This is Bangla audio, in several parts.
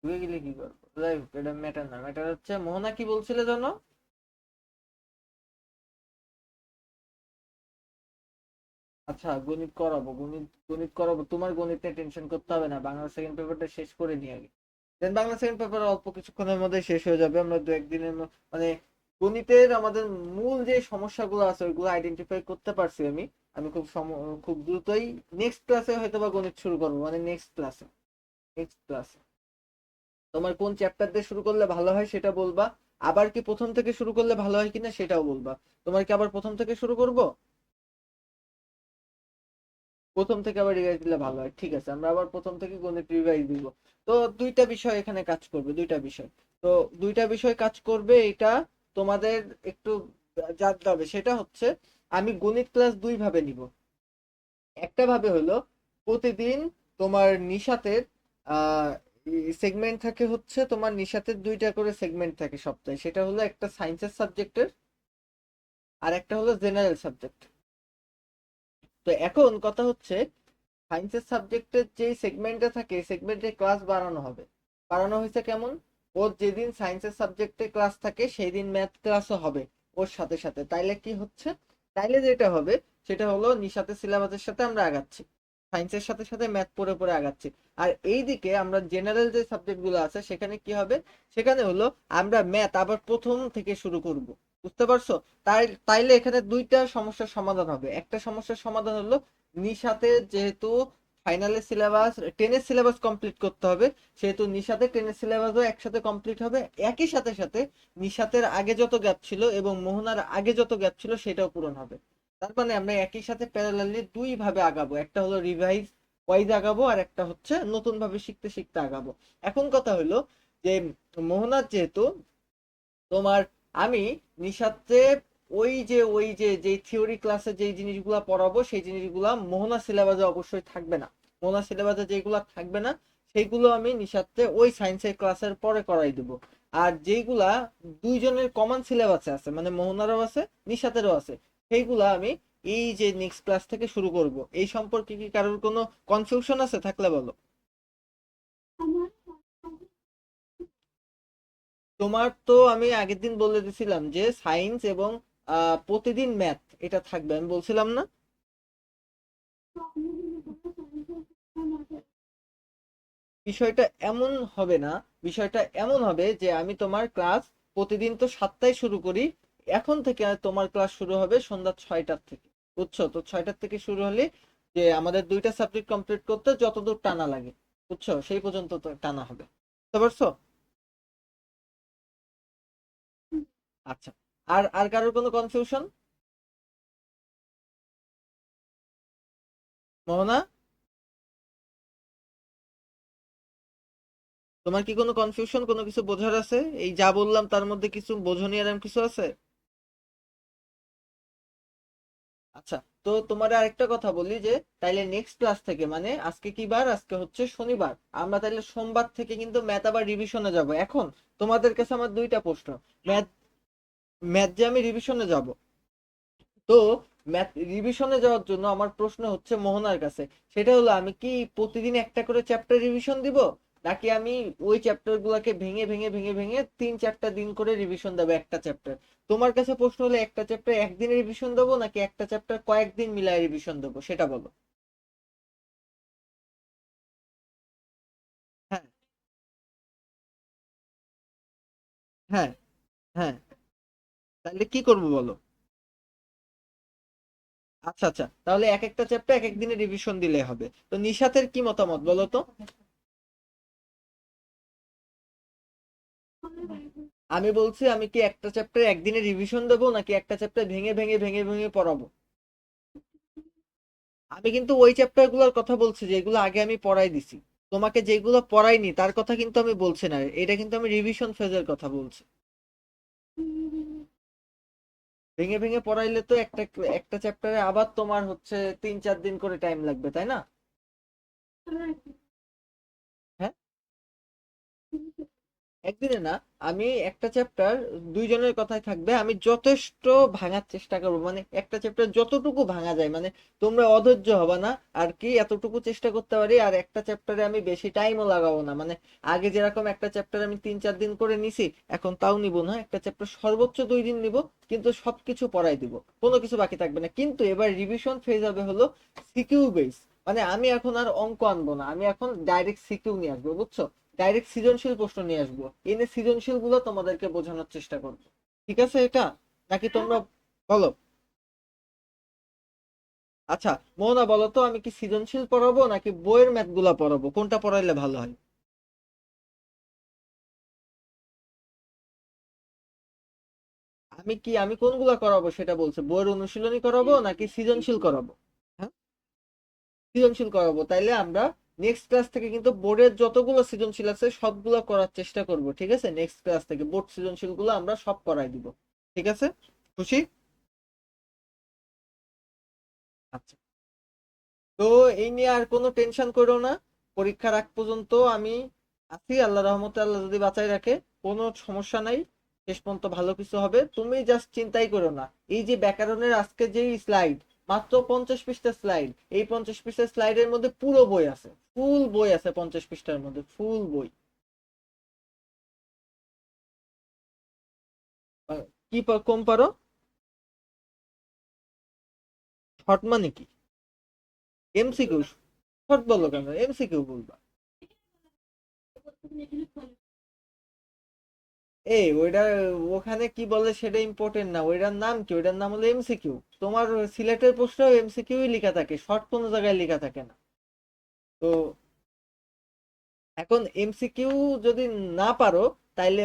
ঢুকে গেলে কি করবো, যাই হোক এটা ম্যাটার না, ম্যাটার হচ্ছে মোহনা কি বলছিলে জানো? আচ্ছা গণিত করাবো, গণিত গণিত করাবো, তোমার গণিত নিয়ে টেনশন করতে হবে না, বাংলা সেকেন্ড পেপারটা শেষ করে নিয়ে আগে। দেন বাংলা সেকেন্ড পেপার অল্প কিছুক্ষণের মধ্যে শেষ হয়ে যাবে, আমরা দু একদিনের মানে গণিতের আমাদের মূল যে সমস্যাগুলো আছে ওইগুলো আইডেন্টিফাই করতে পারছি আমি। আমি খুব দ্রুতই নেক্সট ক্লাসে হয়তো বা গণিত শুরু করবো, মানে নেক্সট ক্লাসে তোমার কোন চ্যাপ্টার দিয়ে শুরু করলে ভালো হয় সেটা বলবা। আবার কি প্রথম থেকে শুরু করলে ভালো হয় কিনা সেটাও বলবা। তোমার কি আবার প্রথম থেকে শুরু করব? প্রথম থেকে আবার রিভাইজ দিলে ভালো হয়, ঠিক আছে আমরা আবার প্রথম থেকে গণিত রিভাইজ দিব। তো দুইটা বিষয় এখানে কাজ করবে, দুইটা বিষয়। তো দুইটা বিষয় কাজ করবে, এটা তোমাদের একটু জানতে হবে। সেটা হচ্ছে আমি গণিত ক্লাস দুই ভাবে নিব। একটা ভাবে হলো প্রতিদিন তোমার নিশাতের আহ সেগমেন্ট থাকে, হচ্ছে তোমার নিশাতের দুইটা করে সেগমেন্ট থাকে সপ্তাহে, সেটা হলো একটা সায়েন্সের সাবজেক্টের আর একটা হলো জেনারেল সাবজেক্ট। তো এখন কথা হচ্ছে সায়েন্সের সাবজেক্টের যে সেগমেন্টে থাকে সেগমেন্টে ক্লাস বাড়ানো হবে। বাড়ানো হয়েছে কেমন? ওর যেদিন সায়েন্সের সাবজেক্টে ক্লাস থাকে সেই দিন ম্যাথ ক্লাসও হবে ওর সাথে সাথে। তাইলে কি হচ্ছে, তাইলে যেটা হবে সেটা হলো নিশাতের সিলেবাসের সাথে আমরা আগাচ্ছি, সায়েন্সের সাথে সাথে ম্যাথ পড়ে পড়ে আগাচ্ছি। আর এই দিকে আমরা জেনারেল যে সাবজেক্ট গুলো আছে সেখানে কি হবে, সেখানে হলো আমরা ম্যাথ আবার প্রথম থেকে শুরু করব। বুঝতে পারছো? তাইলে এখানে দুইটা সমস্যার সমাধান হবে। একটা সমস্যার সমাধান হলো নিশাতে যেহেতু ফাইনালের সিলেবাস টেনের সিলেবাস কমপ্লিট করতে হবে, সেহেতু নিশাতে টেনের সিলেবাসও একসাথে কমপ্লিট হবে। একই সাথে সাথে নিশাতের আগে যত গ্যাপ ছিল এবং মোহনার আগে যত গ্যাপ ছিল সেটাও পূরণ হবে। তার মানে আমরা একই সাথে প্যারালালি দুই ভাবে আগাবো, একটা হলো রিভাইজ ওয়াইজ আগাবো আর একটা হচ্ছে নতুন ভাবে শিখতে শিখতে আগাবো। এখন কথা হলো যে মোহনার যেহেতু তোমার আমি নিশাতে ওই যে যেই থিওরি ক্লাসে যেই জিনিসগুলো পড়াবো সেই জিনিসগুলো মোহনা সিলেবাসে অবশ্যই থাকবে না। মোহনা সিলেবাসে যেগুলো থাকবে না সেইগুলো আমি নিশাতে ওই সায়েন্সের ক্লাসের পরে করাই দেবো। আর যেইগুলা দুইজনের কমন সিলেবাসে আছে, মানে মোহনারও আছে নিশাতেরও আছে, সেইগুলা আমি এই যে নেক্সট ক্লাস থেকে শুরু করব। এই সম্পর্কে কি কারোর কোনো কনফিউশন আছে থাকলে বলো। তোমার তো আমি আগের দিন বলে দিছিলাম যে সায়েন্স এবং প্রতিদিন ম্যাথ এটা থাকবে, আমি বলছিলাম না? বিষয়টা এমন হবে না, বিষয়টা এমন হবে যে আমি তোমার ক্লাস প্রতিদিন তো 7টায় শুরু করি, এখন থেকে তোমার ক্লাস শুরু হবে সন্ধ্যা 6টার থেকে। বুঝছো তো? 6টার থেকে শুরু হলে যে আমাদের দুইটা সাবজেক্ট কমপ্লিট করতে যতদূর টানা লাগে, বুঝছো, সেই পর্যন্ত তো টানা হবে। বুঝতে পারছো? আচ্ছা। আর আর কারোর কোনো কনফিউশন? মোহনা, তোমার কি কোনো কনফিউশন, কোনো কিছু বোঝার আছে? এই যা বললাম তার মধ্যে কিছু বোঝনি এরকম কিছু আছে? আচ্ছা। তো তোমার আরেকটা কথা বলি যে তাইলে নেক্সট ক্লাস থেকে, মানে আজকে কি বার, আজকে হচ্ছে শনিবার, আমরা তাইলে সোমবার থেকে কিন্তু ম্যাথ আবার রিভিশনে যাব। এখন তোমাদের কাছে আমার দুইটা প্রশ্ন। ম্যাথ ম্যাথ যে আমি রিভিশনে যাব, তো ম্যাথ রিভিশনে যাওয়ার জন্য আমার প্রশ্ন হচ্ছে মোহনার কাছে, সেটা হলো আমি কি প্রতিদিন একটা করে চ্যাপ্টার রিভিশন দিব, নাকি আমি ওই চ্যাপ্টার গুলাকে ভেঙে ভেঙে ভেঙে ভেঙে 3-4টা দিন করে রিভিশন দেবো একটা চ্যাপ্টার? তোমার কাছে প্রশ্ন হলো একটা চ্যাপ্টার একদিনে রিভিশন দেবো নাকি একটা চ্যাপ্টার কয়েকদিন মিলায় রিভিশন দেবো, সেটা বলো। হ্যাঁ, হ্যাঁ, হ্যাঁ। তাহলে কি করবো বলো? আচ্ছা আচ্ছা, তাহলে এক একটা চ্যাপ্টার এক এক দিনে রিভিশন দিলে হবে। তো নিশাতের কি মতামত বলো তো? আমি বলছি আমি কি একটা চ্যাপ্টার একদিনে রিভিশন দেবো নাকি একটা চ্যাপ্টার ভেঙে ভেঙে ভেঙে ভেঙে পড়াবো? আমি কিন্তু ওই চ্যাপ্টার গুলোর কথা বলছি যেগুলো আগে আমি পড়াই দিছি। তোমাকে যেগুলো পড়াইনি তার কথা কিন্তু আমি বলছি না, এটা কিন্তু আমি রিভিশন ফেজের কথা বলছি। ভেঙে ভেঙে পড়াইলে তো একটা একটা চ্যাপ্টারে আবার তোমার হচ্ছে 3-4 দিন করে টাইম লাগবে, তাই না? হ্যাঁ। একদিনে না, আমি একটা চ্যাপ্টার দুইজনের কথাই থাকবে, আমি যথেষ্ট ভাঙার চেষ্টা করবো, মানে একটা চ্যাপ্টার যতটুকু ভাঙা যায়, মানে তোমরা অধৈর্য হবে না আর কি, এতটুকু চেষ্টা করতে পারি। আর একটা চ্যাপ্টারে আমি বেশি টাইমও লাগাবো না, মানে আগে যেরকম একটা চ্যাপ্টার আমি 3-4 দিন করে নিছি, এখন তাও নিব না, একটা চ্যাপ্টার সর্বোচ্চ 2 দিন নিব, কিন্তু সবকিছু পড়াই দিব, কোনো কিছু বাকি থাকবে না। কিন্তু এবার রিভিশন ফেজ হবে হলো সিকিউ বেস, মানে আমি এখন আর অঙ্ক আনবো না, আমি এখন ডাইরেক্ট সিকিউ নিয়ে আসবো, বুঝছো? ডাইরেক্ট সৃজনশীল প্রশ্ন নিয়ে আসবো, এনে সৃজনশীল গুলো তোমাদেরকে বোঝানোর চেষ্টা করবো। ঠিক আছে এটা? নাকি তোমরা বলো? আচ্ছা, মোহনা বলো তো, আমি কি সৃজনশীল পড়াবো নাকি বইয়ের ম্যাথ গুলা পড়াবো, কোনটা পড়াইলে ভালো হয়? আমি কোনগুলা করাবো সেটা বলছে, বইয়ের অনুশীলনী করাবো নাকি সৃজনশীল করাবো? হ্যাঁ, সৃজনশীল করাবো, তাইলে আমরা নেক্সট ক্লাস থেকে কিন্তু বোর্ডের যতগুলো সৃজনশীল আছে সবগুলো করার চেষ্টা করব, ঠিক আছে? নেক্সট ক্লাস থেকে বোর্ড সৃজনশীল গুলো আমরা সব করাই দিব। ঠিক আছে? খুশি? আচ্ছা, তো এই নিয়ে আর কোনো টেনশন করো না, পরীক্ষার আগ পর্যন্ত আমি আছি, আল্লাহ রহমতে, আল্লাহ যদি বাঁচাই রাখে কোনো সমস্যা নাই, শেষ পর্যন্ত ভালো কিছু হবে, তুমি জাস্ট চিন্তাই করো না। এই যে ব্যাকরণের আজকে যে স্লাইড, মাত্র 50 পৃষ্ঠা স্লাইড, এই 50 পৃষ্ঠা স্লাইডের মধ্যে পুরো বই আছে, ফুল বই আছে 50 পৃষ্ঠার মধ্যে, ফুল বই। কি কম পারো? শর্ট মানে কি? এমসিকিউ? শর্ট বলো কেন, এমসিকিউ বলবা। এই ওইটা, ওখানে কি বলে সেটা ইম্পর্টেন্ট না, ওইটার নাম কি, ওইটার নাম হলো এমসিকিউ। তোমার সিলেটের প্রশ্নেও এমসিকিউই লেখা থাকে, শর্ট কোনো জায়গায় লেখা থাকে না। তো এখন এমসিকিউ যদি না পারো, তাইলে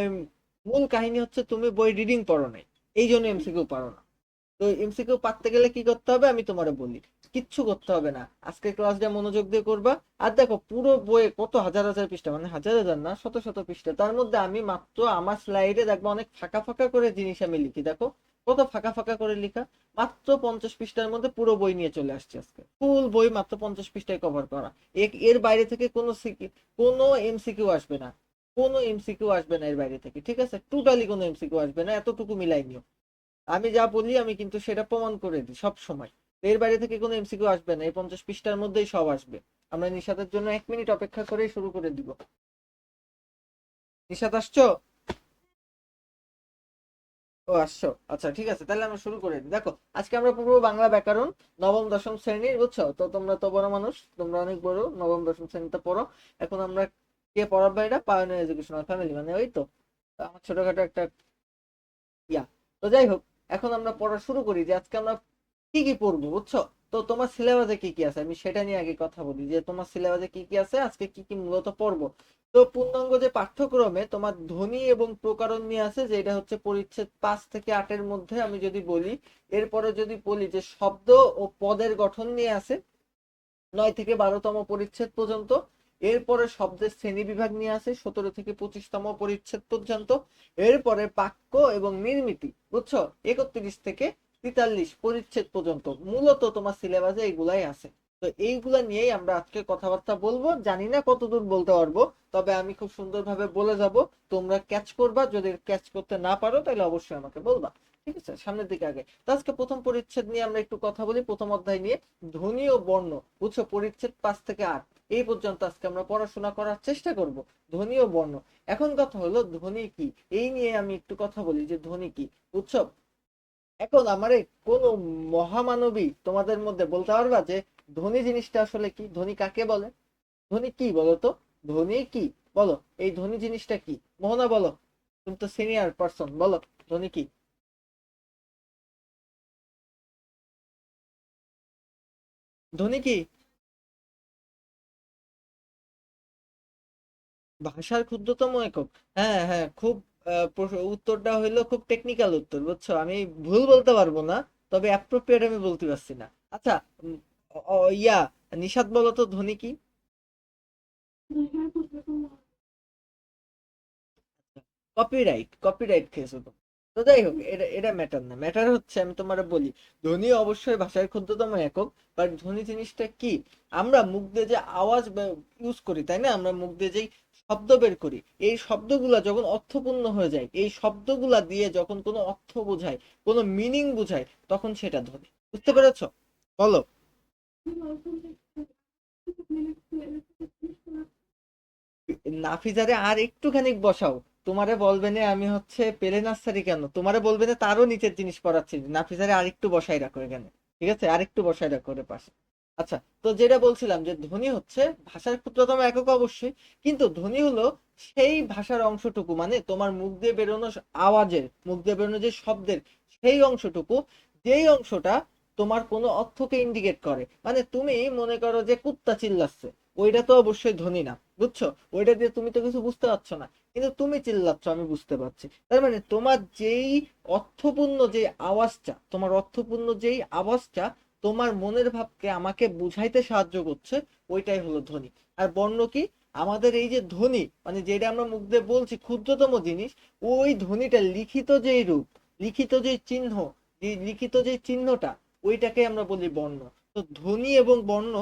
মূল কাহিনী হচ্ছে তুমি বই রিডিং পড়ো নাই, এই জন্য এমসিকিউ পারো না। তো এমসিকিউ পারতে গেলে কি করতে হবে আমি তোমারে বলি, কিচ্ছু করতে হবে না, আজকে ক্লাসটা মনোযোগ দিয়ে করবা। আর দেখো পুরো বইয়ে কত হাজার হাজার পৃষ্ঠা, মানে হাজার হাজার না, শত শত পৃষ্ঠা, তার মধ্যে আমি মাত্র আমার স্লাইডে দেখবো অনেক ফাঁকা ফাঁকা করে জিনিস আমি লিখি, দেখো কত ফাঁকা ফাঁকা করে লিখা। মাত্র 50 পৃষ্ঠার মধ্যে পুরো বই নিয়ে চলে আসছে, আজকে ফুল বই মাত্র 50 পৃষ্ঠায় কভার করা। এর বাইরে থেকে কোনো এমসিকিউ আসবে না, কোনো এমসিকিউ আসবে না এর বাইরে থেকে, ঠিক আছে? টোটালি কোনো এমসিকিউ আসবে না, এতটুকু মিলাই নিও। আমি যা বলি আমি কিন্তু সেটা প্রমাণ করে দিই সব সময়। এর বাইরে থেকে কোনো এমসিকিউ আসবে না, এই 50 পৃষ্ঠার মধ্যেই সব আসবে। আমরা নিশাতের জন্য 1 মিনিট অপেক্ষা করেই শুরু করে দিব। নিশাত আসছো? ও আসছো, আচ্ছা ঠিক আছে, তাহলে আমরা শুরু করে দিই। দেখো, আজকে আমরা পড়বো বাংলা ব্যাকরণ, নবম দশম শ্রেণীর, বুঝছো তো? তোমরা তো বড় মানুষ, তোমরা অনেক বড়, নবম দশম শ্রেণীতে পড়ো। এখন আমরা কে পড়াবো? এটা পায়োনিয়ার এডুকেশনাল ফ্যামিলি, মানে ওই তো আমার ছোটখাটো একটা ইয়া। তো যাই হোক, এখন আমরা পড়া শুরু করি, যে আজকে আমরা কি কি পড়বো, বুঝছো? তো তোমার সিলেবাসে কি কি আছে আমি সেটা নিয়ে আগে কথা বলি, যে তোমার সিলেবাসে কি কি আছে, আজকে কি কি মূলত পড়বো। তো পূর্ণাঙ্গ যে পাঠ্যক্রমে তোমার ধ্বনি এবং প্রকরণ নিয়ে আছে, যে এটা হচ্ছে পরিচ্ছেদ 5 থেকে 8-এর মধ্যে আমি যদি বলি। এরপরে যদি বলি যে শব্দ ও পদের গঠন নিয়ে আছে 9 থেকে 12তম পরিচ্ছেদ পর্যন্ত। এরপরে শব্দের শ্রেণী বিভাগ নিয়ে আছে 17 থেকে 25তম পরিচ্ছেদ পর্যন্ত। এরপরে বাক্য এবং নির্মিতি, বুঝছো, 31 থেকে 43 পরিচ্ছেদ পর্যন্ত মূলত তোমার সিলেবাসে এইগুলাই আছে। তো এইগুলা নিয়েই আমরা আজকে কথাবার্তা বলবো, জানি না কতদূর বলতে পারবো, তবে আমি খুব সুন্দরভাবে বলে যাব, তোমরা ক্যাচ করবা, যদি ক্যাচ করতে না পারো তাহলে অবশ্যই আমাকে বলবা। ঠিক আছে, সামনের দিকে আগে। তো আজকে প্রথম পরিচ্ছেদ নিয়ে আমরা একটু কথা বলি, প্রথম অধ্যায় নিয়ে, ধ্বনি ও বর্ণ, বুঝছো, পরিচ্ছেদ 5 থেকে 8 এই পর্যন্ত আজকে আমরা পড়াশোনা করার চেষ্টা করব। ধ্বনি ও বর্ণ। এখন কথা হলো ধ্বনি কি, এই নিয়ে আমি একটু কথা বলি, যে ধ্বনি কি, বুঝছো? এখন আমারে কোন মহামানবী তোমাদের মধ্যে বলতে পারবা যে ধ্বনি জিনিসটা আসলে কি, ধ্বনি কাকে বলে? ধ্বনি কি বলো তো? ধ্বনি কি? বলো, এই ধ্বনি জিনিসটা কি? মোহনা বলো, তুমি তো সিনিয়র পার্সন, বলো ধ্বনি কি? ধ্বনি কি? ভাষার ক্ষুদ্রতম একক? হ্যাঁ হ্যাঁ, খুব উত্তরটা হইলো খুব টেকনিক্যাল উত্তর, বুঝছো, আমি ভুল বলতে পারবো না, তবে অ্যাপ্রোপ্রিয়েট আমি বলতে পারছি না। আচ্ছা, উম, ইয়া, নিশাত বলো তো ধ্বনি কি? কপিরাইট, কপিরাইট খেয়েছো তো? তো যাই হোক, এটা এটা ম্যাটার না, ম্যাটার হচ্ছে আমি তোমার বলি, ধ্বনি অবশ্যই ভাষার ক্ষুদ্রতম একক, বাট ধ্বনি জিনিসটা কি? আমরা মুখ দিয়ে যে আওয়াজ ইউজ করি, তাই না? আমরা মুখ দিয়ে যেই শব্দ বের করি, এই শব্দগুলা যখন অর্থপূর্ণ হয়ে যায়, এই শব্দগুলা দিয়ে যখন কোনো অর্থ বোঝায়, কোনো মিনিং বোঝায়, তখন সেটা ধ্বনি। বুঝতে পেরেছো? বলো। নাফিজারে আর একটুখানি বসাও। তোমারে বলবে না আমি হচ্ছে পেলে নার্সারি কেন, তোমারে বলবে না তারও নিচের জিনিস পড়াচ্ছি, নাফিজারে আর একটু বসাই রাখো এখানে। ঠিক আছে, আর একটু বসাই রাখো ওর পাশে। আচ্ছা, তো যেটা বলছিলাম যে ধ্বনি হচ্ছে ভাষার ক্ষুদ্রতম একক অবশ্যই, কিন্তু ধ্বনি হলো সেই ভাষার অংশটুকু, মানে তোমার মুখ দিয়ে বেরোনো আওয়াজের, মুখ দিয়ে বেরোনো যে শব্দের সেই অংশটুকু, যেই অংশটা তোমার কোনো অর্থকে ইন্ডিকেট করে। মানে তুমি মনে করো যে কুত্তা চিল্লাচ্ছে, ওইটা তো অবশ্যই ধ্বনি না, বুঝছো? ওইটা দিয়ে তুমি তো কিছু বুঝতে পারছো না, কিন্তু তুমি চিল্লাচ্ছ আমি বুঝতে পারছি। তার মানে তোমার যেই অর্থপূর্ণ যে আওয়াজটা, তোমার অর্থপূর্ণ যেই আওয়াজটা তোমার মনের ভাবকে আমাকে বুঝাইতে সাহায্য করছে, ওইটাই হলো ধ্বনি। আর বর্ণ কি? আমাদের এই যে ধ্বনি, মানে যেটা আমরা মুখ দিয়ে বলছি ক্ষুদ্রতম জিনিস, ওই ধ্বনিটা লিখিত যেই রূপ, লিখিত যে চিহ্ন, যে লিখিত যে চিহ্নটা, ওইটাকে আমরা বলি বর্ণ। তো ধ্বনি এবং বর্ণ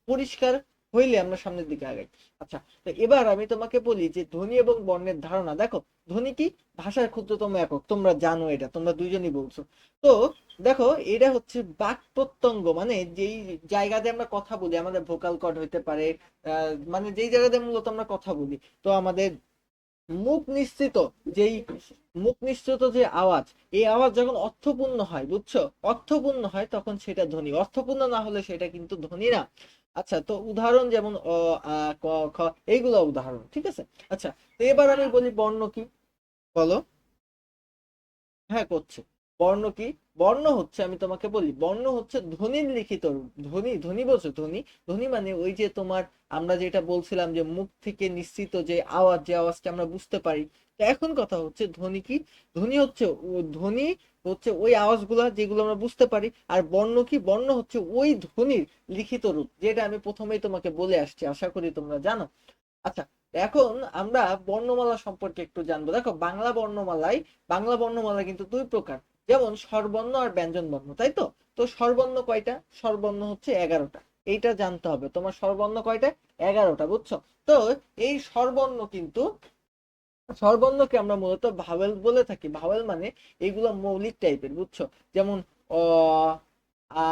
পরিষ্কার হইলে আমরা সামনের দিকে আগাই। আচ্ছা, তো এবার আমি তোমাকে বলি যে ধ্বনি এবং বর্ণের ধারণা দেখো। ধ্বনি কি? ভাষার ক্ষুদ্রতম একক, তোমরা জানো, এটা তোমরা দুইজনই বলছো। তো দেখো, এটা হচ্ছে বাক প্রত্যঙ্গ, মানে যেই জায়গাতে আমরা কথা বলি, আমাদের ভোকাল কর্ড হইতে পারে, মানে যেই জায়গাতে মূলত আমরা কথা বলি, তো আমাদের মুখ নিঃসৃত যেই মুখ নিঃসৃত যে আওয়াজ, এই আওয়াজ যখন অর্থপূর্ণ হয়, বুঝছো, অর্থপূর্ণ হয় তখন সেটা ধ্বনি, অর্থপূর্ণ না হলে সেটা কিন্তু ধ্বনি না। আচ্ছা, তো উদাহরণ যেমন অ, আ, ক, খ, এইগুলো উদাহরণ, ঠিক আছে। আচ্ছা, তো এবার আমি বলি বর্ণ কি। বলো। হ্যাঁ, করছে। বর্ণ কি? বর্ণ হচ্ছে, আমি তোমাকে বলি, বর্ণ হচ্ছে ধ্বনির লিখিত রূপ। ধ্বনি, ধ্বনি বলছো, ধ্বনি, ধ্বনি মানে ওই যে তোমার, আমরা যেটা বলছিলাম যে মুখ থেকে নিঃসৃত যে আওয়াজ, যে আওয়াজটা আমরা বুঝতে পারি। তো এখন কথা হচ্ছে ধ্বনি কি? ধ্বনি হচ্ছে ধ্বনি হচ্ছে ওই আওয়াজগুলা যেগুলো আমরা বুঝতে পারি। আর বর্ণ কি? বর্ণ হচ্ছে ওই ধ্বনির লিখিত রূপ, যেটা আমি প্রথমেই তোমাকে বলে আসছি, আশা করি তোমরা জানো। আচ্ছা, এখন আমরা বর্ণমালা সম্পর্কে একটু জানবো। দেখো, বাংলা বর্ণমালা কিন্তু দুই প্রকার, যেমন স্বরবর্ণ আর ব্যঞ্জন বর্ণ, তাই তো? তো স্বরবর্ণ কয়টা? স্বরবর্ণ হচ্ছে 11টা। এইটা জানতে হবে তোমার, স্বরবর্ণ কয়টা? 11টা, বুঝছো? তো এই স্বরবর্ণ কিন্তু, স্বরবর্ণকে আমরা মূলত ভাওয়েল বলে থাকি। ভাওয়েল মানে এইগুলো মৌলিক টাইপের, বুঝছো? যেমন অ, আ,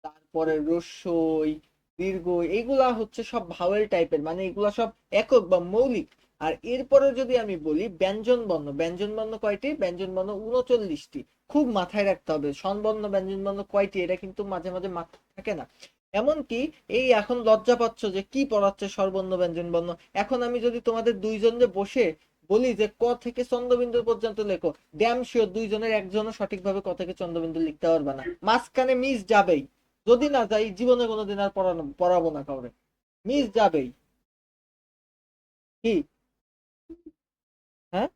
তারপরে রস্যই, দীর্ঘ, এইগুলা হচ্ছে সব ভাওয়েল টাইপের, মানে এগুলা সব একক বা মৌলিক। আর এরপরে যদি আমি বলি ব্যঞ্জন বর্ণ, ব্যঞ্জন বর্ণ কয়টি? ব্যঞ্জন বর্ণ 39টি। খুব মাথায় রাখতে হবে স্বনবর্ণ ব্যঞ্জন বর্ণ কয়টি, এটা কিন্তু মাঝে মাঝে মাথায় থাকে না। এমনকি এই এখন লজ্জা পাচ্ছ যে কি পড়াচ্ছে স্বরবর্ণ ব্যঞ্জন বর্ণ, এখন আমি যদি তোমাদের দুইজনে বসে বলি যে ক থেকে চন্দ্রবিন্দু পর্যন্ত লেখো, ড্যাম শিওর দুইজনের একজনও সঠিকভাবে ক থেকে চন্দ্রবিন্দু লিখতে পারবে না, মাঝখানে মিস যাবেই। যদি না যাই, জীবনে কোনোদিন আর পড়াবো না কাউরে, মিস যাবেই। কি? হ্যাঁ,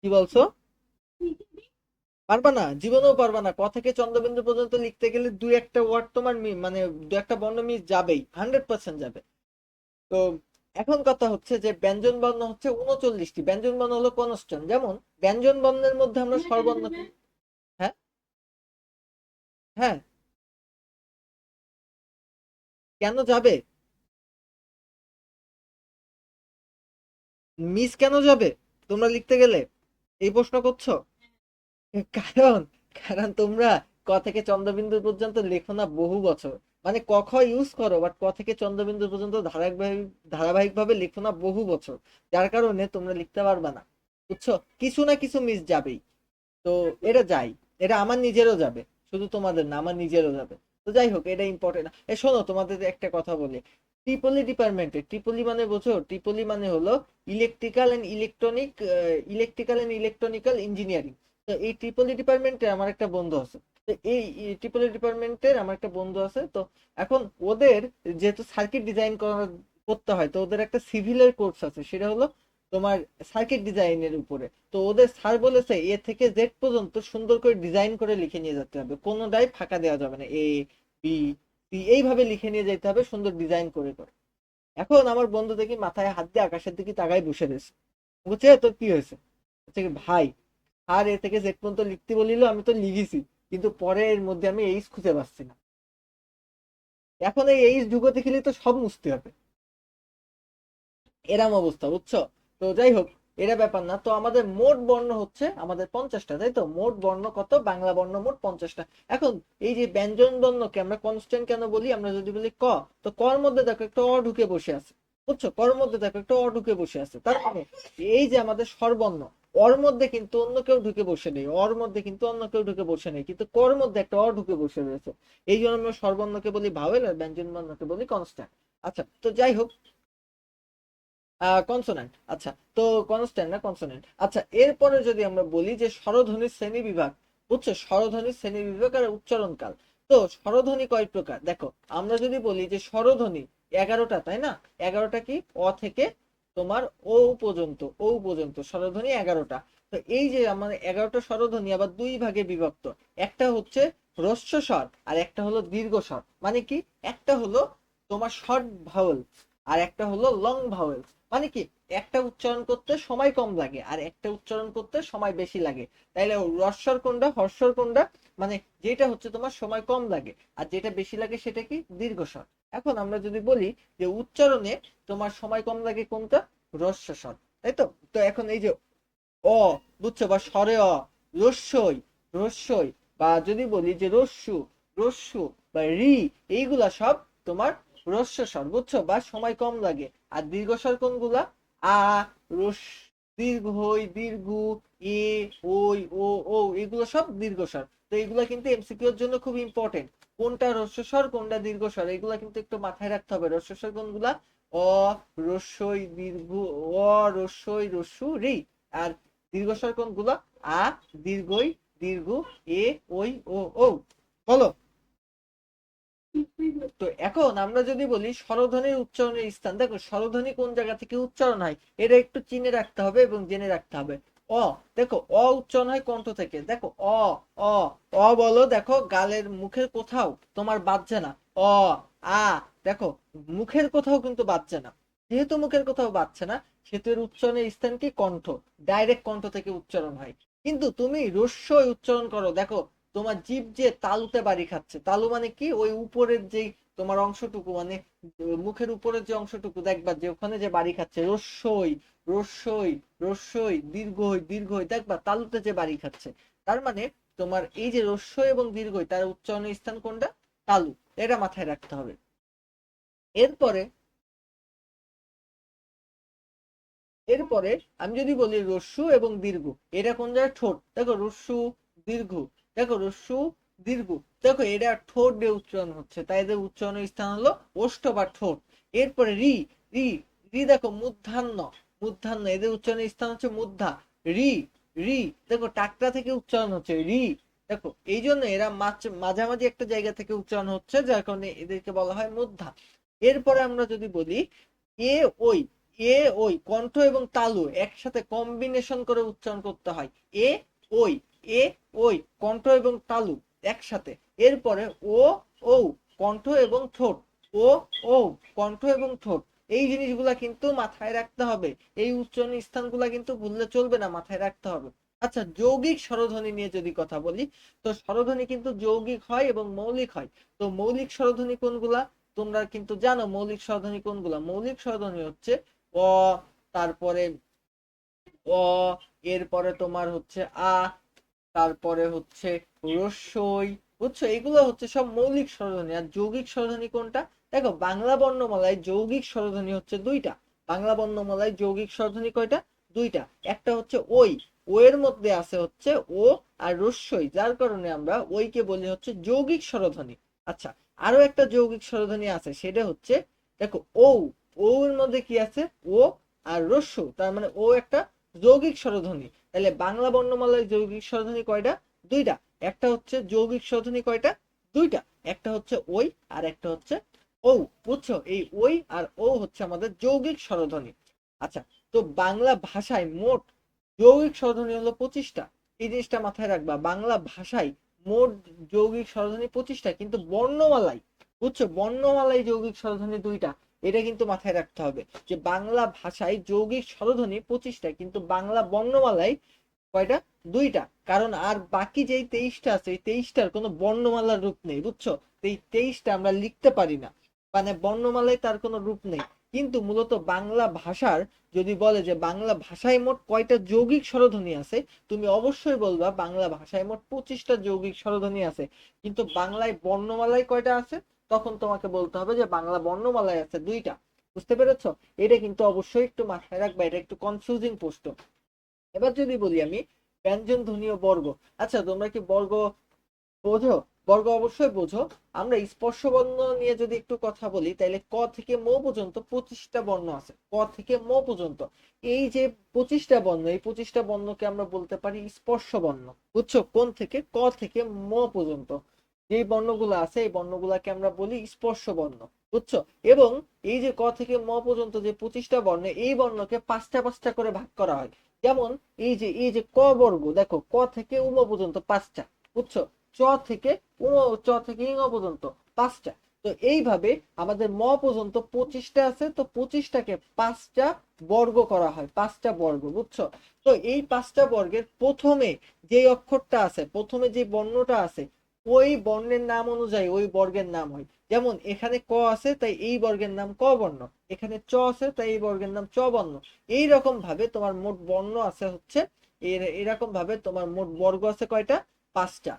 কি বলছো? পারবা না, জীবনেও পারবা না। ক থেকে চন্দ্রবিন্দু পর্যন্ত লিখতে গেলে দুই একটা ওয়ার্ড তোমার মানে দু একটা বর্ণ মিস যাবেই, 100% যাবে। তো এখন কথা হচ্ছে যে ব্যঞ্জন বর্ণ হচ্ছে 39টি। ব্যঞ্জন বর্ণ হলো কনস্ট্যান্ট। যেমন ব্যঞ্জন বর্ণের মধ্যে আমরা স্বরবর্ণ হ্যাঁ, হ্যাঁ, কেন যাবে? মিস কেন যাবে তোমরা লিখতে গেলে, এই প্রশ্ন করছো? কারণ, তোমরা ক থেকে চন্দ্রবিন্দু পর্যন্ত লেখো না বহু বছর, মানে ক খ ইউজ করো, বাট ক থেকে চন্দ্রবিন্দু পর্যন্ত ধারাবাহিক ভাবে লেখো না বহু বছর, যার কারণে তোমরা লিখতে পারবে না, বুঝছো? কিছু না কিছু মিস যাবেই। তো এটা যাই, এটা আমার নিজেরও যাবে, শুধু তোমাদের না, আমার নিজেরও যাবে। তো যাই হোক, এটা ইম্পর্টেন্ট না। শোনো, তোমাদের একটা কথা বলি। ট্রিপলি ডিপার্টমেন্টে, ট্রিপলি মানে বোঝো? ট্রিপলি মানে হলো ইলেকট্রিক্যাল এন্ড ইলেকট্রনিক্যাল ইঞ্জিনিয়ারিং। তো এই ট্রিপলি ডিপার্টমেন্টে আমার একটা বন্ধু আছে। তো এই ট্রিপলি ডিপার্টমেন্টের আমার একটা বন্ধু আছে। তো এখন ওদের যেহেতু সার্কিট ডিজাইন করতে হয়, তো ওদের একটা সিভিলের কোর্স আছে, সেটা হলো তোমার সার্কিট ডিজাইনের উপরে। তো ওদের স্যার বলেছে এ থেকে জেড পর্যন্ত সুন্দর করে ডিজাইন করে লিখে নিয়ে যেতে হবে, কোনোটাই ফাঁকা দেওয়া যাবে না, এ বি সি এইভাবে লিখে নিয়ে যেতে হবে, সুন্দর ডিজাইন করে করে। এখন আমার বন্ধু দেখি মাথায় হাত দিয়ে আকাশের দিকে তাকাই বসে রয়েছে। বুঝছে তো কি হয়েছে? হচ্ছে কি ভাই, আর এ থেকে জেড পর্যন্ত লিখতে বলিল, আমি তো লিখেছি, কিন্তু পরে এর মধ্যে আমি এইচ খুঁজে পাচ্ছি না। এখন এই এইচ ঢুকোতে খেলে তো সব মুছতে হবে, এরম অবস্থা, বুঝছো? তো যাই হোক, এটা ব্যাপার না। তো আমাদের মোট বর্ণ হচ্ছে আমাদের 50টা, তাই তো? মোট বর্ণ কত? বাংলা বর্ণ মোট 50টা। এখন এই যে ব্যঞ্জন বর্ণকে আমরা কনস্ট্যান্ট কেন বলি? আমরা যদি বলি ক, তো কর মধ্যে দেখো একটা অ ঢুকে বসে আছে, বুঝছো? কর মধ্যে দেখো একটা অ ঢুকে বসে আছে, তার মানে এই যে আমাদের স্বরবর্ণ, অর মধ্যে কিন্তু অন্য কেউ ঢুকে বসে নেই, অর মধ্যে কিন্তু অন্য কেউ ঢুকে বসে নেই, কিন্তু কর মধ্যে একটা অ ঢুকে বসে রয়েছে। এই জন্য আমরা স্বরবর্ণকে বলি ভাওয়েল আর ব্যঞ্জন বর্ণকে বলি কনস্ট্যান্ট। আচ্ছা, তো যাই হোক, কনসোনেন্ট। আচ্ছা, তো কনস্ট্যান্ট না কনসোনেন্ট। আচ্ছা, এরপরে যদি আমরা বলি যে স্বরধ্বনির শ্রেণী বিভাগ, বুঝছো? স্বরধ্বনির শ্রেণী বিভাগ আর উচ্চারণ কাল। তো স্বরধ্বনি কয় প্রকার? দেখো, আমরা যদি বলি যে স্বরধ্বনি 11টা, তাই না? 11টা কি? অ থেকে তোমার ও পর্যন্ত স্বরধ্বনি 11টা। তো এই যে আমার 11টা স্বরধ্বনি আবার দুই ভাগে বিভক্ত। একটা হচ্ছে হ্রস্ব স্বর আর একটা হলো দীর্ঘ স্বর। মানে কি? একটা হলো তোমার শর্ট ভাওয়েল আর একটা হলো লং ভাওয়েল। মানে কি? একটা উচ্চারণ করতে সময় কম লাগে আর একটা উচ্চারণ করতে সময় বেশি লাগে। তাইলে রস্বর কোনটা, হর্ষর কোনটা? মানে যেটা হচ্ছে তোমার সময় কম লাগে আর যেটা বেশি লাগে সেটা কি? দীর্ঘস্বর। এখন আমরা যদি বলি যে উচ্চারণে তোমার সময় কম লাগে কোনটা? রস্ব স্বর, তাই তো? তো এখন এই যে অ, বুঝছো? বা স্বরে অ, রস্যই, রস্যই, বা যদি বলি যে রস্যু, রস্যু, বা রি, এইগুলা সব তোমার রস্য স্বর, বুঝছো? বা সময় কম লাগে। আর দীর্ঘস্বর কোনগুলা? আ, রস, দীর্ঘ হই, দীর্ঘ, এ, ওই, ও এগুলো সব দীর্ঘস্বর। তো এগুলা কিন্তু এমসিকিউ এর জন্য খুব ইম্পর্টেন্ট। কোনটা রস্যস্বর কোনটা দীর্ঘস্বর এগুলা কিন্তু একটু মাথায় রাখতে হবে। রস্যস্বর কোনগুলা? অ, রস্যই, দীর্ঘ, অ, রস্যই, রস্যু, রি। আর দীর্ঘস্বর কোনগুলো? আ, দীর্ঘই, দীর্ঘ, এ, ওই, ও। বলো। তো এখন আমরা যদি বলি স্বরধ্বনির উচ্চারণের স্থান, দেখো স্বরধ্বনি কোন জায়গা থেকে উচ্চারণ হয় এটা একটু চিনে রাখতে হবে এবং জেনে রাখতে হবে। অ, দেখো অ উচ্চারণ হয় কণ্ঠ থেকে। দেখো অ, অ, অ বলো, দেখো গালের মুখের কোথাও তোমার বাজছে না। অ, আ, দেখো মুখের কোথাও কিন্তু বাজছে না। যেহেতু মুখের কোথাও বাজছে না, সেহেতু এর উচ্চারণের স্থান কি? কণ্ঠ। ডাইরেক্ট কণ্ঠ থেকে উচ্চারণ হয়। কিন্তু তুমি রস্যই উচ্চারণ করো, দেখো তোমার জিভ যে তালুতে বাড়ি খাচ্ছে। তালু মানে কি? ওই উপরের যেই তোমার অংশটুকু, মানে মুখের উপরের যে অংশটুকু, দেখবা যে ওখানে যে বাড়ি খাচ্ছে, রস্যই, রস্যই, রস্যই, দীর্ঘই, দীর্ঘই, দেখবা তালুতে যে বাড়ি খাচ্ছে। তার মানে তোমার এই যে রস্যই এবং দীর্ঘই, তার উচ্চারণের স্থান কোনটা? তালু। এটা মাথায় রাখতে হবে। এরপরে, এরপরে আমি যদি বলি রস্যু এবং দীর্ঘ, এটা কোন জায়গায়? ঠোঁট। দেখো রস্যু, দীর্ঘ, দেখো রস্যু, দীর্ঘ, দেখো এটা ঠোঁট দিয়ে উচ্চারণ হচ্ছে, তাই এদের উচ্চারণের স্থান হলো ওষ্ঠ বা ঠোঁট। এরপরে রি, রি, রি, দেখো মূর্ধান্য, মূর্ধান্য, এদের উচ্চারণের স্থান হচ্ছে মূর্ধা। রি, রি, দেখো টাকরা থেকে উচ্চারণ হচ্ছে রি। দেখো এই জন্য এরা মাঝামাঝি একটা জায়গা থেকে উচ্চারণ হচ্ছে, যার কারণে এদেরকে বলা হয় মূর্ধা। এরপরে আমরা যদি বলি এ, ওই, এ, ওই, কণ্ঠ এবং তালু একসাথে কম্বিনেশন করে উচ্চারণ করতে হয়। এ, ওই, এ, ওই, কণ্ঠ এবং তালু একসাথে। এরপরে ও, ও, কণ্ঠ এবং ঠোঁট, ও, ও, কণ্ঠ এবং ঠোঁট। এই জিনিসগুলা কিন্তু মাথায় রাখতে হবে। এই উচ্চারণ স্থানগুলা কিন্তু ভুললে চলবে না, মাথায় রাখতে হবে। আচ্ছা, যৌগিক স্বরধ্বনি নিয়ে যদি কথা বলি, তো স্বরধ্বনি কিন্তু যৌগিক হয় এবং মৌলিক হয়। তো মৌলিক স্বরধ্বনি কোনগুলা? তোমরা কিন্তু জানো মৌলিক স্বরধ্বনি কোনগুলা। মৌলিক স্বরধ্বনি হচ্ছে অ, তারপরে অ, এরপরে তোমার হচ্ছে আ, তারপরে হচ্ছে রস্যই, বুঝছো? এগুলো হচ্ছে সব মৌলিক স্বরধ্বনি। আর যৌগিক স্বরধ্বনি কোনটা? দেখো বাংলা বর্ণমালায় যৌগিক স্বরধ্বনি হচ্ছে দুইটা। বাংলা বর্ণমালায় যৌগিক স্বরধ্বনি কয়টা? দুইটা। একটা হচ্ছে ওই, ও এর মধ্যে আছে হচ্ছে ও আর রস্যই, যার কারণে আমরা ওইকে বলি হচ্ছে যৌগিক স্বরধ্বনি। আচ্ছা, আরো একটা যৌগিক স্বরধ্বনি আছে, সেটা হচ্ছে দেখো ও, ও এর মধ্যে কি আছে? ও আর রস্য, তার মানে ও একটা যৌগিক স্বরধ্বনি। তাহলে বাংলা বর্ণমালায় যৌগিক স্বরধ্বনি কয়টা? দুইটা। একটা হচ্ছে যৌগিক স্বরধ্বনি কয়টা? দুইটা। একটা হচ্ছে ওই আর একটা হচ্ছে ও, বুঝছো? এই ওই আর ও হচ্ছে আমাদের যৌগিক স্বরধ্বনি। আচ্ছা, তো বাংলা ভাষায় মোট যৌগিক স্বরধ্বনি হলো 25টা। এই জিনিসটা মাথায় রাখবা, বাংলা ভাষায় মোট যৌগিক স্বরধ্বনি 25টা, কিন্তু বর্ণমালায়, বুঝছো, বর্ণমালায় যৌগিক স্বরধ্বনি দুইটা। এটা কিন্তু মাথায় রাখতে হবে যে বাংলা ভাষায় যৌগিক স্বরধ্বনি 25টা, কিন্তু বাংলা বর্ণমালায় কয়টা? দুইটা। কারণ আর বাকি যেই 23টা আছে, এই 23টার কোনো বর্ণমালার রূপ নেই, বুঝছো? এই 23টা আমরা লিখতে পারি না। মানে বর্ণমালায় তার কোনো রূপ নেই। কিন্তু মূলত বাংলা ভাষার যদি বলে যে বাংলা ভাষায় মোট কয়টা যৌগিক স্বরধ্বনি আছে, তুমি অবশ্যই বলবা বাংলা ভাষায় মোট 25টা যৌগিক স্বরধ্বনি আছে। কিন্তু বাংলায় বর্ণমালায় কয়টা আছে, তখন তোমাকে বলতে হবে যে বাংলা বর্ণমালায় আছে 2টা। বুঝতে পেরেছো? এটা কিন্তু অবশ্যই একটু মাথায় রাখবা, এটা একটু কনফিউজিং প্রশ্ন। এবার যদি বলি আমি ব্যঞ্জন ধ্বনি ও বর্গ। আচ্ছা, তোমরা কি বর্গ বোঝো? বর্গ অবশ্যই বোঝো। আমরা স্পর্শ বর্ণ নিয়ে যদি একটু কথা বলি, তাহলে ক থেকে ম পর্যন্ত 25টা বর্ণ আছে। ক থেকে ম পর্যন্ত এই যে 25টা বর্ণ, এই 25টা বর্ণকে আমরা বলতে পারি স্পর্শ বর্ণ। বুঝছো? কোন থেকে? ক থেকে ম পর্যন্ত যে বর্ণগুলো আছে এই বর্ণগুলাকে আমরা বলি স্পর্শ বর্ণ। বুঝছো? এবং এই যে ক থেকে ম পর্যন্ত যে 25টা বর্ণ, এই বর্ণকে পাঁচটা পাঁচটা করে ভাগ করা হয়। যেমন এই যে ক বর্গ, দেখো ক থেকে উম পর্যন্ত 5টা। বুঝছো? চ থেকে উম, চ থেকে ইং পর্যন্ত 5টা। তো এইভাবে আমাদের ম পর্যন্ত 25টা আছে, তো 25টাকে 5টা বর্গ করা হয়, 5টা বর্গ। বুঝছো? তো এই 5টা বর্গের প্রথমে যে অক্ষরটা আছে, প্রথমে যে বর্ণটা আছে, ওই বর্ণের নাম অনুযায়ী ওই বর্গের নাম হয়। যেমন এখানে ক আছে, তাই এই বর্গের নাম ক বর্ণ। এখানে চ আছে, তাই এই বর্গের নাম চ বর্ণ। এইরকম ভাবে তোমার মোট বর্ণ আছে হচ্ছে, এরকম ভাবে তোমার মোট বর্গ আছে কয়টা? 5টা।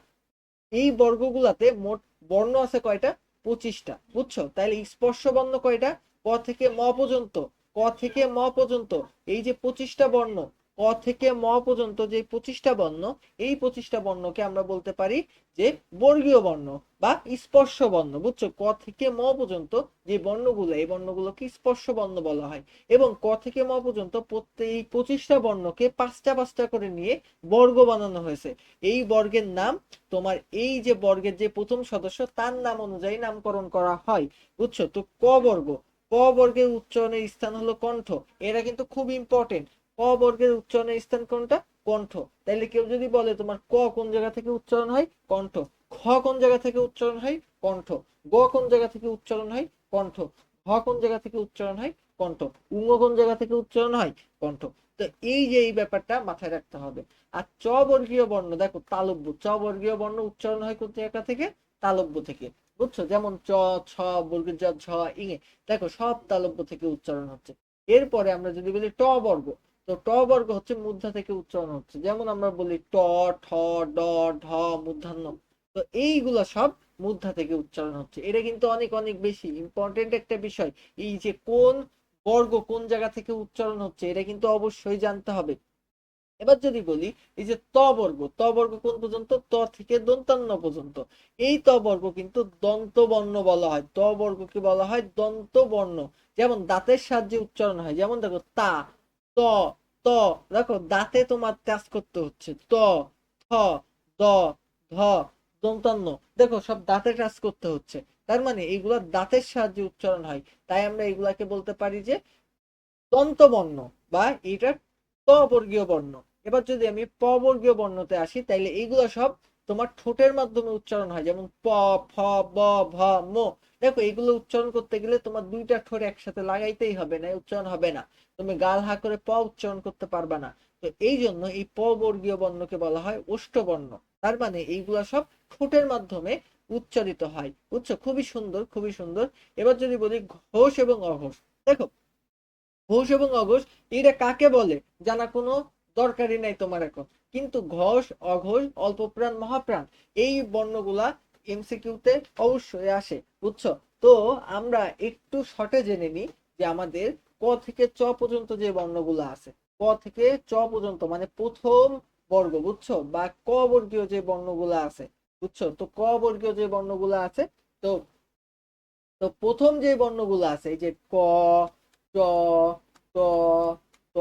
এই বর্গগুলাতে মোট বর্ণ আছে কয়টা? 25টা। বুঝছো? তাহলে স্পর্শ বর্ণ কয়টা? ক থেকে ম পর্যন্ত। ক থেকে ম পর্যন্ত এই যে 25টা বর্ণ, ক থেকে ম পর্যন্ত যে 25টা বর্ণ, এই 25টা বর্ণকে আমরা বলতে পারি যে বর্গীয় বর্ণ বা স্পর্শ বর্ণ। বুঝছো? ক থেকে ম পর্যন্ত যে বর্ণগুলো, এই বর্ণগুলোকে স্পর্শ বর্ণ বলা হয়। এবং ক থেকে ম পর্যন্ত প্রত্যেক এই 25টা বর্ণকে পাঁচটা পাঁচটা করে নিয়ে বর্গ বানানো হয়েছে। এই বর্গের নাম তোমার, এই যে বর্গের যে প্রথম সদস্য তার নাম অনুযায়ী নামকরণ করা হয়। বুঝছো? তো ক বর্গ, ক বর্গের উচ্চারণের স্থান হলো কণ্ঠ। এরা কিন্তু খুব ইম্পর্টেন্ট। ক বর্গের উচ্চারণের স্থান কোনটা? কণ্ঠ। তাইলে কেউ যদি বলে তোমার ক কোন জায়গা থেকে উচ্চারণ হয়? কণ্ঠ। খ কোন জায়গা থেকে উচ্চারণ হয়? কণ্ঠ। গ কোন জায়গা থেকে উচ্চারণ হয়? কণ্ঠ। ঘ কোন জায়গা থেকে উচ্চারণ হয়? কণ্ঠ। উঙ্গ কোন জায়গা থেকে উচ্চারণ হয়? কণ্ঠ। তো এই যে এই ব্যাপারটা মাথায় রাখতে হবে। আর চ বর্গীয় বর্ণ, দেখো তালব্য, চ বর্গীয় বর্ণ উচ্চারণ হয় কোন জায়গা থেকে? তালব্য থেকে। বুঝছো? যেমন চ, ছ, বর্গের জ, ঝ, ইঙে, দেখো সব তালব্য থেকে উচ্চারণ হচ্ছে। এরপরে আমরা যদি বলি ট বর্গ, তো ট বর্গ হচ্ছে মূর্ধা থেকে উচ্চারণ হচ্ছে। যেমন আমরা বলি ট, ঠ, ড, ঢ, মূর্ধন্য। তো এইগুলা সব মূর্ধা থেকে উচ্চারণ হচ্ছে। এটা কিন্তু অনেক অনেক বেশি ইম্পর্টেন্ট একটা বিষয়। এই যে কোন বর্গ কোন জায়গা থেকে উচ্চারণ হচ্ছে, এটা কিন্তু অবশ্যই জানতে হবে। এবার যদি বলি এই যে ত বর্গ, ত বর্গ কোন পর্যন্ত? ত থেকে দন্তান্ন পর্যন্ত। এই ত বর্গ কিন্তু দন্ত বর্ণ বলা হয়। ত বর্গকে বলা হয় দন্ত বর্ণ। যেমন দাঁতের সাহায্যে উচ্চারণ হয়। যেমন দেখো তা, ত, ত, দেখো দাঁতে তোমার টাচ করতে হচ্ছে। ত, থ, দ, ধ, দন্তান্ন, দেখো সব দাঁতে টাচ করতে হচ্ছে। তার মানে এইগুলা দাঁতের সাহায্যে উচ্চারণ হয়। তাই আমরা এগুলাকে বলতে পারি যে দন্ত বর্ণ বা এটা ত বর্গীয় বর্ণ। এবার যদি আমি প বর্গীয় বর্ণতে আসি, তাইলে এইগুলো সব তোমার ঠোঁটের মাধ্যমে উচ্চারণ হয়। যেমন প, ফ, ব, ভ, ম। দেখো এগুলো উচ্চারণ করতে গেলে তোমার দুইটা ঠোঁট একসাথে লাগাইতেই হবে, না উচ্চারণ হবে না। তুমি গাল হা করে প উচ্চারণ করতে পারবা না। তো এই জন্য এই প বর্গীয় বর্ণকে বলা হয় ওষ্ঠবর্ণ। তার মানে এইগুলা সব ঠোঁটের মাধ্যমে উচ্চারিত হয়। বুঝছো? খুবই সুন্দর, খুবই সুন্দর। এবার যদি বলি ঘোষ এবং অঘোষ, দেখো ঘোষ এবং অঘোষ এটা কাকে বলে জানা কোনো দরকারই নাই তোমার এখন। কিন্তু ঘোষ, অঘোষ, অল্প প্রাণ, মহাপ্রাণ, এই বর্ণগুলা এমসিকিউতে অবশ্যই আসে। বুঝছো? তো আমরা একটু শর্টে জেনে নিই যে আমাদের ক থেকে চ পর্যন্ত যে বর্ণগুলো আছে, ক থেকে চ পর্যন্ত মানে প্রথম বর্গ। বুঝছো? বা ক বর্গীয় যে বর্ণগুলো আছে। বুঝছো? তো ক বর্গীয় যে বর্ণগুলো আছে, তো তো প্রথম যে বর্ণগুলো আছে এই যে ক, চ, ত, ত,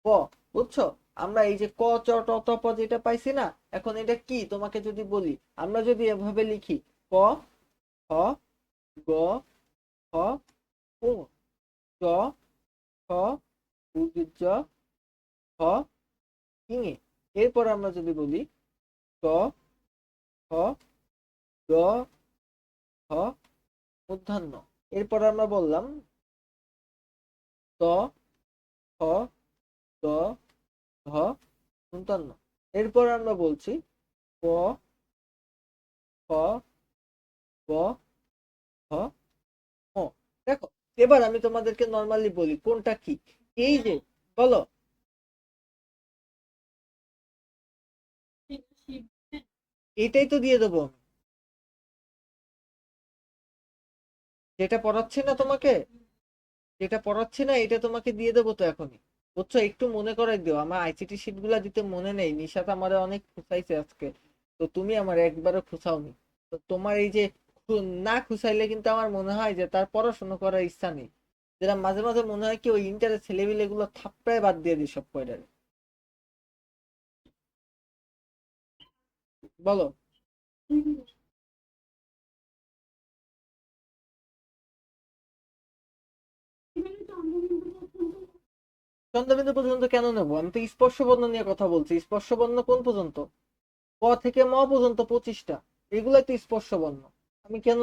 প। বুঝছো? আমরা এই যে ক, চ, ট, ত, প যেটা পাইছি না, এখন এটা কি তোমাকে যদি বলি, আমরা যদি এভাবে লিখি ক, খ, গ, ঘ, উ, চ, ছ, জ, হ, ইঙে। এরপর আমরা যদি বলি ট, খ, গ, ঘ, মূর্ধন্য। এরপর আমরা বললাম ত, খ, গ, ঘ, দন্তান্ন। এরপর আমরা বলছি ক, খ, গ, ঘ, দেখো, এবার আমি তোমাদেরকে নর্মালি বলি কোনটা কি। এই যে, বলো। এটাই তো দিয়ে দেবো আমি। যেটা পড়াচ্ছি না তোমাকে, যেটা পড়াচ্ছি না এটা তোমাকে দিয়ে দেবো তো এখনই। বুঝছো, একটু মনে করে দিও, আমার আইসিটি শিট গুলা দিতে মনে নেই, নিশাত আমার অনেক খুঁচাইছে আজকে। তো তুমি আমার একবারও খুঁচাওনি। তো তোমার এই যে না খুঁচাইলে কিন্তু আমার মনে হয় যে তার পড়াশোনা করার ইচ্ছা নেই। যেটা মাঝে মাঝে মনে হয় কি ওই ইন্টারের ছেলেপিলে গুলো থাপ্পড়ায় বাদ দিয়ে দিই সব কয়টারে। বলো। চন্দ্রবিন্দু পর্যন্ত কেন নেবো? আমি তো স্পর্শ বর্ণ নিয়ে কথা বলছি। স্পর্শ বর্ণ কোন পর্যন্ত? ক থেকে ম পর্যন্ত 25টা। এগুলাই তো স্পর্শ বর্ণ। আমি কেন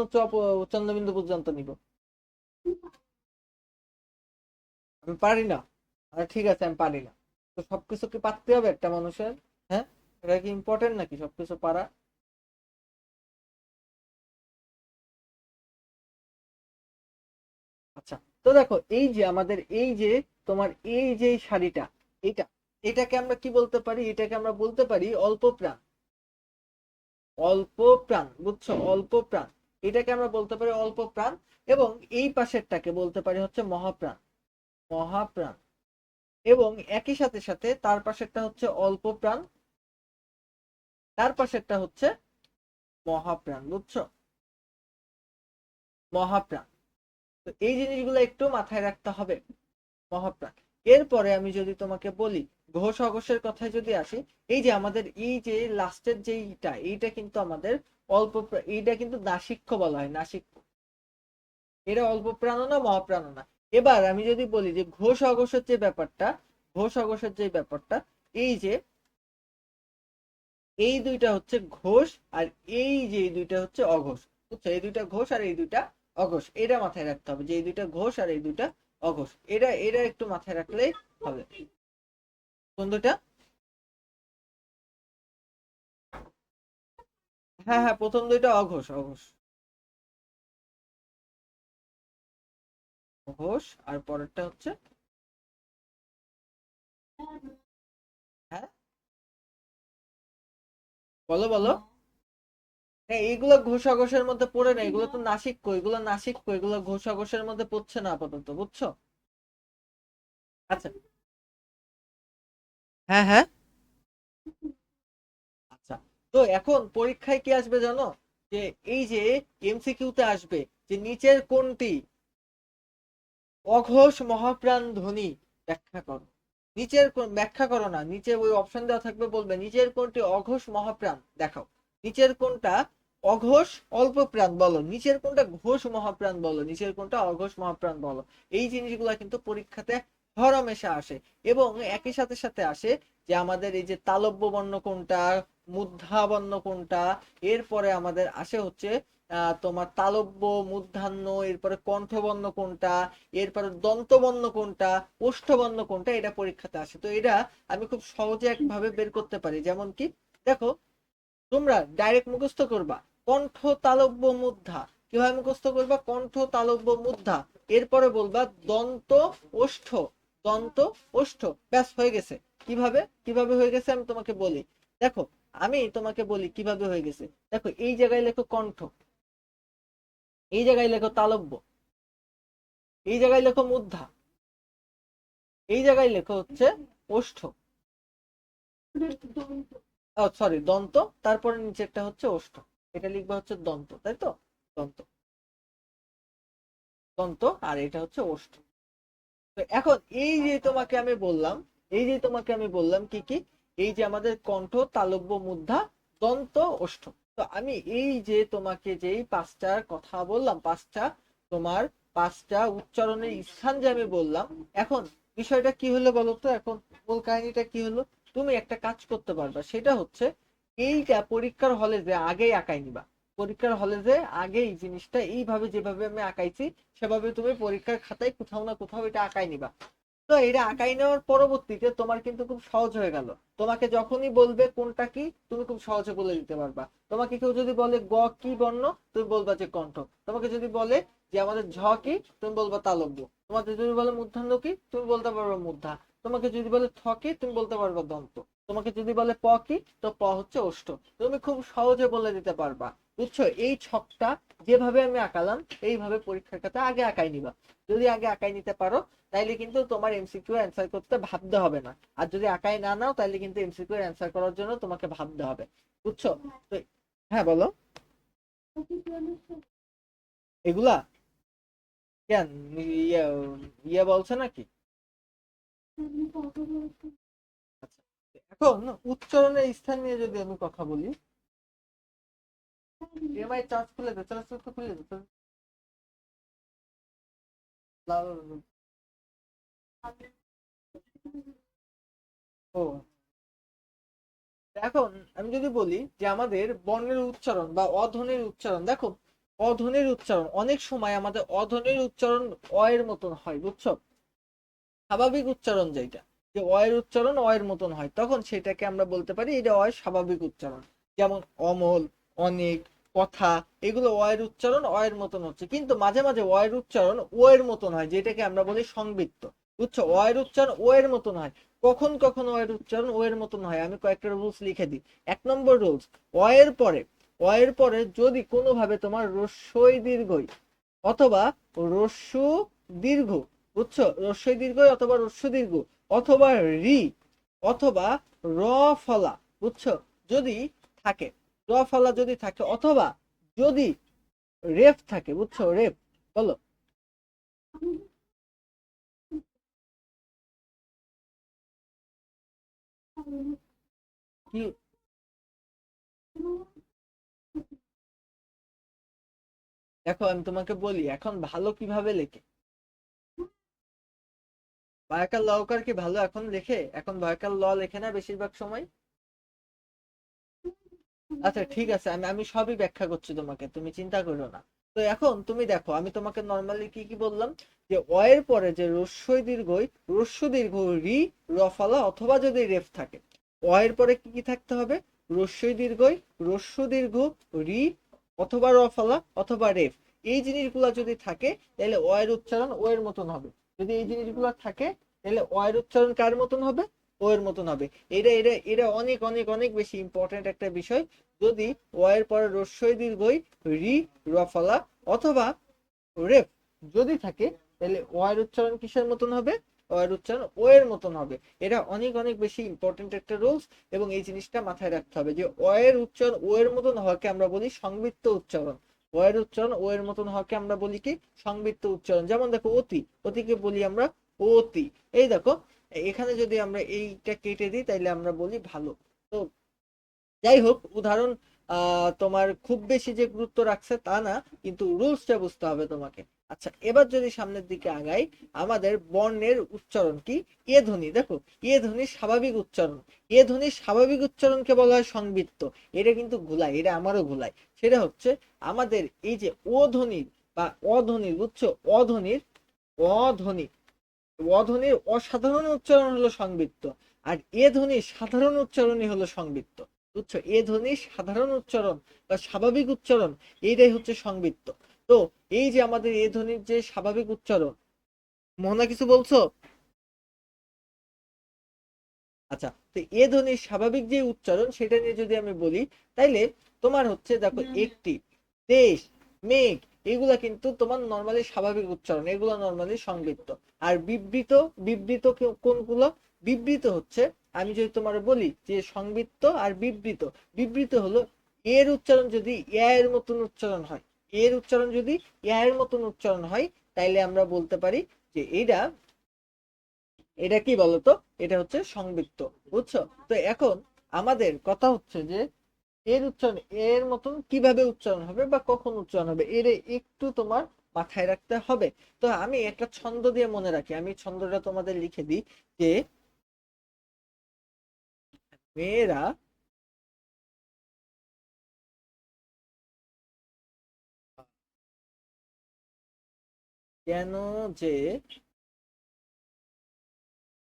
চন্দ্রবিন্দু পর্যন্ত নিব? আমি পারি না। আরে ঠিক আছে, আমি পারি না। তো সবকিছু কি পারতে হবে একটা মানুষের? হ্যাঁ, এটা কি ইম্পর্টেন্ট নাকি সবকিছু পারা? আচ্ছা, তো দেখো এই যে আমাদের এই যে তোমার এই যে শাড়িটা, এটা, এটাকে আমরা কি বলতে পারি? এটাকে আমরা বলতে পারি অল্প প্রাণ। অল্প প্রাণ, বুঝছো, অল্প প্রাণ। এটাকে আমরা বলতে পারি অল্প প্রাণ। এবং এই পাশেরটাকে বলতে পারি হচ্ছে মহাপ্রাণ। মহাপ্রাণ। এবং একই সাথে সাথে তার পাশেরটা হচ্ছে অল্প প্রাণ, তার পাশেরটা হচ্ছে মহাপ্রাণ, বুঝছো? মহাপ্রাণ। তো এই জিনিসগুলো একটু মাথায় রাখতে হবে। মহাপ্রাণ। এরপরে আমি যদি তোমাকে বলি ঘোষ অঘোষের কথায় যদি আসি, এই যে আমাদের এই যে লাস্টের যেইটা, এইটা কিন্তু আমাদের এইটা কিন্তু নাসিক্য বলা হয়, নাসিক্য। এটা অল্প প্রাণ না, মহাপ্রাণ না। এবার আমি যদি বলি যে ঘোষ অঘোষের যে ব্যাপারটা, ঘোষ অঘোষের যে ব্যাপারটা, এই যে এই দুইটা হচ্ছে ঘোষ, আর এই যে এই দুইটা হচ্ছে অঘোষ। বুঝছো, এই দুইটা ঘোষ আর এই দুইটা অঘোষ, এটা মাথায় রাখতে হবে যে এই দুইটা ঘোষ আর এই দুইটা অঘোষ। এটা এটা একটু মাথায় রাখলেই হবে। কোন দুইটা? হ্যাঁ হ্যাঁ, প্রথম দুইটা অঘোষ, অঘোষ। ঘোষ। আর পরেরটা হচ্ছে, হ্যাঁ বলো বলো। হ্যাঁ, এইগুলো ঘোষ অঘোষের মধ্যে পড়ে না, এগুলো তো নাসিক্য, এগুলো নাসিক্য, এগুলো ঘোষ অঘোষের মধ্যে পড়ছে না আপাতত, বুঝছো? আচ্ছা। হ্যাঁ হ্যাঁ। আচ্ছা, তো এখন পরীক্ষায় কি আসবে জানো? যে এই যে এমসিকিউতে আসবে যে নিচের কোনটি অঘোষ মহাপ্রাণ ধ্বনি ব্যাখ্যা করো। ব্যাখ্যা করো না, নিচে ওই অপশন দেওয়া থাকবে, বলবে নিচের কোনটি অঘোষ মহাপ্রাণ দেখাও। নিচের কোনটা অঘোষ অল্প প্রাণ বলো, নিচের কোনটা ঘোষ মহাপ্রাণ বলো, নিচের কোনটা অঘোষ মহাপ্রাণ বলো। এই জিনিসগুলা কিন্তু পরীক্ষাতে হরমেশা আসে। এবং একই সাথে সাথে আসে যে আমাদের এই যে তালব্য বর্ণ কোনটা, মূর্ধা বর্ণ কোনটা। এরপরে আমাদের আসে হচ্ছে তোমার তালব্য, মূর্ধান্য, এরপরে কণ্ঠবর্ণ কোনটা, এরপরে দন্তবর্ণ কোনটা, ওষ্ঠবর্ণ কোনটা, এটা পরীক্ষাতে আসে। তো এটা আমি খুব সহজে একভাবে বের করতে পারি। যেমন কি, দেখো, তোমরা ডাইরেক্ট মুখস্থ করবা কণ্ঠ তালব্য মূর্ধা। কিভাবে মুখস্থ করবা? কণ্ঠ তালব্য মূর্ধা। এরপরে বলবা দন্ত ওষ্ঠ, দন্ত ওষ্ঠ। ব্যাস, হয়ে গেছে। কিভাবে কিভাবে হয়ে গেছে আমি তোমাকে বলি। দেখো, আমি তোমাকে বলি কিভাবে হয়ে গেছে। দেখো, এই জায়গায় লেখো কণ্ঠ, এই জায়গায় লেখো তালব্য, এই জায়গায় লেখো মূর্ধা, এই জায়গায় লেখো হচ্ছে ওষ্ঠ। সরি, দন্ত। তারপরে নিচেরটা হচ্ছে ওষ্ঠ। এটা লিখবা হচ্ছে দন্ত, তাই তো? দন্ত, দন্ত। আর এটা হচ্ছে ওষ্ঠ। তো এখন এই যে তোমাকে আমি বললাম, এই যে তোমাকে আমি বললাম কি কি, এই যে আমাদের কণ্ঠ, তালব্য, মূর্ধা, দন্ত, ওষ্ঠ। তো আমি এই যে তোমাকে যেই পাঁচটার কথা বললাম, পাঁচটা তোমার, পাঁচটা উচ্চারণের স্থান যে আমি বললাম, এখন বিষয়টা কি হলো বলো তো? এখন মূল কাহিনীটা কি হলো? তুমি একটা কাজ করতে পারবা, সেটা হচ্ছে এইটা পরীক্ষার হলে যে আগেই আঁকাই নিবা। পরীক্ষার হলে যে আগে এই জিনিসটা এইভাবে যেভাবে আমি আঁকাইছি, সেভাবে তুমি পরীক্ষার খাতায় কোথাও না কোথাও এটা আঁকাই নিবা। তো এটা আঁকাই নেওয়ার পরবর্তীতে তোমার কিন্তু খুব সহজ হয়ে গেল। তোমাকে যখনই বলবে কোনটা কি, তুমি খুব সহজে বলে দিতে পারবা। তোমাকে কেউ যদি বলে গ কি বর্ণ, তুমি বলবা যে কণ্ঠ। তোমাকে যদি বলে যে আমাদের ঝ কি, তুমি বলবা তালব্য। তোমাকে যদি বলে মূর্ধন্য কি, তুমি বলতে পারবে মূর্ধা। তোমাকে যদি বলে থ কি, তুমি বলতে পারবে দন্ত। তোমাকে যদি বলে প কি, তো প হচ্ছে ওষ্ঠ। তুমি খুব সহজে বলে দিতে পারবা। বুঝছো? এই ছকটা যেভাবে আমি আঁকালাম, এইভাবে পরীক্ষার খাতায় আগে আঁকাই নিবা। যদি আগে আঁকাই নিতে পারো, তাইলে কিন্তু তোমার এমসিকিউ অ্যান্সার করতে ভাবতে হবে না। আর যদি আঁকাই না নাও, তাইলে কিন্তু এমসিকিউ অ্যান্সার করার জন্য তোমাকে ভাবতে হবে। বুঝছো? তো হ্যাঁ, বলো। এগুলা কেন? ইয়ে ইয়ে বলছে নাকি? আচ্ছা, এখন উচ্চারণের স্থান নিয়ে যদি আমি কথা বলি, এমআই চার্জ খুলে দে, চার্জ তো খুলে দে। ও, এখন আমি যদি বলি যে আমাদের বর্ণের উচ্চারণ বা অধ্বনির উচ্চারণ, দেখো, অধ্বনির উচ্চারণ অনেক সময় আমাদের অধ্বনির উচ্চারণ অ এর মতন হয়। বুঝছো? স্বাভাবিক উচ্চারণ যেটা, যে অ এর উচ্চারণ অ এর মতন হয়, তখন সেটাকে আমরা বলতে পারি এটা অ এর স্বাভাবিক উচ্চারণ। যেমন অমল, অনেক, কথা, এগুলো অ এর উচ্চারণ অ এর মতন হচ্ছে, কিন্তু মাঝে মাঝে অ এর উচ্চারণ ও এর মতন হয়, যেটাকে আমরা বলি সংবৃত্ত। বুঝছো? অ এর উচ্চারণ ও এর মতন হয়, কখন কখন অ এর উচ্চারণ ও এর মতন হয়। আমি কয়েকটা রুলস লিখে দিই। 1 নম্বর রুলস, অ এর পরে, অ এর পরে যদি কোনোভাবে তোমার রস্যই দীর্ঘই অথবা রস্যু দীর্ঘ, বুঝছো, রস্যই দীর্ঘ অথবা রস্যু দীর্ঘ অথবা রি অথবা র ফলা, বুঝছো, যদি থাকে, র ফলা যদি থাকে, অথবা যদি রেফ থাকে, বুঝছো, রেফ, বলো কি। দেখো, আমি তোমাকে বলি এখন ভালো কিভাবে লেখে। বায়াকার লওকার কি ভালো এখন লেখে? এখন বায়াকার ল লেখে না বেশিরভাগ সময়। আচ্ছা, ঠিক আছে, আমি আমি সবই ব্যাখ্যা করছি তোমাকে, তুমি চিন্তা করো না। তো এখন তুমি দেখো, আমি তোমাকে নর্মালি কি কি বললাম, যে অ এর পরে যে রস্যই দীর্ঘই, রস্য দীর্ঘ রি, রফলা অথবা যদি রেফ থাকে, অ এর পরে কি কি থাকতে হবে? রস্যই দীর্ঘই, রস্য দীর্ঘ, রি অথবা রফলা অথবা রেফ। এই জিনিসগুলো যদি থাকে, তাহলে অ এর উচ্চারণ ও এর মতন হবে। যদি এই জিনিসগুলো থাকে, তাহলে অ এর উচ্চারণ কার মতন হবে? ও এর মতন হবে। এটা এটা এটা অনেক অনেক অনেক বেশি ইম্পর্টেন্ট একটা বিষয়। যদি ও এর পরে রস্যই দীর্ঘই রি, রফলা অথবা রেফ যদি থাকে, তাহলে ও এর উচ্চারণ কিসের মতন হবে? ও এর উচ্চারণ ও এর মতন হবে। এটা অনেক অনেক বেশি ইম্পর্টেন্ট একটা রুলস, এবং এই জিনিসটা মাথায় রাখতে হবে যে ও এর উচ্চারণ ও এর মতন হওয়াকে আমরা বলি সংবৃত্ত উচ্চারণ। ও এর উচ্চারণ ও এর মতন হওয়াকে আমরা বলি কি? সংবৃত্ত উচ্চারণ। যেমন দেখো, অতি, অতিকে বলি আমরা অতি। এই দেখো, এখানে যদি আমরা এইটা কেটে দিই, তাইলে আমরা বলি ভালো। তো যাই হোক, উদাহরণ তোমার খুব বেশি যে গুরুত্ব রাখছে তা না, কিন্তু রুলসটা বুঝতে হবে তোমাকে। আচ্ছা, এবার যদি সামনের দিকে আগাই, আমাদের বর্ণের উচ্চারণ কি? এ ধ্বনি, দেখো, এ ধ্বনির স্বাভাবিক উচ্চারণ, এ ধ্বনির স্বাভাবিক উচ্চারণকে বলা হয় সংবৃত্ত। এটা কিন্তু ভুলাই, এটা আমারও ভুলাই। সেটা হচ্ছে আমাদের এই যে ও ধ্বনির বা অধ্বনির, বুঝছো, অধ্বনির, অধ্বনি, অধ্বনির অসাধারণ উচ্চারণ হলো সংবৃত্ত, আর এ ধ্বনির সাধারণ উচ্চারণই হলো সংবৃত্ত। বুঝছো? এ ধ্বনির সাধারণ উচ্চারণ বা স্বাভাবিক উচ্চারণ, এইটাই হচ্ছে সংবৃত্ত। তো এই যে আমাদের এ ধ্বনির যে স্বাভাবিক উচ্চারণ, মোহনা কিছু বলছো? আচ্ছা, তো এ ধ্বনির স্বাভাবিক যে উচ্চারণ, সেটা নিয়ে যদি আমি বলি, তাইলে তোমার হচ্ছে দেখো, একটি, দেশ, মেঘ, এগুলা কিন্তু তোমার নর্মালি স্বাভাবিক উচ্চারণ, এগুলো নর্মালি সংবৃত্ত। আর বিবৃত, বিবৃত কোনগুলো? বিবৃত হচ্ছে, আমি যদি তোমার বলি যে সংবৃত্ত আর বিবৃত, বিবৃত হলো এর উচ্চারণ যদি ইয়া এর মতন উচ্চারণ হয়, এর উচ্চারণ যদি ইয়া এর মতন উচ্চারণ হয়, তাইলে আমরা বলতে পারি যে এটা, এটা কি বলতো, এটা হচ্ছে সংবৃত্ত। বুঝছো? তো এখন আমাদের কথা হচ্ছে যে এর উচ্চারণ এর মতন কিভাবে উচ্চারণ হবে বা কখন উচ্চারণ হবে, এর একটু তোমার মাথায় রাখতে হবে। তো আমি একটা ছন্দ দিয়ে মনে রাখি, আমি ছন্দটা তোমাদের লিখে দিই, যে মেয়েরা কেন যে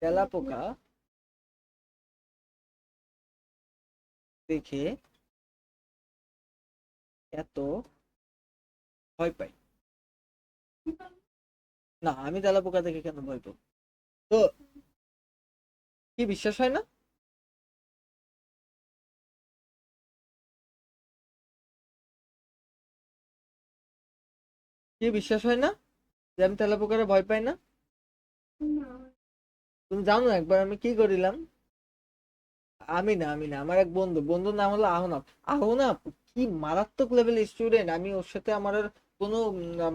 তেলাপোকা দেখে এত ভয় পাই? না, আমি তেলাপোকা দেখে কেন ভয় পাবো? তো কি বিশ্বাস হয় না? কি বিশ্বাস হয় না যে আমি তেলাপোকারে ভয় পাই না? তুমি জানো একবার আমি কি করিলাম? আমি না আমার এক বন্ধুর নাম হলো আহনাফ। আহনাফ কি মারাত্মক লেভেলের স্টুডেন্ট! আমি ওর সাথে আমার আর কোনো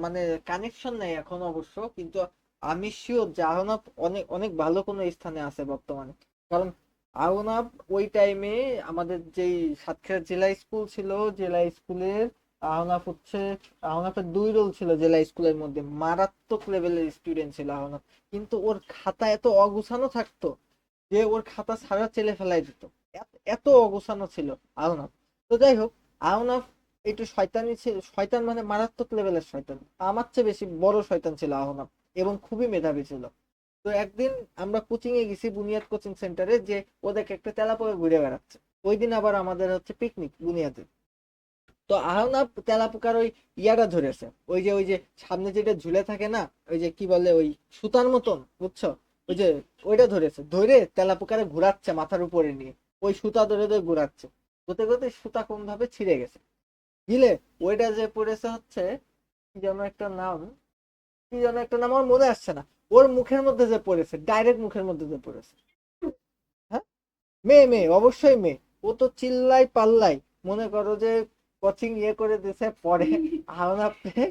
মানে কানেকশন নাই এখন অবশ্য, কিন্তু আমি শিওর যে আহনাফ অনেক অনেক ভালো কোনো স্থানে আছে বর্তমানে। কারণ আহনাফ ওই টাইমে আমাদের যেই সাতক্ষীরা জেলা স্কুল ছিল, জেলা স্কুলের আহনাফের 2 রোল ছিল জেলা স্কুলের মধ্যে, মারাত্মক লেভেলের স্টুডেন্ট ছিল আহনাফ। কিন্তু ওর খাতা এত অগুছানো থাকতো যে ওর খাতা সারা চেলে ফেলাই দিত। এত অগোছানো ছিল আহনাফ। তো যাই হোক, আহনাফ একটু শয়তানি ছিল, শয়তান মানে মারাত্মক লেভেলের শয়তান। আমার চেয়ে বেশি বড় শয়তান ছিল আহনাফ, এবং খুবই মেধাবী ছিল। তো একদিন আমরা কোচিং এ গেছি, বুনিয়াদ কোচিং সেন্টারে, যে ওদেরকে একটা তেলাপোকা ঘুরে বেড়াচ্ছে। ওই দিন আবার আমাদের হচ্ছে পিকনিক বুনিয়াদে। তো আহনাফ তেলাপোকার ওই ইয়াটা ধরেছে, ওই যে সামনে যেটা ঝুলে থাকে না, ওই যে কি বলে, ওই সুতার মতন, বুঝছো? ওই যে ওইটা ধরেছে, ধরে তেলাপোকারে ঘুরাচ্ছে মাথার উপরে নিয়ে। ওই সুতা ধরে ধরে ঘুরাচ্ছে। করতে করতে সুতা কোন ভাবে ছিঁড়ে গেছে, বুঝলে? ওইটা যে পড়েছে হচ্ছে কি যেন একটা নাম, কি যেন একটা নাম আমার মনে আসছে না। ওর মুখের মধ্যে যে পড়েছে, ডাইরেক্ট মুখের মধ্যে যে পড়েছে। হ্যাঁ, মেয়ে মেয়ে অবশ্যই মেয়ে। ও তো চিল্লাই পাল্লাই, মনে করো যে কোচিং ইয়ে করে দিছে। আহনাফে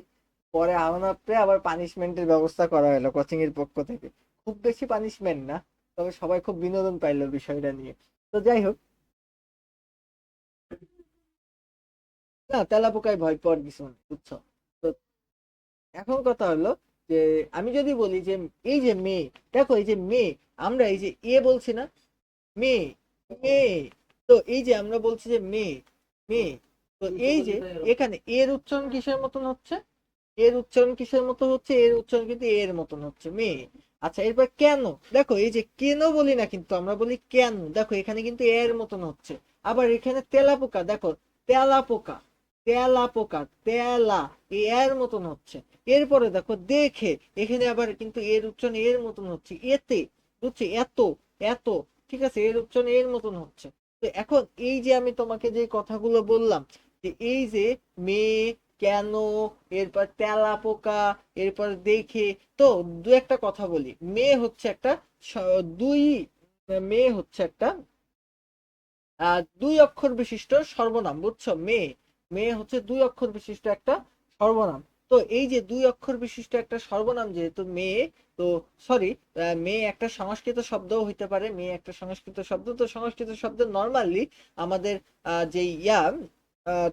পরে আহনাফে আবার পানিশমেন্টের ব্যবস্থা করা হলো কোচিং এর পক্ষ থেকে। খুব বেশি পানিশমেন্ট না, তবে সবাই খুব বিনোদন পাইলো বিষয়টা নিয়ে। তো যাই হোক, না তেলাপোকায় ভয় পাওয়ার কিছু নেই, বুঝছো? তো এখন কথা হলো যে আমি যদি বলি যে এই যে মেয়ে, দেখো এই যে মেয়ে, আমরা এই যে বলছি না, মেয়ে, মেয়ে। তো এই যে আমরা বলছি যে মেয়ে, মেয়ে। তো এই যে এখানে এর উচ্চারণ কিসের মতন হচ্ছে? এর উচ্চারণ কিসের মতো হচ্ছে? এর উচ্চারণ কিন্তু এর মতন হচ্ছে, মেয়ে। আচ্ছা, এরপর কেন? দেখো এই যে কেন বলি না, কিন্তু আমরা বলি কেন। দেখো এখানে কিন্তু এর মতন হচ্ছে। আবার এখানে তেলাপোকা, দেখো তেলাপোকা, তেলাপোকা, তেলা, এর মতন হচ্ছে। এরপরে দেখো দেখে, এখানে আবার কিন্তু এর উচ্চারণ এর মতন হচ্ছে, এতে, বুঝছি? এত, এত, ঠিক আছে, এর উচ্চারণ এর মতন হচ্ছে। তো এখন এই যে আমি তোমাকে যে কথাগুলো বললাম, যে এই যে মেয়ে, কেন, এরপর তেলাপোকা, এরপর দেখে, তো দু একটা কথা বলি। মেয়ে হচ্ছে একটা দুই, মেয়ে হচ্ছে একটা 2 অক্ষর বিশিষ্ট সর্বনাম, বুঝছো? মেয়ে, মেয়ে হচ্ছে 2 অক্ষর বিশিষ্ট একটা সর্বনাম। তো এই যে 2 অক্ষর বিশিষ্ট একটা সর্বনাম যেহেতু মেয়ে, তো সরি, মেয়ে একটা সংস্কৃত শব্দও হইতে পারে, মেয়ে একটা সংস্কৃত শব্দ। তো সংস্কৃত শব্দ নর্মালি আমাদের যে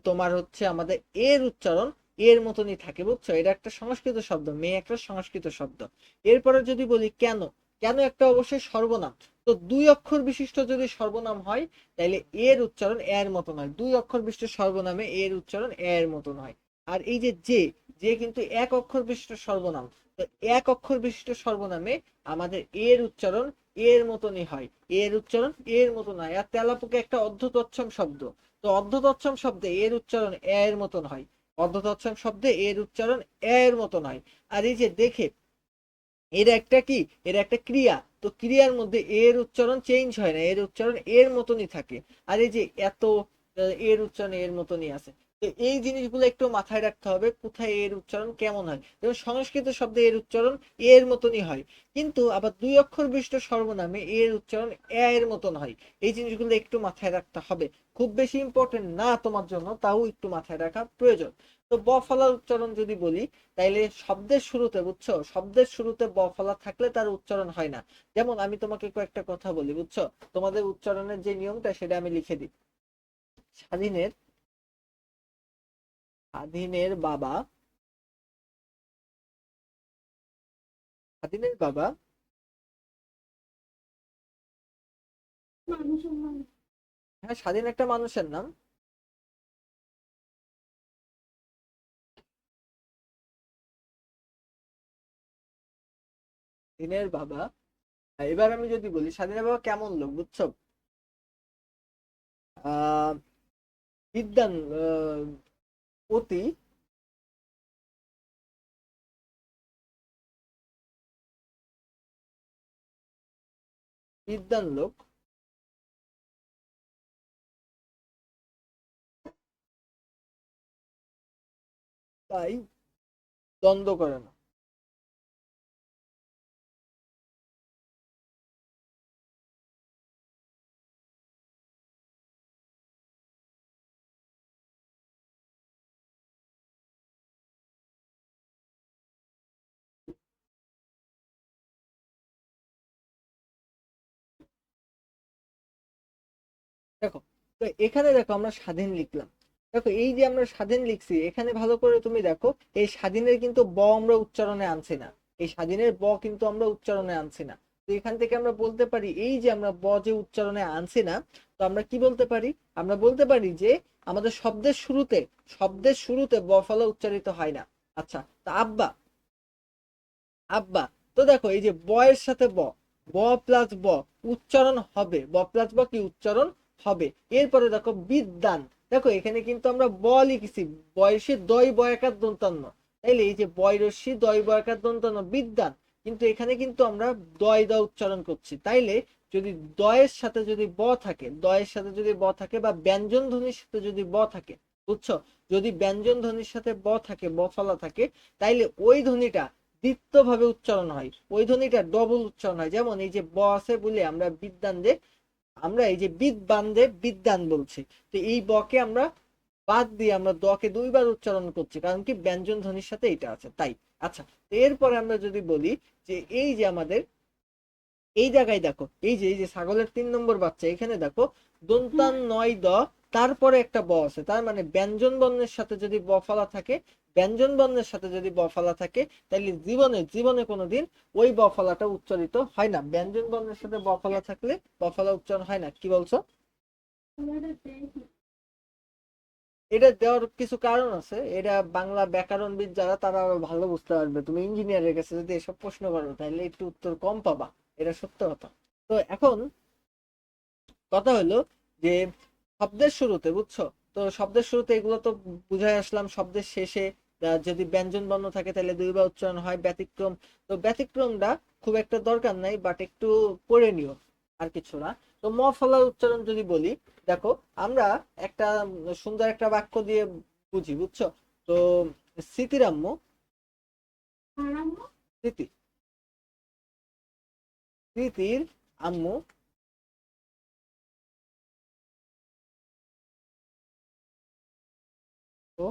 তোমার হচ্ছে আমাদের এর উচ্চারণ এর মতনই থাকে, বুঝছো? এটা একটা সংস্কৃত শব্দ, মেয়ে একটা সংস্কৃত শব্দ। এরপরে যদি বলি কেন, কেন একটা অবশ্যই সর্বনাম। তো 2 অক্ষর বিশিষ্ট যদি সর্বনাম হয়, তাইলে এর উচ্চারণ এর মতন হয়। 2 অক্ষর বিশিষ্ট সর্বনামে এর উচ্চারণ এর মতন হয়। আর এই যে যে কিন্তু 1 অক্ষর বিশিষ্ট সর্বনাম। তো 1 অক্ষর বিশিষ্ট সর্বনামে আমাদের এর উচ্চারণ এর মতনই হয়, এর উচ্চারণ এর মতন হয়। আর তেলাপোকা একটা অর্ধতৎসম শব্দ। তো অর্ধতৎসম শব্দে এর উচ্চারণ এর মতন হয়, অর্ধতৎসম শব্দে এর উচ্চারণ এর মতন হয়। আর এই যে দেখে, এর একটা কি, এর একটা ক্রিয়া। তো ক্রিয়ার মধ্যে এর উচ্চারণ চেঞ্জ হয় না, এর উচ্চারণ এর মতনই থাকে। আর এই যে এত, এর উচ্চারণ এর মতনই আছে। তো এই জিনিসগুলো একটু মাথায় রাখতে হবে, কোথায় এর উচ্চারণ কেমন হয়। যেমন সংস্কৃত শব্দে এর উচ্চারণ এর মতনই হয়, কিন্তু আবার 2 অক্ষর বিশিষ্ট সর্বনামে এর উচ্চারণ এর মতন হয়। এই জিনিসগুলো একটু মাথায় রাখতে হবে। খুব বেশি ইম্পর্টেন্ট না তোমার জন্য, তাও একটু মাথায় রাখা প্রয়োজন। তো ব ফলার উচ্চারণ যদি বলি, তাইলে শব্দের শুরুতে, বুঝছো, শব্দের শুরুতে ব ফলা থাকলে তার উচ্চারণ হয় না। যেমন আমি তোমাকে কয়েকটা কথা বলি, বুঝছো? তোমাদের উচ্চারণের যে নিয়মটা সেটা আমি লিখে দিই। স্বাধীনের, স্বাধীনের বাবা, স্বাধীনের বাবা, হ্যাঁ স্বাধীন একটা মানুষের নাম। স্বাধীনের বাবা এবার আমি যদি বলি স্বাধীন বাবা কেমন লোক বুঝছো? আহ বিদ্যান, অতি বিদ্যান লোক, তাই দ্বন্দ্ব করে না। দেখো, তো এখানে দেখো আমরা স্বাধীন লিখলাম। দেখো এই যে আমরা স্বাধীন লিখছি, এখানে ভালো করে তুমি দেখো, এই স্বাধীনের কিন্তু ব আমরা উচ্চারণে আনছি না। এই স্বাধীনের ব কিন্তু আমরা উচ্চারণে আনছি না। তো এখান থেকে আমরা বলতে পারি এই যে আমরা ব যে উচ্চারণে আনছি না, তো আমরা কি বলতে পারি? আমরা বলতে পারি যে আমাদের শব্দের শুরুতে ব ফলা উচ্চারিত হয় না। আচ্ছা, তা আব্বা, আব্বা, তো দেখো এই যে ব এর সাথে ব, ব প্লাস ব উচ্চারণ হবে, ব প্লাস ব কি উচ্চারণ হবে। এরপরে দেখো বিদ্যান, দেখো এখানে কিন্তু আমরা ব লিখেছি, বয়সে দয় বয়াকার দন্তান্ন, তাইলে এই যে বয়রস্যি দয় বয়াকার দন্তান্ন বিদ্যান, কিন্তু এখানে কিন্তু আমরা দয় দ উচ্চারণ করছি। তাইলে যদি দয়ের সাথে যদি ব থাকে, দয়ের সাথে যদি ব থাকে বা ব্যঞ্জন ধ্বনির সাথে যদি ব থাকে, বুঝছো, যদি ব্যঞ্জন ধ্বনির সাথে ব থাকে, ব ফলা থাকে, তাইলে ওই ধ্বনিটা দ্বিত্ব ভাবে উচ্চারণ হয়, ওই ধ্বনিটা ডবল উচ্চারণ হয়। যেমন এই যে ব আছে বলে আমরা বিদ্যান দে, আমরা এই যে বিদ্যান দে বিদ্যান বলছি, তো এই বকে আমরা বাদ দিয়ে আমরা দকে দুইবার উচ্চারণ করছি, কারণ কি ব্যঞ্জন ধ্বনির সাথে এটা আছে তাই। আচ্ছা, এরপরে আমরা যদি বলি যে এই যে আমাদের এই জায়গায় দেখো, এই যে ছাগলের 3 নম্বর বাচ্চা, এখানে দেখো দন্তান নয় দ, তারপরে একটা ব আছে, তার মানে ব্যঞ্জন বর্ণের সাথে যদি ব ফলা থাকে, ব্যঞ্জন বর্ণের সাথে যদি ব ফলা থাকে, তাহলে জীবনে জীবনে কোনোদিন ওই ব ফলাটা উচ্চারিত হয় না। ব্যঞ্জন বর্ণের সাথে ব ফলা থাকলে ব ফলা উচ্চারণ হয় না। কি বলছো? এটা দেওয়ার কিছু কারণ আছে, এটা বাংলা ব্যাকরণবিদ যারা তারা আরো ভালো বুঝতে পারবে। তুমি ইঞ্জিনিয়ারের কাছে যদি এসব প্রশ্ন করো তাহলে একটু উত্তর কম পাবা, এটা সত্য কথা। তো এখন কথা হলো যে শব্দের শুরুতে, বুঝছো, তো শব্দের শুরুতে এগুলো তো বুঝাই আসলাম। শব্দের শেষে যদি ব্যঞ্জন বর্ণ থাকে তাহলে দুইবার উচ্চারণ হয়, ব্যতিক্রম, তো ব্যতিক্রমটা খুব একটা দরকার নাই, বাট একটু পড়ে নিও, আর কিছু না। তো ম ফলার উচ্চারণ যদি বলি, দেখো আমরা একটা সুন্দর একটা বাক্য দিয়ে বুঝি, বুঝছো। তো স্মৃতিরাম্য, স্মৃতি, স্মৃতির আম্মু ও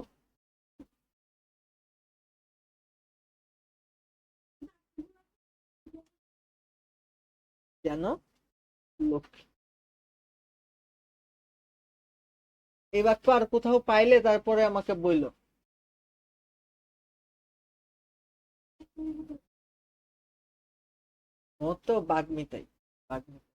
যেন লক্ষ্মী। এই বাক্য আর কোথাও পাইলে তারপরে আমাকে বইলো। ও তো বাগ্মিতাই, বাগ্মিতাই।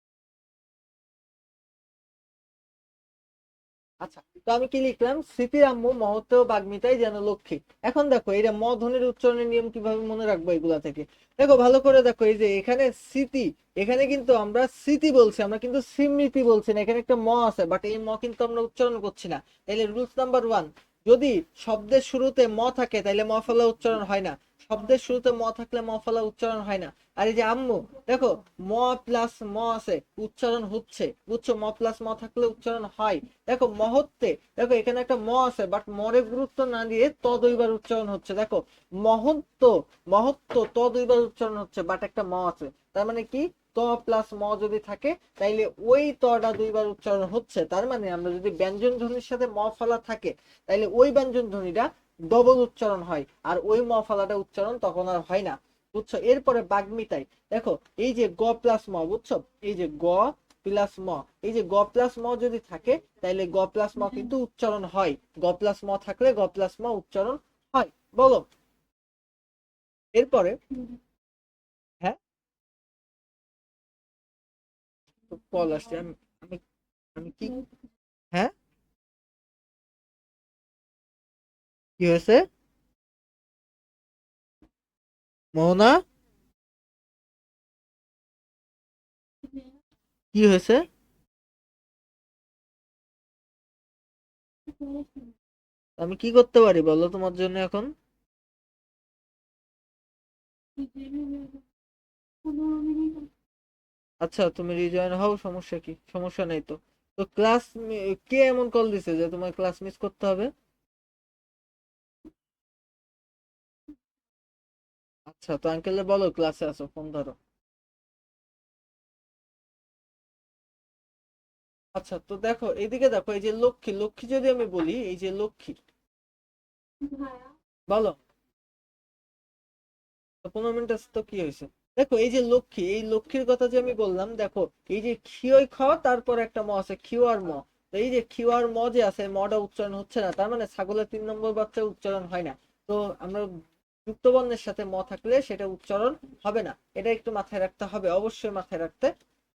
আচ্ছা, তো আমি কি লিখলাম? স্মৃতির আম্মু মহত্ব বাগ্মিতাই যেন লক্ষ্মী। এখন দেখো এটা ম ধ্বনির উচ্চারণের নিয়ম কিভাবে মনে রাখবো এগুলা থেকে। দেখো ভালো করে দেখো, এই যে এখানে স্মৃতি, এখানে কিন্তু আমরা স্মৃতি বলছি, আমরা কিন্তু স্মৃতি বলছি না। এখানে একটা ম আছে, বাট এই ম কিন্তু আমরা উচ্চারণ করছি না। তাইলে রুলস নাম্বার ওয়ান, যদি শব্দের শুরুতে ম থাকে তাইলে ম ফলা উচ্চারণ হয় না। শব্দের শুরুতে ম থাকলে ম ফলা উচ্চারণ হয় না। আর এই যে আম্মু, দেখো ম প্লাস ম আছে, উচ্চারণ হচ্ছে, বুঝছো, ম প্লাস ম থাকলে উচ্চারণ হয়। দেখো মহত্বে, দেখো এখানে একটা ম আছে, বাট মরে গুরুত্ব না দিয়ে ত দুইবার উচ্চারণ হচ্ছে। দেখো মহত্ব, মহত্ব ত দুইবার উচ্চারণ হচ্ছে, বাট একটা ম আছে, তার মানে কি ত প্লাস ম যদি থাকে তাইলে ওই তটা দুইবার উচ্চারণ হচ্ছে। তার মানে আমরা যদি ব্যঞ্জন ধ্বনির সাথে ম ফলা থাকে, তাইলে ওই ব্যঞ্জন ধ্বনিটা ডবল উচ্চারণ হয়, আর ওই ম ফলাটা উচ্চারণ তখন আর হয় না, বুঝছো। এরপরে বাগ্মিতাই, দেখো এই যে গ প্লাস ম, বুঝছো, এই যে গ প্লাস ম, এই যে গ প্লাস ম যদি থাকে তাহলে গ প্লাস ম কিন্তু উচ্চারণ হয়। গ প্লাস ম থাকলে গ প্লাস ম উচ্চারণ হয়। বলো এরপরে। হ্যাঁ, তো কল আসছে, আমি আমি আমি কি, হ্যাঁ, কি হয়েছে? মোহনা, কি হয়েছে? আমি কি করতে পারি বলো তোমার জন্য এখন? আচ্ছা, তুমি রিজয়েন হও, সমস্যা কি? সমস্যা নেই তো। তো ক্লাস, কে এমন কল দিছে যে তোমার ক্লাস মিস করতে হবে? আচ্ছা, তো আঙ্কেলে বলো ক্লাসে আসো, ফোন ধরো। আচ্ছা, তো দেখো এইদিকে, দেখো এই যে লক্ষ্মী, লক্ষ্মী যদি আমি বলি, এই যে লক্ষ্মী, বলো। তো 15 মিনিট আছে তো কি হয়েছে? দেখো এই যে লক্ষ্মী, এই লক্ষ্মীর কথা যে আমি বললাম, দেখো এই যে ক্ষিয়ই খ, তারপর একটা ম আছে, ক্ষিয় আর ম। তো এই যে ক্ষিয় আর ম যে আছে, মটা উচ্চারণ হচ্ছে না, তার মানে ছাগলের 3 নম্বর বাচ্চা উচ্চারণ হয় না। তো আমরা যুক্ত বর্ণের সাথে ম থাকলে সেটা উচ্চারণ হবে না, এটা একটু মাথায় রাখতে হবে, অবশ্যই মাথায় রাখতে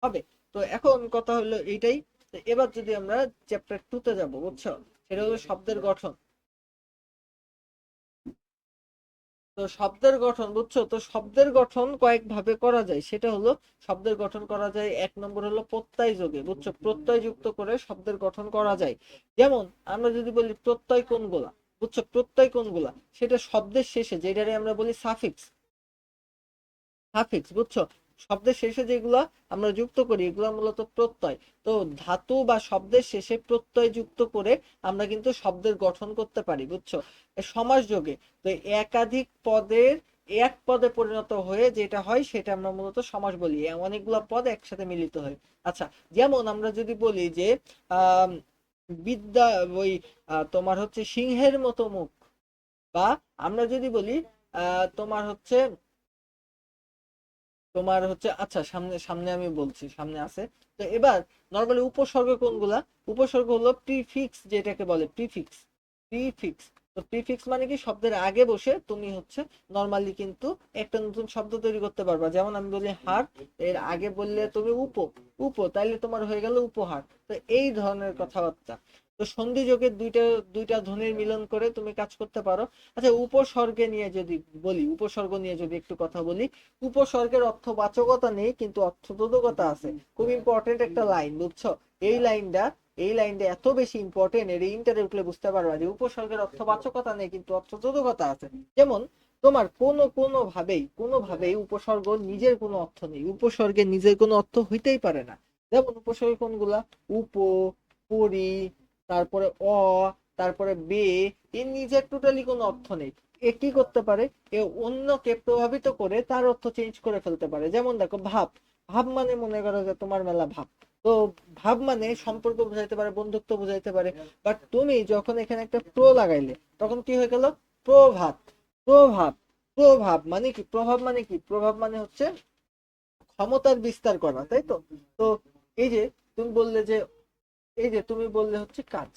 হবে। তো এখন কথা হলো এইটাই। তো এবার যদি আমরা চ্যাপ্টার 2 তে যাবো, বুঝছো? সেটা হলো শব্দের গঠন। তো শব্দের গঠন, বুঝছো? তো শব্দের গঠন কয়েক ভাবে করা যায়, সেটা হলো শব্দের গঠন করা যায়, 1 নম্বর হলো প্রত্যয় যোগে, বুঝছো? প্রত্যয় যুক্ত করে শব্দের গঠন করা যায়। যেমন আমরা যদি বলি প্রত্যয় কোনগুলা, বুঝছো? প্রত্যয় কোনগুলা, সেটা শব্দের শেষে যেটারে আমরা বলি সাফিক্স, সাফিক্স, বুঝছো? শব্দের শেষে যেগুলা আমরা যুক্ত করি এগুলা মূলত প্রত্যয়। তো ধাতু বা শব্দের শেষে প্রত্যয় যুক্ত করে আমরা কিন্তু শব্দের গঠন করতে পারি, বুঝছো? সমাস যোগে, তো একাধিক পদের এক পদে পরিণত হয়ে যেটা হয় সেটা আমরা মূলত সমাস বলি, অনেকগুলো পদ একসাথে মিলিত হয়। আচ্ছা, যেমন আমরা যদি বলি যে আহ বিদ্যা, ওই তোমার হচ্ছে সিংহের মতো মুখ, বা আমরা যদি বলি তোমার হচ্ছে, আচ্ছা, সামনে সামনে আমি বলছি, সামনে আছে। তো এবার নর্মালি উপসর্গ কোনগুলা? উপসর্গ হলো প্রিফিক্স, যেটাকে বলে প্রিফিক্স, প্রিফিক্স। তো প্রিফিক্স মানে কি, শব্দের আগে বসে তুমি হচ্ছে নর্মালি কিন্তু একটা নতুন শব্দ তৈরি করতে পারবা। যেমন আমি বলি হার, এর আগে বললে তুমি তাইলে তোমার হয়ে গেল উপহার। তো এই ধরনের কথাবার্তা। তো সন্ধি যোগের দুইটা দুইটা ধ্বনির মিলন করে তুমি কাজ করতে পারো। আচ্ছা, উপসর্গে নিয়ে যদি বলি, উপসর্গ নিয়ে যদি একটু কথা বলি, উপসর্গের অর্থবাচকতা নেই কিন্তু অর্থবোধকতা আছে। খুব ইম্পর্টেন্ট একটা লাইন, বুঝছো? এই লাইনটা, এই লাইনটা এত বেশি ইম্পর্টেন্ট, এর ইন্টারে উঠলে বুঝতে পারবা যে উপসর্গের অর্থবাচকতা নেই কিন্তু অর্থবোধকতা আছে। যেমন তোমার কোনোভাবেই উপসর্গ নিজের কোনো অর্থ নেই, উপসর্গের নিজের কোনো অর্থ হইতেই পারে না। যেমন উপসর্গ কোনগুলা? উপ, পরি, তারপরে অ, তারপরে বে, এর নিজের টোটালি কোনো অর্থ নেই। এ কি করতে পারে? এ অন্যকে প্রভাবিত করে তার অর্থ চেঞ্জ করে ফেলতে পারে। যেমন দেখো ভাব, ভাব মানে মনে করো যে তোমার মেলা ভাব। তো ভাব মানে সম্পর্ক বোঝাইতে পারে, বন্ধুত্ব বোঝাইতে পারে। বাট তুমি যখন এখানে একটা প্রো লাগাইলে, তখন কি হয়ে গেল? প্রভাব, প্রভাব, প্রভাব মানে কি? প্রভাব মানে কি? প্রভাব মানে হচ্ছে ক্ষমতার বিস্তার করা, তাই তো? তো এই যে তুমি বললে যে, এই যে তুমি বললে হচ্ছে কাজ,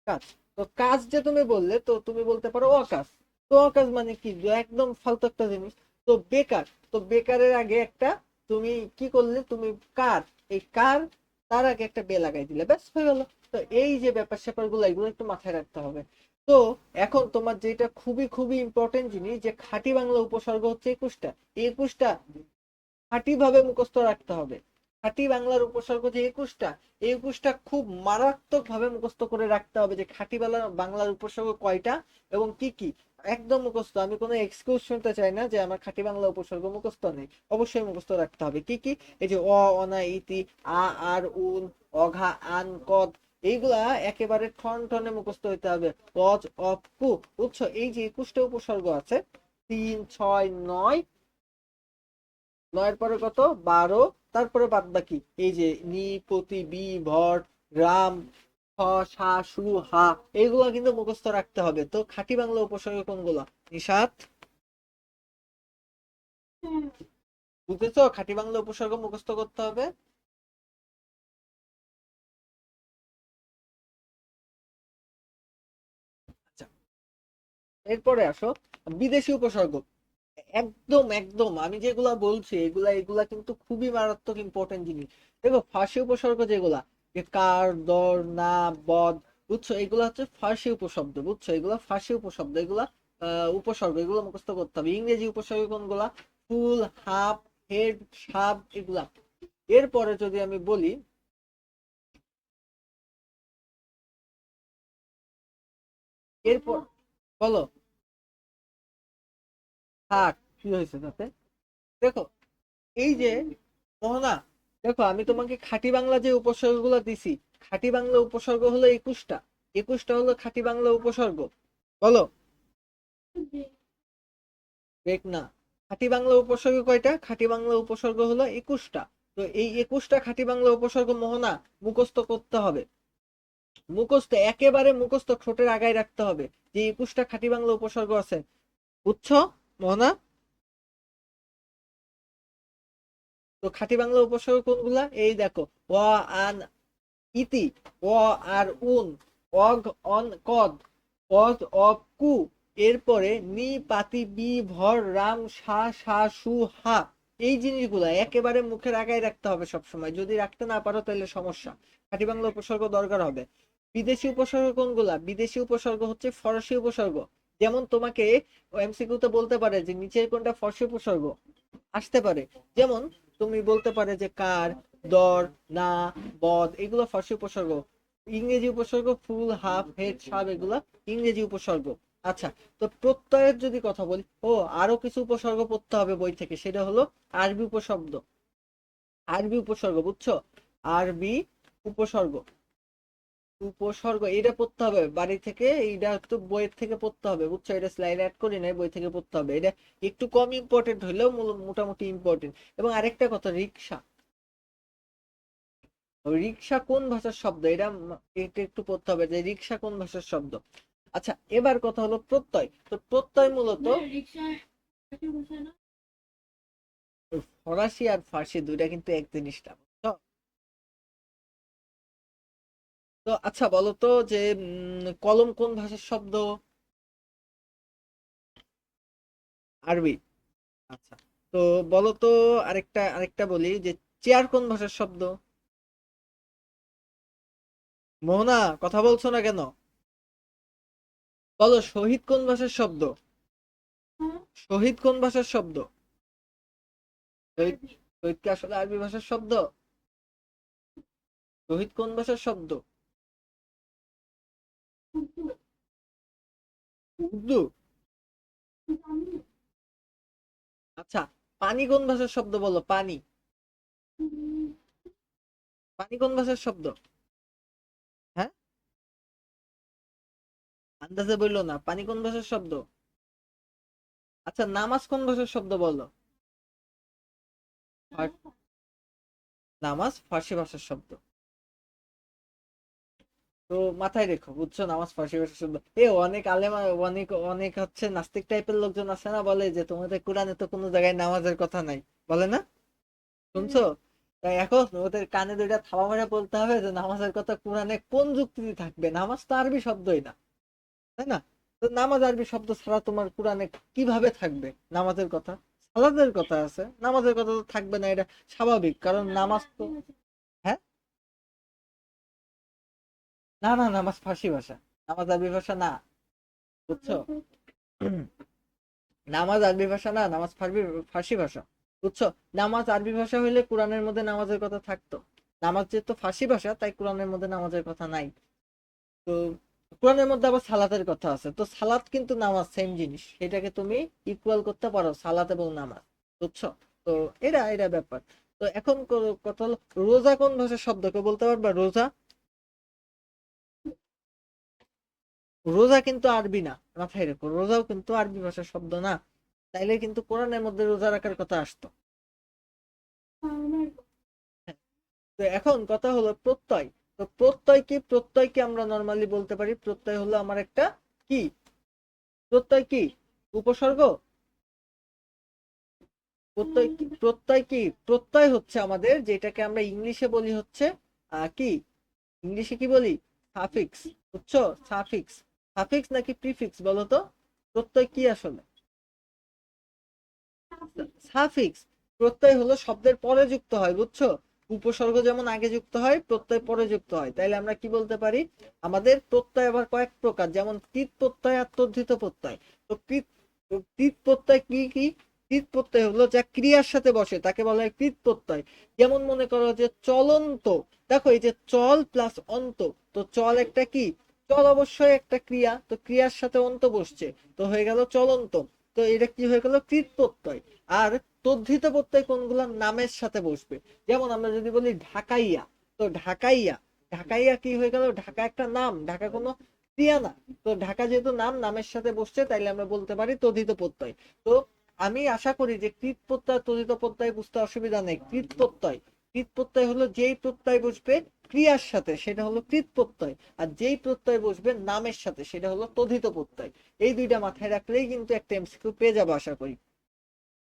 কাজ। তো কাজ যে তুমি বললে, তো তুমি বলতে পারো অকাজ। তো অকাজ মানে কি? যে একদম ফালতু একটা জিনিস। তো বেকার, তো বেকারের আগে একটা তুমি কি করলে? তুমি কার, এই কার, তার আগে একটা বে লাগাই দিলে, ব্যাস হয়ে গেল। তো এই যে ব্যাপার স্যাপার গুলো, এগুলো একটু মাথায় রাখতে হবে। তো এখন তোমার যেটা খুবই খুবই ইম্পর্টেন্ট জিনিস, যে খাঁটি বাংলা উপসর্গ হচ্ছে 21টা। 21টা খাঁটি ভাবে মুখস্থ রাখতে হবে। খাঁটি বাংলার উপসর্গ যে 21টা, এই 21টা খুব মারাত্মক ভাবে মুখস্থ করে রাখতে হবে, যে খাঁটি বাংলার উপসর্গ কয়টা এবং কি কি। একদম মুখস্থ, আমি কোনো এক্সকিউজ শুনতে চাই না যে আমার খাঁটি বাংলা উপসর্গ মুখস্থ নেই। অবশ্যই মুখস্থ রাখতে হবে। কি কি? এই যে অ, অনা, ইতি, আ, আর, উন, অঘা, আন, কদ, এইগুলা একেবারে ঠন ঠনে মুখস্থ হইতে হবে। অজ, অপ, কু, বুঝছো? এই যে 21টা উপসর্গ আছে, 3, 6, 9, 9-এর পরে কত? 12, তারপরে বাদ বাকি এই যে নি, প্রতি, বি, ভর, রাম, হ, সা, সু, হা, এইগুলা কিন্তু মুখস্থ রাখতে হবে। তো খাঁটি বাংলা উপসর্গ কোনগুলা? নিশাত, বুঝেছো? খাঁটি বাংলা উপসর্গ মুখস্থ করতে হবে। আচ্ছা, এরপরে আসো বিদেশি উপসর্গ। একদম একদম আমি যেগুলা বলছি, এগুলা এগুলা কিন্তু খুবই মারাত্মক ইম্পর্টেন্ট জিনিস। দেখো ফার্সি উপসর্গ যেগুলা, যে কার, দর, না, বদ, বুঝছো? এগুলা হচ্ছে ফার্সি উপশব্দ, বুঝছো? এগুলা ফার্সি উপশব্দ, এগুলা উপসর্গ, এগুলো মুখস্থ করতে হবে। ইংরেজি উপসর্গ কোনগুলা? ফুল, হাফ, হেড, সাব, এগুলা, এরপরে যদি আমি বলি এরপর বলো থাক, কি হয়েছে তাতে? দেখো এই যে মোহনা, দেখো আমি তোমাকে খাঁটি বাংলা যে উপসর্গগুলো দিছি, খাঁটি বাংলা উপসর্গ হলো 21টা, 21টা হলো খাঁটি বাংলা উপসর্গ। বলো। দেখ না, খাঁটি বাংলা উপসর্গ কয়টা? খাঁটি বাংলা উপসর্গ হলো 21টা। তো এই 21টা খাঁটি বাংলা উপসর্গ মোহনা মুখস্থ করতে হবে, মুখস্থ একেবারে মুখস্থ ঠোঁটের আগায় রাখতে হবে যে 21টা খাঁটি বাংলা উপসর্গ আছে। বুঝছো মোহনা? তো খাঁটি বাংলা উপসর্গ কোনগুলা? এই দেখো, অ আন ইতি, অ আর উন, অগ অন কদ, অজ অব কু, এরপরে নি পাতি বি ভর রাম সা সা সু হা। এই জিনিসগুলা একেবারে মুখের আগায় রাখতে হবে সব সময়, যদি রাখতে না পারো তাহলে সমস্যা, খাঁটি বাংলা উপসর্গ দরকার হবে। বিদেশি উপসর্গ কোনগুলা? বিদেশি উপসর্গ হচ্ছে ফরাসি উপসর্গ। যেমন তোমাকে এমসিকিউ তে বলতে পারে যে নিচের কোনটা ফরাসি উপসর্গ আসতে পারে, যেমন তুমি বলতে পারে যে কার, দর, না, বদ, এগুলো ফার্সি উপসর্গ। ইংরেজি উপসর্গ ফুল, হাফ, হেড, সাব, এগুলো ইংরেজি উপসর্গ। আচ্ছা, তো প্রত্যয়ের যদি কথা বলি, ও আরো কিছু উপসর্গ পড়তে হবে বই থেকে, সেটা হলো আরবি উপশব্দ। আরবি উপসর্গ বুঝছো? আরবি উপসর্গ, উপসর্গ এটা পড়তে হবে বাড়ি থেকে, এইটা একটু বইয়ের থেকে পড়তে হবে বুঝছো, এটা স্লাইড অ্যাড করি নাই, বই থেকে পড়তে হবে। এটা একটু কম ইম্পর্টেন্ট হলেও মোটামুটি ইম্পর্টেন্ট। এবং আরেকটা কথা, রিক্সা, রিক্সা কোন ভাষার শব্দ, এটা এটা একটু পড়তে হবে যে রিক্সা কোন ভাষার শব্দ। আচ্ছা, এবার কথা হলো প্রত্যয়। তো প্রত্যয় মূলত ফরাসি আর ফার্সি দুইটা কিন্তু এক জিনিসটা, বুঝছো? তো আচ্ছা বলো তো যে কলম কোন ভাষার শব্দ? আরবি। আচ্ছা, তো বলো তো, আরেকটা আরেকটা বলি যে চেয়ার কোন ভাষার শব্দ? মোহনা, কথা বলছো না কেন? বলো, শহীদ কোন ভাষার শব্দ? শহীদ কোন ভাষার শব্দ? শহীদ, শহীদ কি আসলে আরবি ভাষার শব্দ? শহীদ কোন ভাষার শব্দ? উর্দু। আচ্ছা, পানি কোন ভাষার শব্দ বলো, পানি, পানি কোন ভাষার শব্দ? হ্যাঁ, আন্দাজে বললো না, পানি কোন ভাষার শব্দ? আচ্ছা, নামাজ কোন ভাষার শব্দ বলো? ফার- নামাজ ফার্সি ভাষার শব্দ। তো মাথায় রেখো বুঝছো, নামাজ ফার্সি ভাষার শব্দ। অনেক আলেম, অনেক অনেক হচ্ছে নাস্তিক টাইপের লোকজন আছে না, বলে যে তোমাদের কোরআনে তো কোনো জায়গায় নামাজের কথা নাই, বলে না? শুনছো? তাই এখন ওদের কানে দুইটা থাবা মেরে বলতে হবে যে নামাজের কথা কোরআনে কোন যুক্তিতে থাকবে, নামাজ তো আরবি শব্দই না, তাই না? তো নামাজ আরবি শব্দ ছাড়া তোমার কোরআনে কিভাবে থাকবে নামাজের কথা? সালাতের কথা আছে, নামাজের কথা তো থাকবে না, এটা স্বাভাবিক, কারণ নামাজ তো, হ্যাঁ, না না, নামাজ ফার্সি ভাষা, নামাজ আরবি ভাষা না, বুঝছো? নামাজ আরবি ভাষা না, নামাজ ফার্সি ভাষা, বুঝছো? নামাজ আরবি ভাষা হইলে কোরআনের মধ্যে নামাজের কথা থাকতো, নামাজ যেহেতু ফার্সি ভাষা তাই কোরআনের মধ্যে নামাজের কথা নাই। তো কোরআনের মধ্যে আবার সালাতের কথা আছে, তো সালাত কিন্তু নামাজ সেম জিনিস, এটাকে তুমি ইকুয়াল করতে পারো সালাত এবং নামাজ, বুঝছো? তো এটা এটা ব্যাপার। তো এখন কথা হলো, রোজা কোন ভাষার শব্দ, কেউ বলতে পারবা রোজা? রোজা কিন্তু আরবি না, মাথায় রেখো, রোজাও কিন্তু আরবি ভাষার শব্দ না, তাইলে কিন্তু কোরআনের মধ্যে রোজা রাখার কথা আসতো। তো এখন কথা হলো প্রত্যয়। তো প্রত্যয় কি? প্রত্যয় কি আমরা নর্মালি বলতে পারি প্রত্যয় হলো আমার একটা কি? প্রত্যয় কি? উপসর্গ? প্রত্যয় কি? প্রত্যয় কি? প্রত্যয় হচ্ছে আমাদের যেটাকে আমরা ইংলিশে বলি হচ্ছে কি? ইংলিশে কি বলি? সাফিক্স, বুঝছো? সাফিক্স, সাফিক্স নাকি প্রিফিক্স বলো তো? প্রত্যয় কি আসলে? সাফিক্স। প্রত্যয় হলো শব্দের পরে যুক্ত হয়, বুঝছো? উপসর্গ যেমন আগে যুক্ত হয়, প্রত্যয় পরে যুক্ত হয়, তাইলে আমরা কি বলতে পারি? আমাদের প্রত্যয় আবার কয়েক প্রকার, যেমন কৃত প্রত্যয় আর তদ্ধিত প্রত্যয়। তো কৃত প্রত্যয় কি কি? কৃত প্রত্যয় হলো যা ক্রিয়ার সাথে বসে তাকে বলা হয় কৃত প্রত্যয়। যেমন মনে করো যে চলন্ত, দেখো এই যে চল প্লাস অন্ত, তো চল একটা কি, চল অবশ্যই একটা ক্রিয়া, তো ক্রিয়ার সাথে অন্ত বসছে, তো হয়ে গেল চলন্ত। তো এটা কি হয়ে গেল, কৃত প্রত্যয়। আর তদ্ধিত প্রত্যয় কোনগুলো, নামের সাথে বসবে। যেমন আমরা যদি বলি ঢাকাইয়া, তো ঢাকাইয়া, ঢাকাইয়া কি হয়ে গেল, ঢাকা একটা নাম, ঢাকা কোনো ক্রিয়া না। তো ঢাকা যেহেতু নাম, নামের সাথে বসছে, তাইলে আমরা বলতে পারি তদ্ধিত প্রত্যয়। তো আমি আশা করি যে কৃত প্রত্যয় তদ্ধিত প্রত্যয় বুঝতে অসুবিধা নেই। কৃত প্রত্যয়, কৃত প্রত্যয় হলো যেই প্রত্যয় বসবে ক্রিয়ার সাথে সেটা হলো কৃত প্রত্যয়, আর যেই প্রত্যয় বসবে নামের সাথে সেটা হলো তদ্ধিত প্রত্যয়। এই দুইটা মাথায় রাখলেই কিন্তু একটা এমসিকিউ পেয়ে যাবো আশা করি।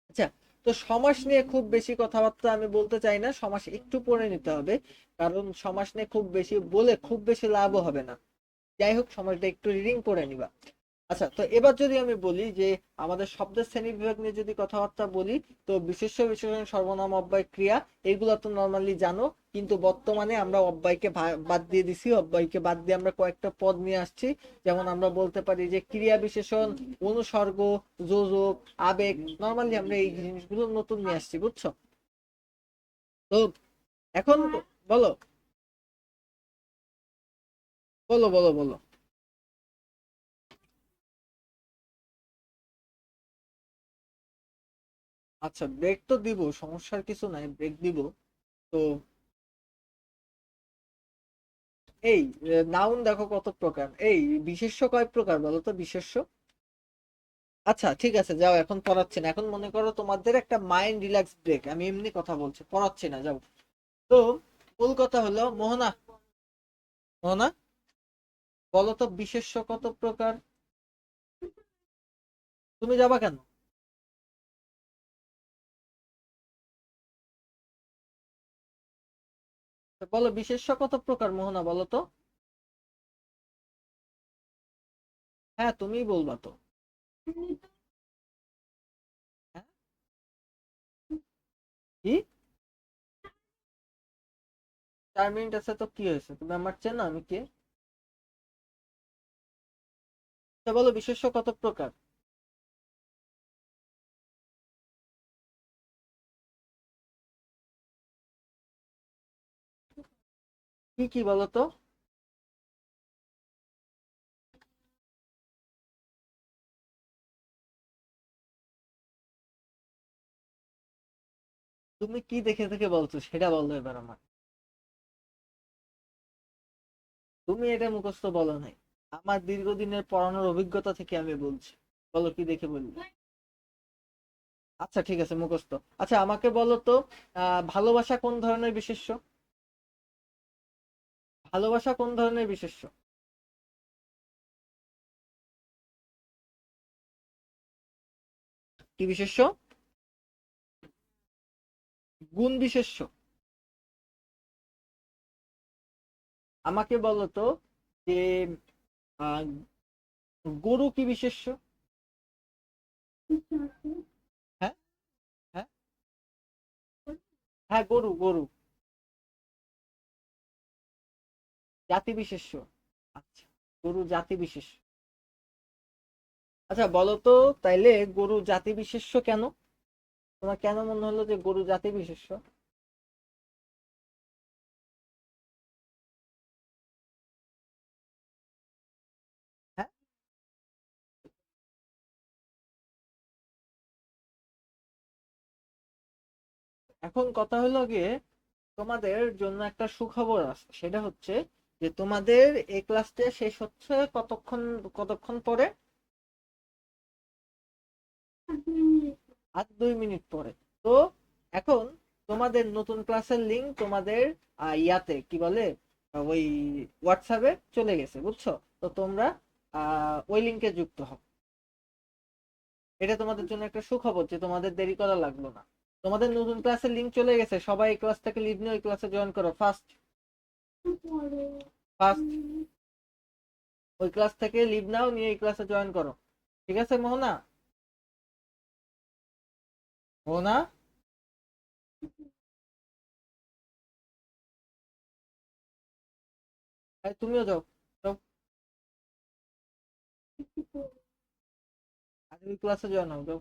আচ্ছা, তো সমাস নিয়ে খুব বেশি কথাবার্তা আমি বলতে চাই না, সমাস একটু পড়ে নিতে হবে, কারণ সমাস নিয়ে খুব বেশি বলে খুব বেশি লাভও হবে না। যাই হোক, সমাজটা একটু রিডিং করে নিবা। আচ্ছা, তো এবার যদি আমি বলি যে আমাদের শব্দের শ্রেণী বিভাগ নিয়ে যদি কথাবার্তা বলি, তো বিশেষ্য বিশেষণ সর্বনাম অব্যয় ক্রিয়া এগুলো তো নর্মালি জানো, কিন্তু বর্তমানে আমরা অব্যয়কে বাদ দিয়ে দিছি, অব্যয়কে বাদ দিয়ে আমরা কয়েকটা পদ নিয়ে আসছি। যেমন আমরা বলতে পারি যে ক্রিয়া বিশেষণ, অনুসর্গ, যোজক, আবেগ, নর্মালি আমরা এই জিনিসগুলো নতুন নিয়ে আসছি, বুঝছো? তো এখন বলো, বলো বলো বলো। আচ্ছা, ব্রেক তো দিব, সমস্যার কিছু নাই, ব্রেক দিব। তো এই নাউন দেখো কত প্রকার, এই বিশেষ্য কয় প্রকার বলো তো, বিশেষ্য? আচ্ছা ঠিক আছে, যাও, এখন পড়াচ্ছি না, এখন মনে করো তোমাদের একটা মাইন্ড রিল্যাক্স ব্রেক, আমি এমনি কথা বলছি, পড়াচ্ছি না, যাও। তো মূল কথা হলো, মোহনা, মোহনা, বলো তো বিশেষ্য কত প্রকার? তুমি যাবা কেন? তো বলো বিশেষ্য কত প্রকার, মোহনা বলো তো। হ্যাঁ, তুমিই বলবা তো। হ্যাঁ, কি? 4 মিনিট আছে তো কি হয়েছে, তুমি আমার চেনো আমি কে? তা বলো বিশেষ্য কত প্রকার? কি কি বলো তো? তুমি কি দেখে দেখে বলছো সেটা বলো এবার আমার। তুমি এটা মুখস্থ বলো নাই, আমার দীর্ঘদিনের পড়ানোর অভিজ্ঞতা থেকে আমি বলছি। বলো কি দেখে বললি? আচ্ছা ঠিক আছে, মুখস্থ। আচ্ছা আমাকে বলো তো, ভালোবাসা কোন ধরনের বিশেষ্য? ভালোবাসা কোন ধরনের বিশেষ্য? কি বিশেষ্য? গুণ বিশেষ্য। আমাকে বলো তো যে আহ, গরু কি বিশেষ্য? হ্যাঁ, হ্যাঁ, হ্যাঁ, গরু গরু জাতি বিশেষ্য। আচ্ছা, গরু জাতি বিশেষ্য। আচ্ছা বলো তো, তাইলে গরু জাতি বিশেষ্য কেন? তোমার কেন মনে হলো যে গরু জাতি বিশেষ্য? হ্যাঁ, এখন কথা হলো গিয়ে, তোমাদের জন্য একটা সুখবর আছে, সেটা হচ্ছে যে তোমাদের এই ক্লাসটা শেষ হচ্ছে কতক্ষণ, কতক্ষণ পরে? আর 2 মিনিট পরে। তো এখন তোমাদের নতুন ক্লাসের লিংক তোমাদের ইয়াতে কি বলে, ওই হোয়াটসঅ্যাপে চলে গেছে, বুঝছো? তো তোমরা ওই লিংকে যুক্ত হও। এটা তোমাদের জন্য একটা সুখবর যে তোমাদের দেরি করা লাগলো না। তোমাদের নতুন ক্লাসের লিংক চলে গেছে, সবাই এই ক্লাস থেকে লিভ নিয়ে ওই ক্লাসে জয়েন করো ফার্স্ট। ফার্স্ট ওই ক্লাস থেকে লিভ নাও, নিয়ে এই ক্লাসে জয়েন করো। ঠিক আছে মোহনা? মোহনা, এই তুমিও যাও, যাও, আগে ওই ক্লাসে জয়েন হও, যাও।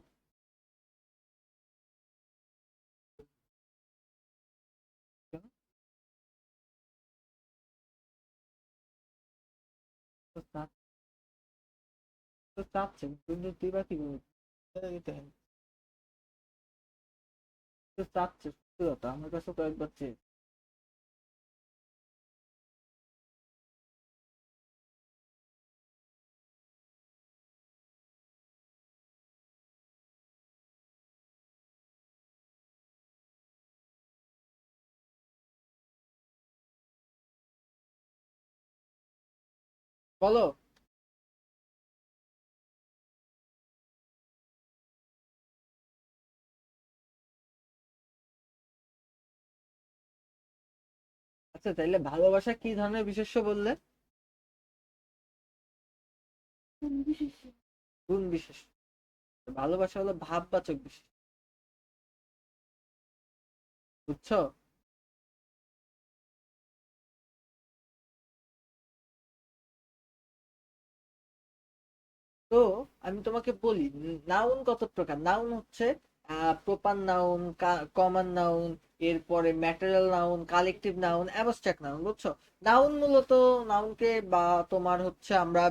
তো তো চাচ্ছে কিন্তু তুই বা কি বলবি? তো চাচ্ছে সত্যি কথা, আমার কাছে কয়েকবার চেয়ে। বলো। আচ্ছা তাইলে ভালোবাসা কি ধরনের বিশেষ্য বললে? গুণ বিশেষ। ভালোবাসা হলো ভাববাচক বিশেষ, বুঝছো? তো আমি তোমাকে বলি, নাউন কত প্রকার। নাউন হচ্ছে প্রপার নাউন, কমন নাউন, এরপরে material noun, collective noun, abstract noun, বুঝছো? নাউন মূলত, নাউনকে বা তোমার হচ্ছে আমরা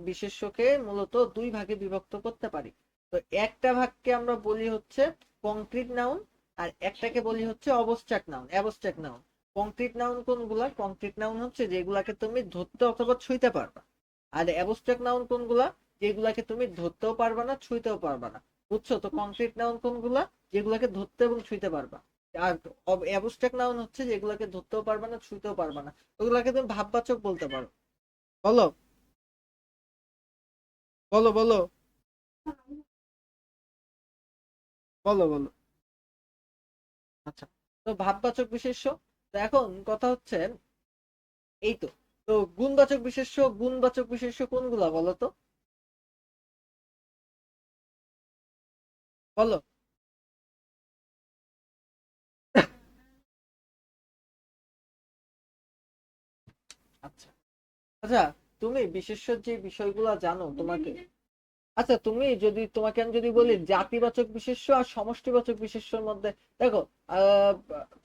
বিশেষ্যকে মূলত দুই ভাগে বিভক্ত করতে পারি। তো একটা ভাগকে আমরা বলি হচ্ছে কংক্রিট নাউন, আর একটাকে বলি হচ্ছে abstract noun, abstract noun. Concrete noun কোনগুলা? কংক্রিট নাউন হচ্ছে যেগুলাকে তুমি ধরতে অথবা ছুঁইতে পারবা। আর অ্যাবস্ট্রাক্ট নাউন কোনগুলা? যেগুলাকে তুমি ধরতেও পারবা না, ছুঁইতেও পারবা না, বুঝছো? তো কংক্রিট নাউন কোনগুলা? যেগুলাকে ধরতে এবং ছুঁইতে পারবা। আর অ্যাবস্ট্রাক্ট নাউন হচ্ছে যেগুলাকে ধরতেও পারবা না, ছুঁইতেও পারবা না, ওগুলাকে তুমি ভাববাচক বলতে পারো। বলো, বলো, বলো, বলো, বলো। আচ্ছা, তো ভাববাচক বিশেষ্য। তো এখন কথা হচ্ছে এই তো, তো গুণবাচক বিশেষ্য, গুণবাচক বিশেষ্য কোনগুলা বলো তো? বলো। আচ্ছা, আচ্ছা, তুমি বিশেষ্যর যে বিষয়গুলো জানো তোমাকে, আচ্ছা তুমি যদি, তোমাকে আমি যদি বলি জাতিবাচক বিশেষ্য আর সমষ্টিবাচক বিশেষ্যর মধ্যে, দেখো, আহ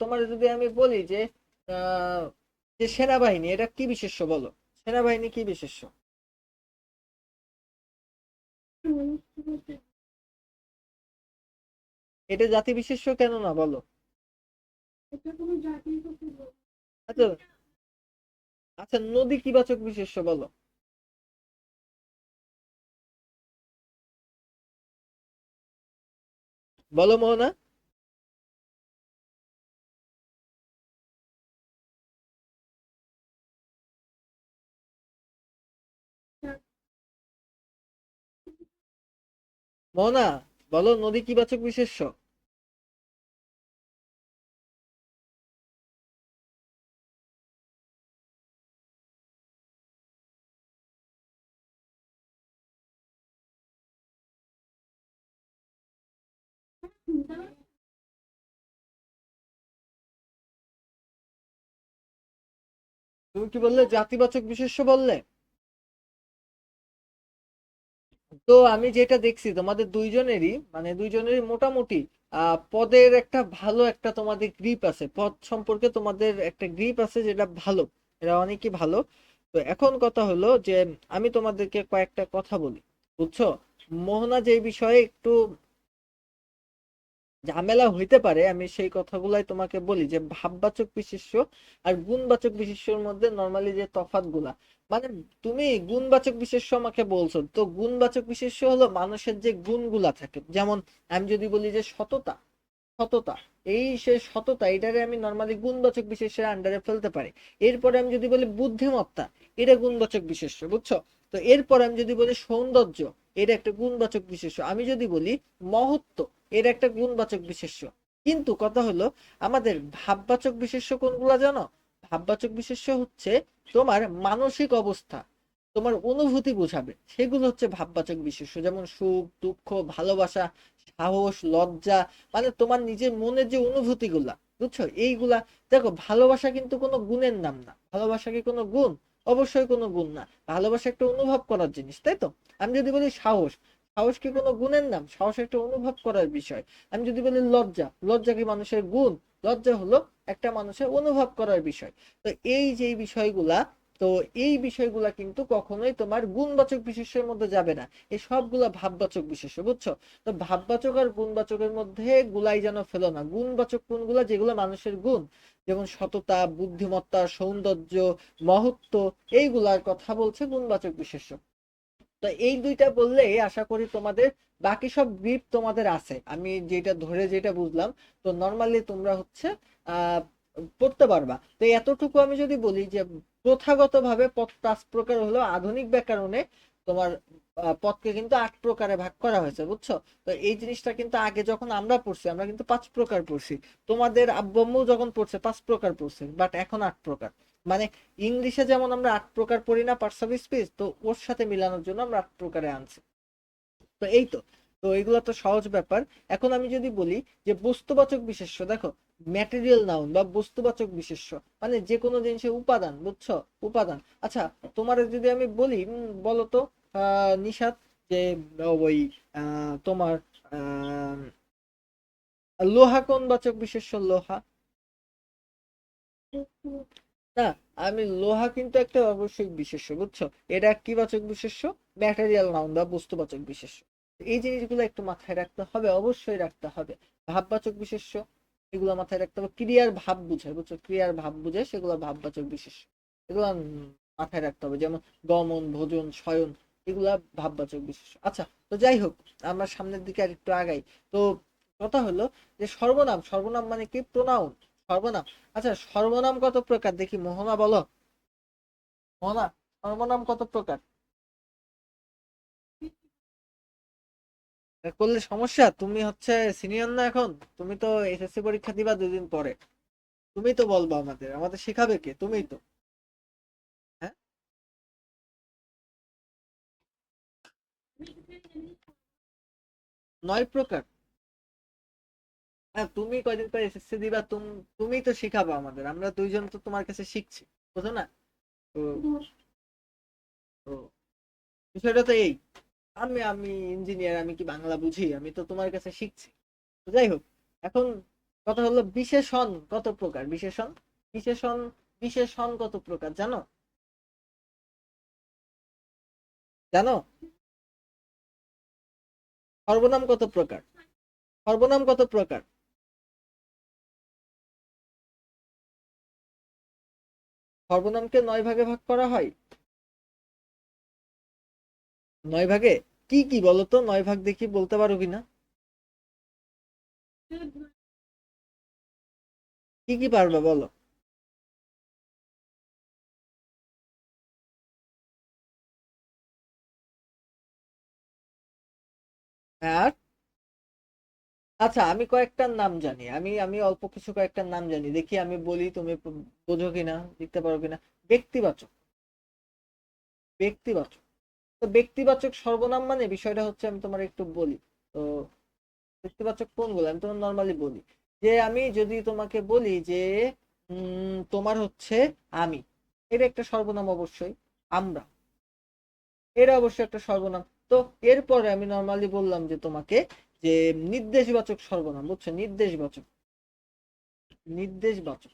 তোমার যদি আমি বলি যে আহ যে সেনাবাহিনী, এটা কি বিশেষ্য বলো? সেনাবাহিনী কি বিশেষ্য? এটা জাতি বিশেষ্য কেন না বলো? আচ্ছা, আচ্ছা, নদী কি বাচক বিশেষ্য বলো? বলো মোহনা। মোহনা, বলো নদী কি বাচক বিশেষ্য? তুমি কি বললে? জাতিবাচক বিশেষ্য বললে। তো আমি যেটা দেখছি তোমাদের দুইজনেরই, মানে দুইজনেরই মোটামুটি পদের একটা ভালো একটা তোমাদের গ্রিপ আছে, পদ সম্পর্কে তোমাদের একটা গ্রিপ আছে যেটা ভালো, এটা অনেকই ভালো। তো এখন কথা হলো যে আমি তোমাদেরকে কয়েকটা কথা বলি, বুঝছো? মোহনা যে বিষয়ে একটু ঝামেলা হইতে পারে, আমি সেই কথাগুলাই তোমাকে বলি যে ভাববাচক বিশেষ্য আর গুণবাচক বিশেষ্যর মধ্যে নর্মালি যে তফাৎ গুলা, মানে তুমি গুণবাচক বিশেষ্য আমাকে বলছো, তো গুণবাচক বিশেষ্য হলো মানুষের যে গুণগুলা থাকে, যেমন আমি যদি বলি যে সততা, সততা, এই সে সততা, এটারে আমি নর্মালি গুণবাচক বিশেষের আন্ডারে ফেলতে পারি। এরপরে আমি যদি বলি বুদ্ধিমত্তা, এটা গুণবাচক বিশেষ্য, বুঝছো? তো এরপর আমি যদি বলি সৌন্দর্য, এটা একটা গুণবাচক বিশেষ্য। আমি যদি বলি মহত্ব, এটা একটা গুণবাচক বিশেষ্য। কিন্তু কথা হলো আমাদের ভাববাচক বিশেষ্য কোনগুলা জানো? ভাববাচক বিশেষ্য হচ্ছে তোমার মানসিক অবস্থা, তোমার অনুভূতি বোঝাবে, সেগুলো হচ্ছে ভাববাচক বিশেষ্য। যেমন সুখ, দুঃখ, ভালোবাসা, সাহস, লজ্জা, মানে তোমার নিজের মনের যে অনুভূতি গুলা, বুঝছো এইগুলা। দেখো, ভালোবাসা কিন্তু কোনো গুণের নাম না। ভালোবাসা কি কোনো গুণ? অবশ্যই কোনো গুণ না। ভালোবাসা একটা অনুভব করার জিনিস, তাই তো? আমি যদি বলি সাহস, সাহস কি কোনো গুণের নাম? সাহস একটা অনুভব করার বিষয়। আমি যদি বলি লজ্জা, লজ্জা কি মানুষের গুণ? লজ্জা হলো একটা মানুষের অনুভব করার বিষয়। তো এই যে বিষয়গুলা, তো এই বিষয়গুলা কিন্তু কখনোই তোমার গুণবাচক বিশেষ্যের মধ্যে যাবে না, এই সবগুলা ভাববাচক বিশেষ্য, বুঝছো? তো ভাববাচক আর গুণবাচকের মধ্যে গুলাই যেন ফেলো না। গুণবাচক কোনগুলা? যেগুলো মানুষের গুণ, যেমন সততা, বুদ্ধিমত্তা, সৌন্দর্য, মহত্ব, এইগুলার কথা বলছে গুণবাচক বিশেষ্য। তো এই দুইটা বললে আশা করি তোমাদের বাকি সব গ্রিপ তোমাদের আছে, আমি যেটা ধরে যেটা বুঝলাম। তো নর্মালি তোমরা হচ্ছে আহ পড়তে পারবা। তো এতটুকু আমি যদি বলি যে প্রথাগত ভাবে পদ 5 প্রকার হলো, আধুনিক ব্যাকরণে তোমার পদকে কিন্তু 8 প্রকারে ভাগ করা হয়েছে, বুঝছো? তো এই জিনিসটা কিন্তু আগে যখন আমরা পড়ছি আমরা কিন্তু 5 প্রকার পড়ছি, তোমাদের আব্বু আম্মু যখন পড়ছে 5 প্রকার পড়ছে, বাট এখন 8 প্রকার। মানে ইংলিশে যেমন আমরা 8 প্রকার পড়ি না পার্টস অফ স্পিচ, তো ওর সাথে মিলানোর জন্য আমরা 8 প্রকারে আনছি। তো এই তো, তো এগুলো তো সহজ ব্যাপার। এখন আমি যদি বলি যে বস্তুবাচক বিশেষ্য, দেখো ম্যাটেরিয়াল নাউন বা বস্তুবাচক বিশেষ্য মানে যে কোনো জিনিসের উপাদান, বুঝছো? উপাদান। আচ্ছা, তোমার যদি আমি বলি বলো তো নিশাত, যে ওই তোমার আহ লোহা কোন বাচক বিশেষ্য? লোহা? না, আমি লোহা কিন্তু একটা অবশ্যই বিশেষ্য, বুঝছো? এটা কি বাচক বিশেষ্য? ম্যাটেরিয়াল নাউন বা বস্তুবাচক বিশেষ্য। এই জিনিসগুলো একটু মাথায় রাখতে হবে, অবশ্যই রাখতে হবে। ভাববাচক বিশেষ্য, এগুলো মাথায় রাখতে হবে। ক্রিয়ার ভাব বুঝায়, বুঝছো? ক্রিয়ার ভাব বুঝায়, সেগুলো ভাববাচক বিশেষ্য। এগুলো মাথায় রাখতে হবে, যেমন গমন, ভোজন, শয়ন, এগুলা ভাববাচক বিশেষ্য। আচ্ছা, তো যাই হোক, আমরা সামনের দিকে আর একটু আগাই। তো কথা হলো যে সর্বনাম, সর্বনাম মানে কি? প্রোনাউন, সর্বনাম। আচ্ছা, সর্বনাম কত প্রকার দেখি, মোহনা বলো। মোহনা, সর্বনাম কত প্রকার? এটা করলে সমস্যা? তুমি হচ্ছে সিনিয়র না এখন? তুমি তো এসএসসি পরীক্ষা দিবা 2 দিন পরে। তুমি তো বলবা, আমাদের আমাদের শিখাবে কে? তুমিই তো। হ্যাঁ, 9 প্রকার? হ্যাঁ, তুমি কয়দিন পরে এসএসসি দিবা, তুমিই তো শিখাবো আমাদের, আমরা দুইজন তো তোমার কাছে শিখছি, বুঝো না? তো তো বিষয়টা তো এই, আমি আমি ইঞ্জিনিয়ার, আমি কি বাংলা বুঝি? আমি তো তোমার কাছে শিখছি। তো যাই হোক, এখন কথা হলো বিশেষণ কত প্রকার? বিশেষণ, বিশেষণ, বিশেষণ কত প্রকার জানো? জানো? সর্বনাম কত প্রকার? সর্বনাম কত প্রকার? সর্বনামকে 9 ভাগে ভাগ করা হয়। 9 ভাগে? কি কি বলো তো, 9 ভাগ দেখি, বলতে পারো কিনা? কি কি পারবে বলো? আর আচ্ছা, আমি কয়েকটার নাম জানি, আমি আমি অল্প কিছু কয়েকটার নাম জানি, দেখি আমি বলি, তুমি বোঝো কিনা, লিখতে পারো কিনা। ব্যক্তিবাচক, ব্যক্তিবাচক। তো ব্যক্তিবাচক সর্বনাম মানে বিষয়টা হচ্ছে, আমি তোমার একটু বলি। তো ব্যক্তিবাচক কোনগুলো আমি তোমার নর্মালি বলি, যে আমি যদি তোমাকে বলি যে তোমার হচ্ছে আমি, এটা একটা সর্বনাম অবশ্যই। আমরা, এটা অবশ্যই একটা সর্বনাম। তো এরপরে আমি নর্মালি বললাম যে তোমাকে যে নির্দেশবাচক সর্বনাম, বুঝছো? নির্দেশবাচক, নির্দেশবাচক।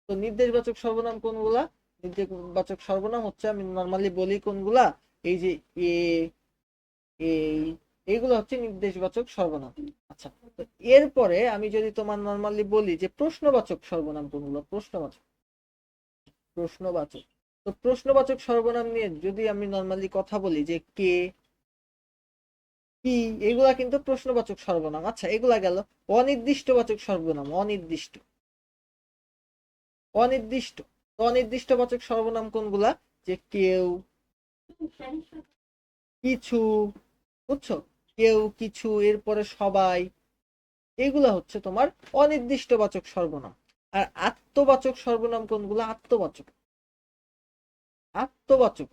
তো নির্দেশবাচক সর্বনাম কোনগুলা? নির্দেশবাচক সর্বনাম হচ্ছে, আমি নর্মালি বলি কোনগুলা, এই যে এ, এই, এইগুলো হচ্ছে নির্দেশবাচক সর্বনাম। আচ্ছা, তো এরপরে আমি যদি তোমার নর্মালি বলি যে প্রশ্নবাচক সর্বনাম কোনগুলো? প্রশ্নবাচক, প্রশ্নবাচক। তো প্রশ্নবাচক সর্বনাম নিয়ে যদি আমি নর্মালি কথা বলি যে কে, কি, এগুলা কিন্তু প্রশ্নবাচক সর্বনাম। আচ্ছা, এগুলা গেল। অনির্দিষ্টবাচক সর্বনাম, অনির্দিষ্ট, অনির্দিষ্ট। তো অনির্দিষ্টবাচক সর্বনাম কোনগুলা? যে কেউ, কিছু, বুঝছো? কেউ, কিছু, এরপরে সবাই, এগুলা হচ্ছে তোমার অনির্দিষ্টবাচক সর্বনাম। আর আত্মবাচক সর্বনাম কোনগুলো? আত্মবাচক, আত্মবাচক,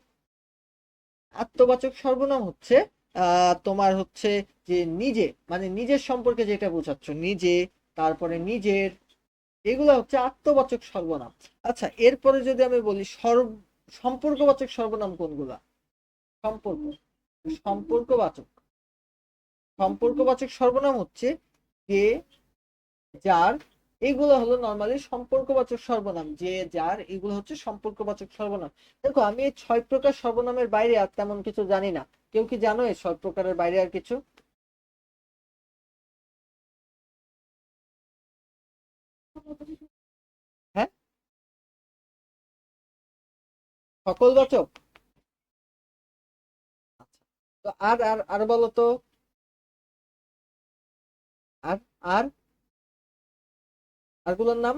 আত্মবাচক সর্বনাম হচ্ছে তোমার হচ্ছে যে নিজে, মানে নিজের সম্পর্কে যেটা বোঝাচ্ছ, নিজে, তারপরে নিজের, এগুলো হচ্ছে আত্মবাচক সর্বনাম। আচ্ছা, এরপরে যদি আমি বলি সম্পর্কবাচক সর্বনাম কোনগুলা? সম্পর্ক, সম্পর্কবাচক, সম্পর্কবাচক সর্বনাম হচ্ছে যে, যার, এইগুলো হলো নর্মালি সম্পর্কবাচক সর্বনাম, যে যার, এগুলো হচ্ছে সম্পর্কবাচক সর্বনাম। দেখো আমি এই 6 প্রকার সর্বনামের বাইরে আর তেমন কিছু জানি না। কেউ কি জানো এই 6 প্রকারের বাইরে আর কিছু? হ্যাঁ, সকলবাচক। আচ্ছা, তো আর আর আর বলো তো। আর আর আরগুলোর নাম।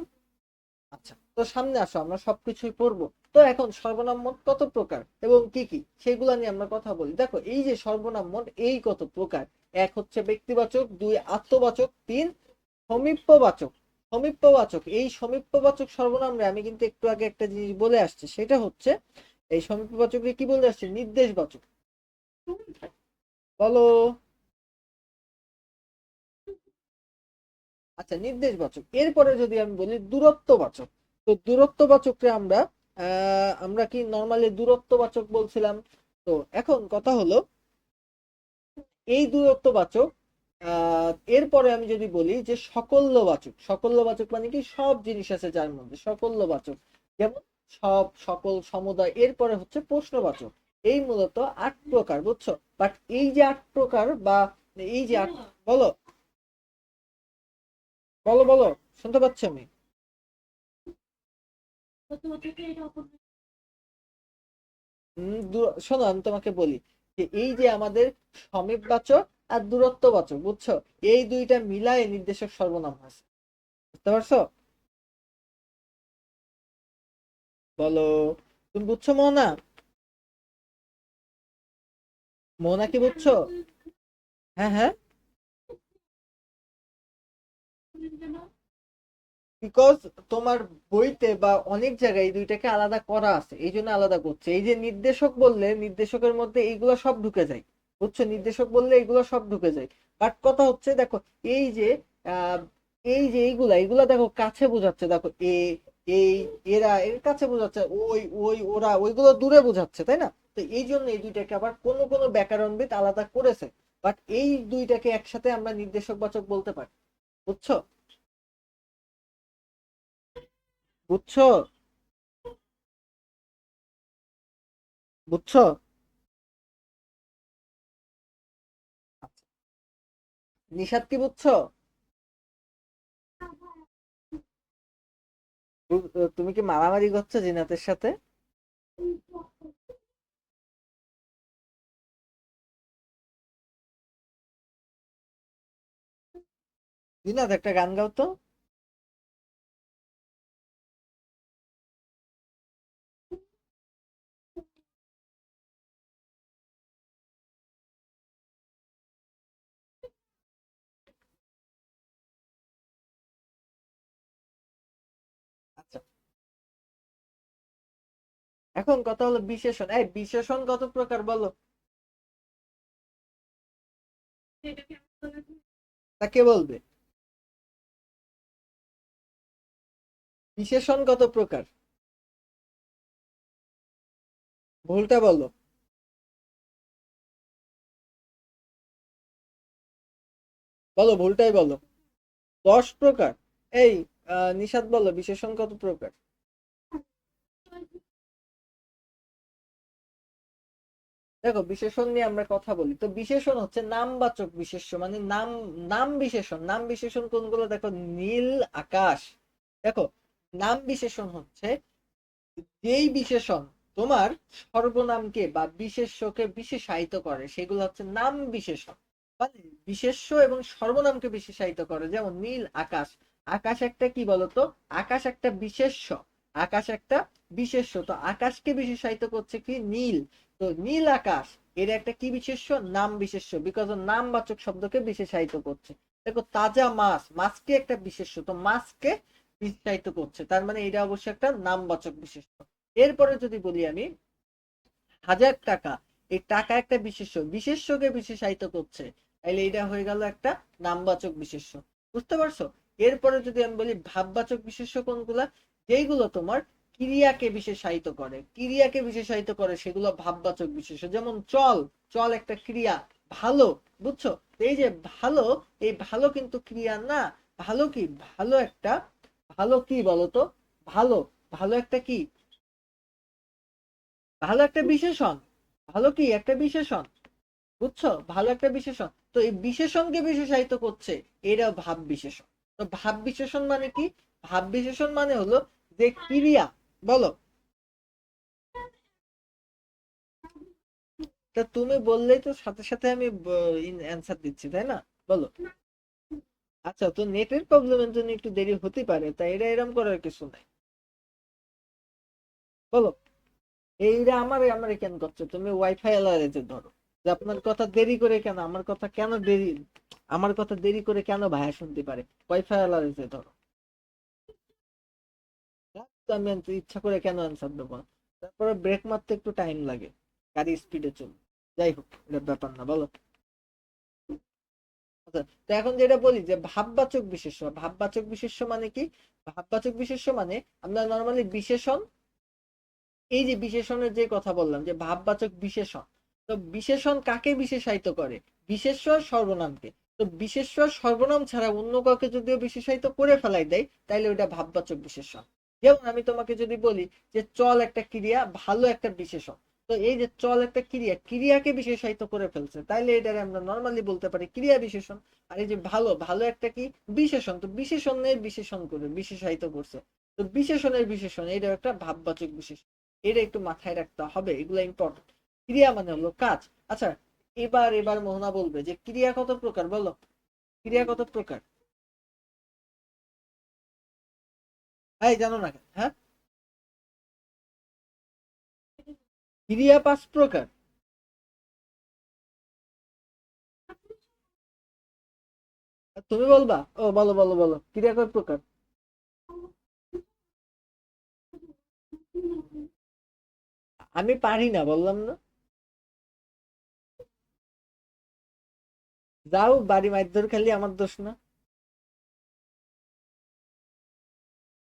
আচ্ছা, তো সামনে আসো, আমরা সবকিছুই পড়বো। তো এখন সর্বনাম মোট কত প্রকার এবং কি কি সেগুলো নিয়ে আমরা কথা বলি। দেখো এই যে সর্বনাম মোট এই কত প্রকার: এক হচ্ছে ব্যক্তিবাচক, দুই আত্মবাচক, তিন সমীপ্যবাচক। সমীপ্যবাচক, এই সমীপ্যবাচক সর্বনামরে আমি কিন্তু একটু আগে একটা জিনিস বলে আসছি, সেটা হচ্ছে এই সমীপ্যবাচককে কি বলে আসছে? নির্দেশবাচক। বলো। আচ্ছা, নির্দেশবাচক। এরপরে যদি আমি বলি দূরত্ববাচক, তো দূরত্ববাচককে আমরা কি নর্মালি দূরত্ববাচক বলছিলাম। তো এখন কথা হলো এই দূরত্ববাচক, এরপরে আমি যদি বলি যে সকল্যবাচক। সকল্যবাচক মানে কি? সব জিনিস আছে যার মধ্যে, সকল্যবাচক। যেমন সব, সকল, সমুদয়। এরপরে হচ্ছে প্রশ্নবাচক। এই মূলত 8 প্রকার, বুঝছো? বাট এই যে 8 প্রকার, বা এই যে আট, বলো বলো বলো, শুনতে পাচ্ছি আমি। শোনো আমি তোমাকে বলি যে এই যে আমাদের সমীপবাচক আর দূরত্ববাচক, বুঝছো, এই দুইটা মিলায়ে নির্দেশক সর্বনাম আছে। বুঝতে পারছো? বলো। তুমি বুঝছো মোহনা? মোহনা কি বুঝছো? হ্যাঁ হ্যাঁ। বিকজ তোমার বইতে বা অনেক জায়গায় এই দুইটাকে আলাদা করা আছে, এই জন্য আলাদা করছে। এই যে নির্দেশক বললে, নির্দেশকের মধ্যে এইগুলো সব ঢুকে যায়। বুঝছো, নির্দেশক বললে এগুলো সব ঢুকে যায়। বাট কথা হচ্ছে দেখো, এই যে আহ এই যে এইগুলা এইগুলা দেখো কাছে বোঝাচ্ছে, দেখো এই এরা এর কাছে বোঝাচ্ছে, ওই ওই ওরা ওইগুলো দূরে বোঝাচ্ছে, তাই না? তো এই জন্য এই দুইটাকে আবার কোনো কোনো ব্যাকরণবিদ আলাদা করেছে। বাট এই দুইটাকে একসাথে আমরা নির্দেশক বাচক বলতে পারি। বুঝছো? বুঝছো? বুঝছো? নিশাদ কি বুঝছো? তুমি কি মারামারি করছো জিনাতের সাথে? জিনাত একটা গান গাও তো। আচ্ছা, এখন কথা হলো বিশেষণ। এই বিশেষণ কত প্রকার বলো? তা কে বলবে? বিশেষণ কত প্রকার? ভুলটা বলো। বলো, ভুলটাই বলো। 10 প্রকার। এই নিশাদ বলো, বিশেষণ কত প্রকার? দেখো বিশেষণ নিয়ে আমরা কথা বলি, তো বিশেষণ হচ্ছে নামবাচক বিশেষ্য, মানে নাম। নাম বিশেষণ, নাম বিশেষণ কোনগুলো? দেখো, নীল আকাশ। দেখো, নাম বিশেষণ হচ্ছে যেই বিশেষণ তোমার সর্বনামকে বা বিশেষ্যকে বিশেষায়িত করে, সেগুলো হচ্ছে নাম বিশেষণ। মানে বিশেষ্য এবং সর্বনামকে বিশেষায়িত করে। যেমন নীল আকাশ। আকাশ একটা কি বলতো? আকাশ একটা বিশেষ্য। আকাশ একটা বিশেষ্য, তো আকাশকে বিশেষায়িত করছে কি? নীল। তো নীল আকাশ এর একটা কি বিশেষ্য? নাম বিশেষ্য, বিকজ নামবাচক শব্দকে বিশেষায়িত করছে। দেখো, তাজা মাছ, মাছকে একটা বিশেষ্য, তো মাছকে বিশেষায়িত করছে, তার মানে এটা অবশ্যই একটা নামবাচক বিশেষ্য। এরপরে যদি বলি আমি 1000 টাকা, এই টাকা একটা বিশেষ্য, বিশেষ্যকে বিশেষায়িত করছে, তাইলে এটা হয়ে গেল একটা নামবাচক বিশেষ্য। বুঝতে পারছো? এরপরে যদি আমি বলি ভাববাচক বিশেষ্য কোনগুলা? যেইগুলো তোমার ক্রিয়াকে বিশেষায়িত করে, ক্রিয়াকে বিশেষায়িত করে সেগুলো ভাববাচক বিশেষ্য। যেমন চল, চল একটা ক্রিয়া। ভালো, বুঝছো? তো এই যে ভালো, এই ভালো কিন্তু ক্রিয়া না। ভালো কি? ভালো একটা, ভালো কি বলতো? ভালো, ভালো একটা কি? ভালো একটা বিশেষণ। ভালো কি একটা বিশেষণ, বুঝছো? ভালো একটা বিশেষণ, তো এই বিশেষণকে বিশেষায়িত করছে, এরা ভাব বিশেষণ। তো ভাব বিশেষণ মানে কি? ভাব বিশেষণ মানে হলো যে ক্রিয়া, বলো। তা তুমি বললেই তো সাথে সাথে আমি অ্যান্সার দিচ্ছি, তাই না? বলো। আচ্ছা, তো নেটের প্রবলেমের জন্য একটু দেরি হতে পারে, তাই এটা এরকম করার কিছু নাই। বলো। এইটা আমার আমার কেন করছো তুমি? ওয়াইফাই এলারেতে ধরো, যে আপনার কথা দেরি করে কেন, আমার কথা কেন দেরি, আমার কথা দেরি করে কেন ভাইয়া শুনতে পারে? ওয়াইফাই এলারেতে ধরো। হ্যাঁ, তো আমি ইচ্ছা করে কেন অ্যান্সার দেবো? তারপরে ব্রেক মারতে একটু টাইম লাগে, গাড়ি স্পিডে চলবে। যাই হোক, এটা ব্যাপার না, বলো। আচ্ছা, তো এখন যেটা বলি যে ভাববাচক বিশেষ্য, ভাববাচক বিশেষ্য মানে কি? ভাববাচক বিশেষ্য মানে আমরা নর্মালি বিশেষণ, এই যে বিশেষণের যে কথা বললাম যে ভাববাচক বিশেষণ, তো বিশেষণ কাকে বিশেষায়িত করে? বিশেষ্য সর্বনামকে। তো বিশেষ্য সর্বনাম ছাড়া অন্য কাউকে যদিও বিশেষায়িত করে ফেলাই দেয়, তাইলে ওটা ভাববাচক বিশেষণ। যেমন আমি তোমাকে যদি বলি যে চল একটা ক্রিয়া, ভালো একটা বিশেষণ, তো এই যে চল একটা ক্রিয়া, ক্রিয়াকে বিশেষায়িত করে ফেলছে, তাইলে এটারে আমরা নর্মালি বলতে পারি ক্রিয়া বিশেষণ। আর এই যে ভালো, ভালো একটা কি বিশেষণ, তো বিশেষণের বিশেষণ করে বিশেষায়িত করছে, তো বিশেষণের বিশেষণ, এটা একটা ভাববাচক বিশেষণ। এটা একটু মাথায় রাখতে হবে, এগুলো ইম্পর্টেন্ট। ক্রিয়া মানে হলো কাজ। আচ্ছা, এবার মোহনা বলবে যে ক্রিয়া কত প্রকার, বলো। ক্রিয়া কত প্রকার? এই জানো না কেন? হ্যাঁ, ক্রিয়া 5 প্রকার। তুমি বলবা? ও, বলো বলো বলো, ক্রিয়া কয় প্রকার? আমি পারি না, বললাম না। যাও বাড়ি মাইর খালি, আমার দোষ না।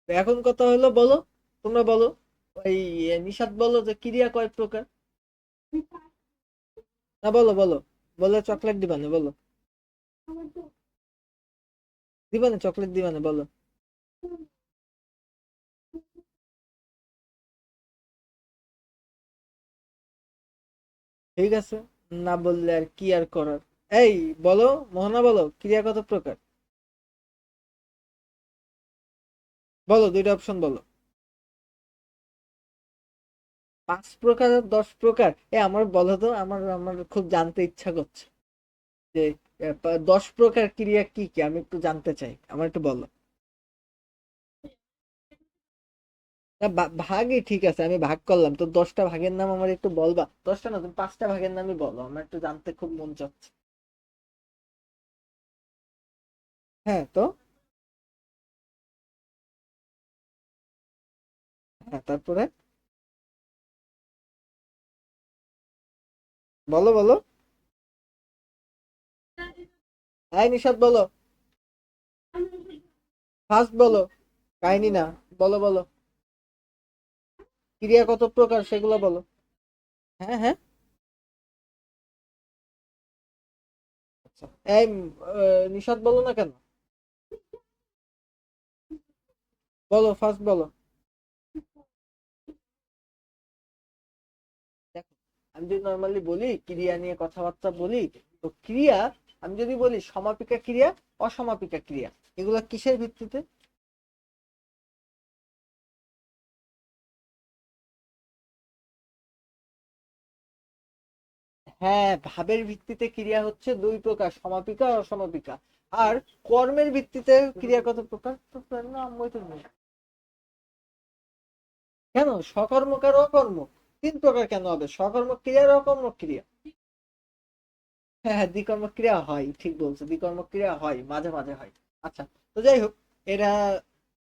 তো এখন কথা হলো, বলো, তোমরা বলো। ওই নিশাত বলো যে ক্রিয়া কয় প্রকার। না, বলো বলো, বলে চকলেট দিবানে, বলো। দিবানে, চকলেট দিবানে, বলো। ঠিক আছে, না বললে আর কি আর করার। এই, বলো, মোহনা বলো, ক্রিয়া কত প্রকার? বলো, দুইটা অপশন বলো। 5 প্রকার আর 10 প্রকার? আমার বলো তো, আমার আমার খুব জানতে ইচ্ছা করছে যে 10 প্রকার ক্রিয়া কি কি, আমি একটু জানতে চাই, আমার একটু বলো। না, ভাগই ঠিক আছে, আমি ভাগ করলাম, তো 10টা ভাগের নাম আমার একটু বলবা? 10টা না, তুমি 5টা ভাগের নামই বলো, আমার একটু জানতে খুব মন চাচ্ছে। হ্যাঁ, তো হ্যাঁ, তারপরে বলো বলো। এই নিশাদ বলো, ফার্স্ট বলো। কাহিনী না, বলো বলো। ক্রিয়া কত প্রকার সেগুলো বলো। হ্যাঁ হ্যাঁ। আচ্ছা, এই নিশাদ বলো না কেন? বলো, ফার্স্ট বলো। দেখো, আমি যদি নর্মালি বলি ক্রিয়া নিয়ে কথাবার্তা বলি, তো ক্রিয়া, আমি যদি বলি সমাপিকা ক্রিয়া, অসমাপিকা ক্রিয়া, এগুলা কিসের ভিত্তিতে? হ্যাঁ, ভাবের ভিত্তিতে ক্রিয়া হচ্ছে 2 প্রকার, সমাপিকা আর অসমাপিকা। আর কর্মের ভিত্তিতে ক্রিয়া কত প্রকার? তো নাম বই তো নেই। কেন সকর্মক আর অকর্ম 3 প্রকার কেন হবে? সকর্মক ক্রিয়া আর অকর্মক ক্রিয়া। হ্যাঁ হ্যাঁ, দ্বিকর্মক ক্রিয়া হয়, ঠিক বলছো, দ্বিকর্মক ক্রিয়া হয়, মাঝে মাঝে হয়। আচ্ছা, তো যাই হোক, এরা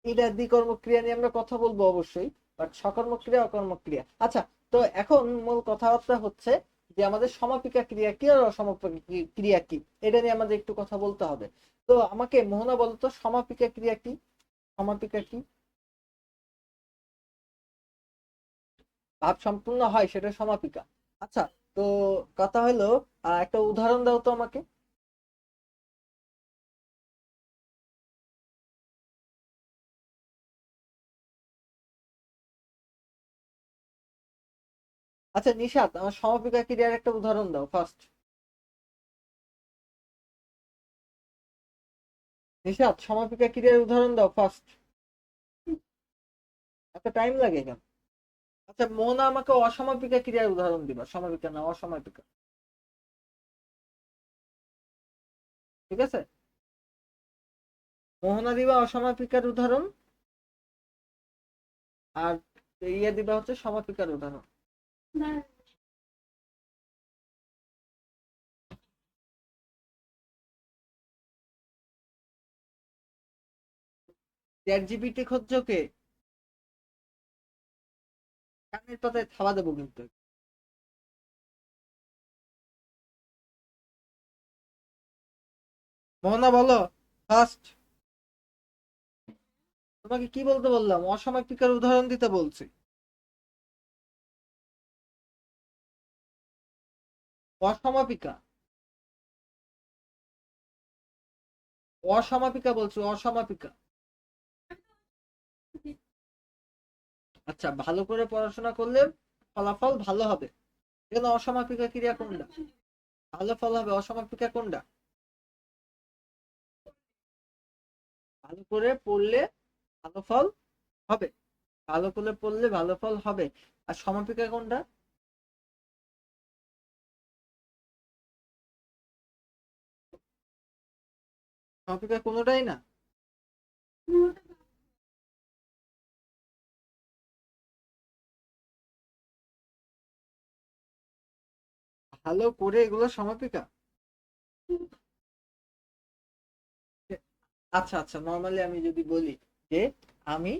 এটা দ্বিকর্মক ক্রিয়া নিয়ে আমরা কথা বলবো অবশ্যই, বাট সকর্মক ক্রিয়া অকর্মক ক্রিয়া। আচ্ছা, তো এখন মূল কথাবার্তা হচ্ছে যে আমাদের সমাপিকা ক্রিয়া কি আর অসমাপিকা ক্রিয়া কি, এটা নিয়ে আমাদের একটু কথা বলতে হবে। তো আমাকে মোহনা বলতো সমাপিকা ক্রিয়া কি? সমাপিকা কি? ভাব সম্পূর্ণ হয় সেটা সমাপিকা। আচ্ছা, তো কথা হলো, একটা উদাহরণ দাও তো আমাকে। আচ্ছা নিশাত, আমার সমাপিকা ক্রিয়ার একটা উদাহরণ দাও ফার্স্ট। নিশাত, সমাপিকা ক্রিয়ার উদাহরণ দাও ফার্স্ট। এত টাইম লাগে কেন? আচ্ছা মোহনা, আমাকে অসমাপিকা ক্রিয়ার উদাহরণ দিবা, সমাপিকা না অসমাপিকা। ঠিক আছে, মোহনা দিবা অসমাপিকার উদাহরণ, আর ইয়ে দিবা হচ্ছে সমাপিকার উদাহরণ। চ্যাট জিপিটি খুঁজছো কে? কানের পাতায় থাবা দেবো কিন্তু। মোহনা বলো ফার্স্ট। তোমাকে কি বলতে বললাম? অসমাপিকার উদাহরণ দিতে বলছি। অসমাপিকা, অসমাপিকা বলছো, অসমাপিকা। আচ্ছা, ভালো করে পড়াশোনা করলে ফলাফল ভালো হবে। এখানে অসমাপিকা ক্রিয়া কোনটা? ভালো ফল হবে, অসমাপিকা কোনটা? ভালো করে পড়লে ভালো ফল হবে, ভালো করে পড়লে ভালো ফল হবে। আর সমাপিকা কোনটা? সমাপিকা কোনোটাই না। ভালো করে এগুলো সমাপিকা। আচ্ছা আচ্ছা, নর্মালি আমি যদি বলি যে আমি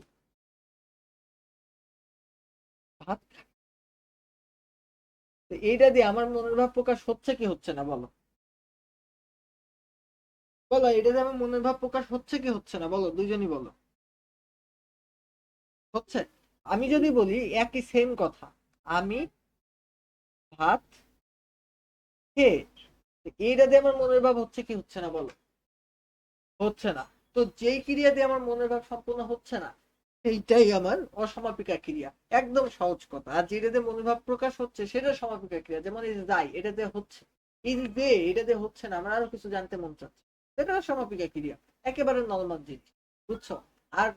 ভাত খাই, তো এইটা দিয়ে আমার মনের ভাব প্রকাশ হচ্ছে কি হচ্ছে না বলো? বলো, এটা দিয়ে আমার মনের ভাব প্রকাশ হচ্ছে কি হচ্ছে না বলো, দুইজনই বলো। হচ্ছে। আমি যদি বলি একই সেম কথা, আমি ভাত খেয়ে, তো এইটা দিয়ে আমার মনের ভাব হচ্ছে কি হচ্ছে না বলো? হচ্ছে না। তো যেই ক্রিয়া দিয়ে আমার মনের ভাব সম্পূর্ণ হচ্ছে না, সেইটাই আমার অসমাপিকা ক্রিয়া। একদম সহজ কথা। আর যেটা দিয়ে মনোভাব প্রকাশ হচ্ছে সেটা সমাপিকা ক্রিয়া। যেমন এই যে যাই, এটা দিয়ে হচ্ছে। এই যে এটা দিয়ে হচ্ছে না, আমার আরো কিছু জানতে মন চাচ্ছে, এটা সমাপিকা ক্রিয়া। একেবারে নর্মাল জিনিস, বুঝছো? আর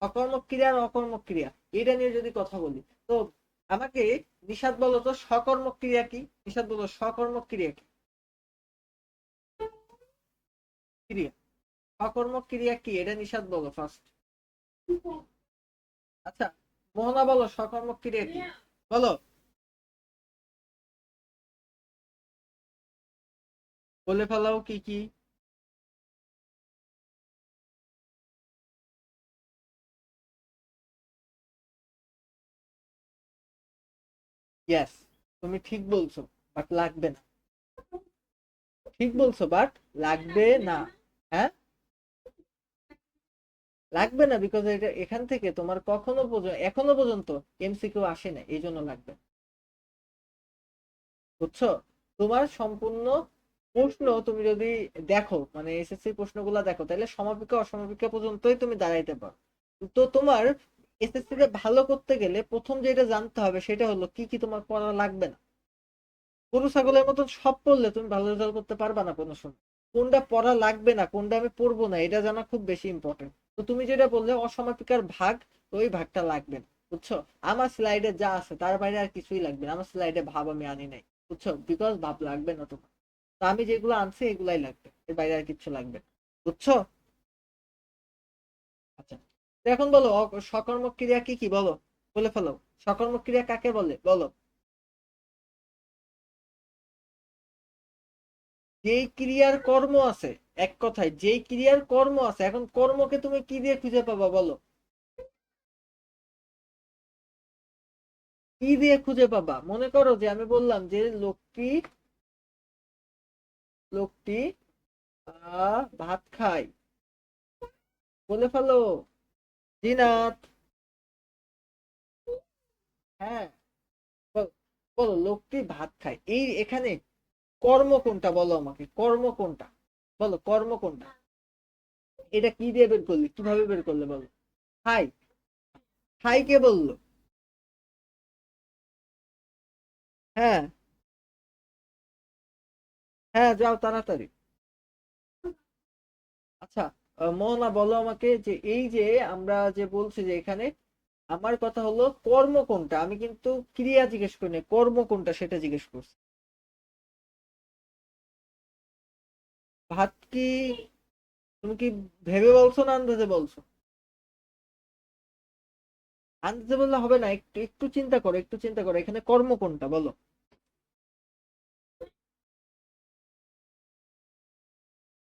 সকর্মক ক্রিয়া আর অকর্মক ক্রিয়া, এটা নিয়ে যদি কথা বলি, তো আমাকে নিষাদ বলো তো সকর্মক ক্রিয়া কি? নিষাদ বলো সকর্মক ক্রিয়া কি? ক্রিয়া, সকর্মক ক্রিয়া কি এটা নিষাদ বলো ফার্স্ট। আচ্ছা মোহনা বলো সকর্মক ক্রিয়া কি? বলো, বলে ফেলাও কি কি। ইয়েস, তুমি ঠিক বলছো, বাট লাগবে না। ঠিক বলছো বাট লাগবে না। হ্যাঁ, লাগবে না, বিকজ এটা এখান থেকে তোমার কখনো পর্যন্ত এখনো পর্যন্ত এমসিকিউ আসে না, এই জন্য লাগবে। বুঝছো? তোমার সম্পূর্ণ প্রশ্ন তুমি যদি দেখো, মানে এসএসসি প্রশ্নগুলো দেখো, তাহলে সমাপিকা অসমাপিকা পর্যন্তই তুমি দাঁড়াইতে পারো। তো তোমার এসএসসি তে ভালো করতে গেলে প্রথম যেটা জানতে হবে সেটা হলো কি কি তোমার পড়া লাগবে না। গরু ছাগলের মতন সব পড়লে তুমি ভালো রেজাল্ট করতে পারবা না কোনো সময়। কোনটা পড়া লাগবে না, কোনটা আমি পড়বো না, এটা জানা খুব বেশি ইম্পর্টেন্ট। তো তুমি যেটা বললে অসমাপিকার ভাগ, তো ওই ভাগটা লাগবে না। বুঝছো? আমার স্লাইডে যা আছে তার বাইরে আর কিছুই লাগবে না। আমার স্লাইডে ভাব আমি আনি নাই, বুঝছো? বিকজ ভাব লাগবে না তোমার। তো আমি যেগুলো আনছি এগুলাই লাগবে, এর বাইরে আর কিছু লাগবে না। বুঝছো? আচ্ছা, তো এখন বলো সকর্মক ক্রিয়া কি কি বলো, বলে ফেলো। সকর্মক ক্রিয়া কাকে বলে বলো? যেই ক্রিয়ার কর্ম আছে, এক কথায় যেই ক্রিয়ার কর্ম আছে। এখন কর্মকে তুমি কি দিয়ে খুঁজে পাবা বলো? কি দিয়ে খুঁজে পাবা? মনে করো যে আমি বললাম যে লোকটি লোকটি ভাত খায়, বলে ফেলো। জিনাত, হ্যাঁ, বলো লোকটি ভাত খায়, এই এখানে কর্ম কোনটা বলো আমাকে, কর্ম কোনটা? বলো কর্ম কোনটা? এটা কি দিয়ে বের করলে, কিভাবে বের করলে বলো? খাই, খাই কে বললো? হ্যাঁ, হ্যাঁ, যাও তাড়াতাড়ি। আচ্ছা, মোহনা বলো আমাকে যে এই যে আমরা যে বলছি যে এখানে আমার কথা হলো কর্ম কোনটা, আমি কিন্তু ক্রিয়া জিজ্ঞেস করিনি, কর্ম কোনটা সেটা জিজ্ঞেস করছি। ভাত কি, তুমি কি ভেবে বলছো না আন্দাজে বলছো? আন্দাজে বললে হবে না, একটু একটু চিন্তা করো, একটু চিন্তা করো, এখানে কর্ম কোনটা বলো।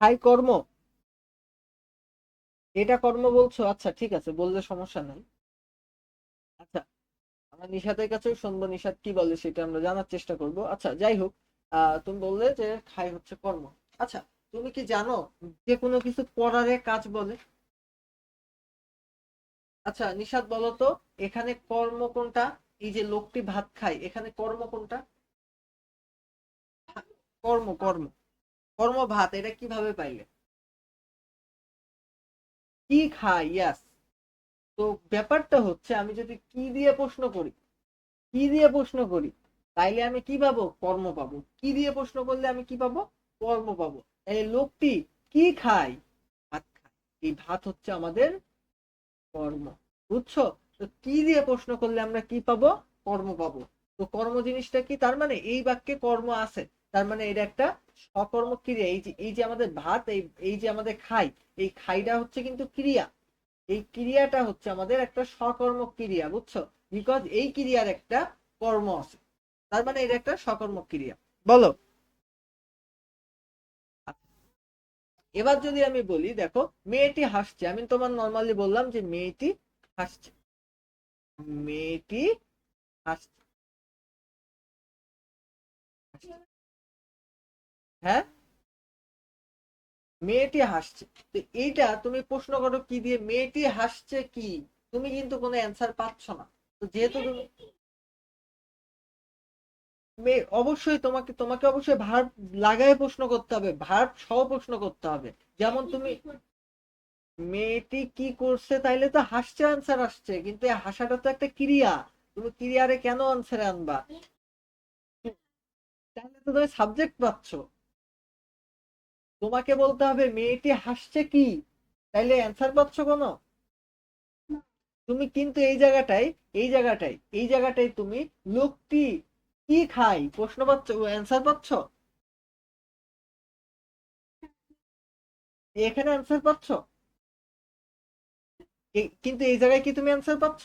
হাই কর্ম, এটা কর্ম বলছো? আচ্ছা ঠিক আছে, বললে সমস্যা নাই। আচ্ছা, আমরা নিশাতের কাছেও শুনবো, নিশাত কি বলে সেটা আমরা জানার চেষ্টা করব। আচ্ছা যাই হোক, তুমি বললে যে খাই হচ্ছে কর্ম। আচ্ছা, তুমি কি জানো যে কোনো কিছু করারে কাজ বলে? আচ্ছা নিশাত বলো তো, এখানে কর্ম কোনটা? এই যে লোকটি ভাত খায়, এখানে কর্ম কোনটা? কর্ম, কর্ম, কর্ম ভাত, এটা কিভাবে পাইলে? কি খায়, ইয়াস। তো ব্যাপারটা হচ্ছে আমি যদি কি দিয়ে প্রশ্ন করি, কি দিয়ে প্রশ্ন করি, তাইলে আমি কি পাবো? কর্ম পাবো। কি দিয়ে প্রশ্ন করলে আমি কি পাবো? কর্ম পাবো। এই লোকটি কি খায়? ভাত খায়। এই ভাত হচ্ছে আমাদের কর্ম। বুঝছো? তো কি দিয়ে প্রশ্ন করলে আমরা কি পাবো? কর্ম পাবো। তো কর্ম জিনিসটা কি, তার মানে এই বাক্যে কর্ম আছে, তার মানে এটা একটা সকর্ম ক্রিয়া। এই যে আমাদের ভাত, এই যে আমাদের খাই, এই খাইটা হচ্ছে কিন্তু ক্রিয়া। এই ক্রিয়াটা হচ্ছে আমাদের একটা সকর্ম ক্রিয়া, বুঝছো? বিকজ এই ক্রিয়ার একটা কর্ম আছে, তার মানে এটা একটা সকর্ম ক্রিয়া। বলো। এবার যদি আমি বলি, দেখো মেয়েটি হাসছে, আমি তোমার নর্মালি বললাম যে মেয়েটি হাসছে, মেয়েটি হাসছে। হ্যাঁ, মেয়েটি হাসছে। তো এইটা তুমি প্রশ্ন করো কি দিয়ে, মেয়েটি হাসছে কি, তুমি কিন্তু কোনো অ্যান্সার পাচ্ছ না। তো যেহেতু তুমি মেয়ে, অবশ্যই তোমাকে তোমাকে অবশ্যই ভার্ব লাগায় প্রশ্ন করতে হবে, ভার্ব সহ প্রশ্ন করতে হবে। যেমন তুমি মেয়েটি কি করছে, তাইলে তো হাসছে আনসার আসছে, কিন্তু এই হাসাটা তো একটা ক্রিয়া, তুমি ক্রিয়ারে কেন আনসারে আনবা? তাহলে তো তুমি সাবজেক্ট পাচ্ছ। তোমাকে বলতে হবে মেয়েটি হাসছে কি, তাইলে অ্যান্সার পাচ্ছ কোনো? তুমি কিন্তু এই জায়গাটাই তুমি লোকটি কি খায় প্রশ্ন পাচ্ছ, অ্যান্সার পাচ্ছ। এখানে অ্যান্সার পাচ্ছ, কিন্তু এই জায়গায় কি তুমি অ্যান্সার পাচ্ছ?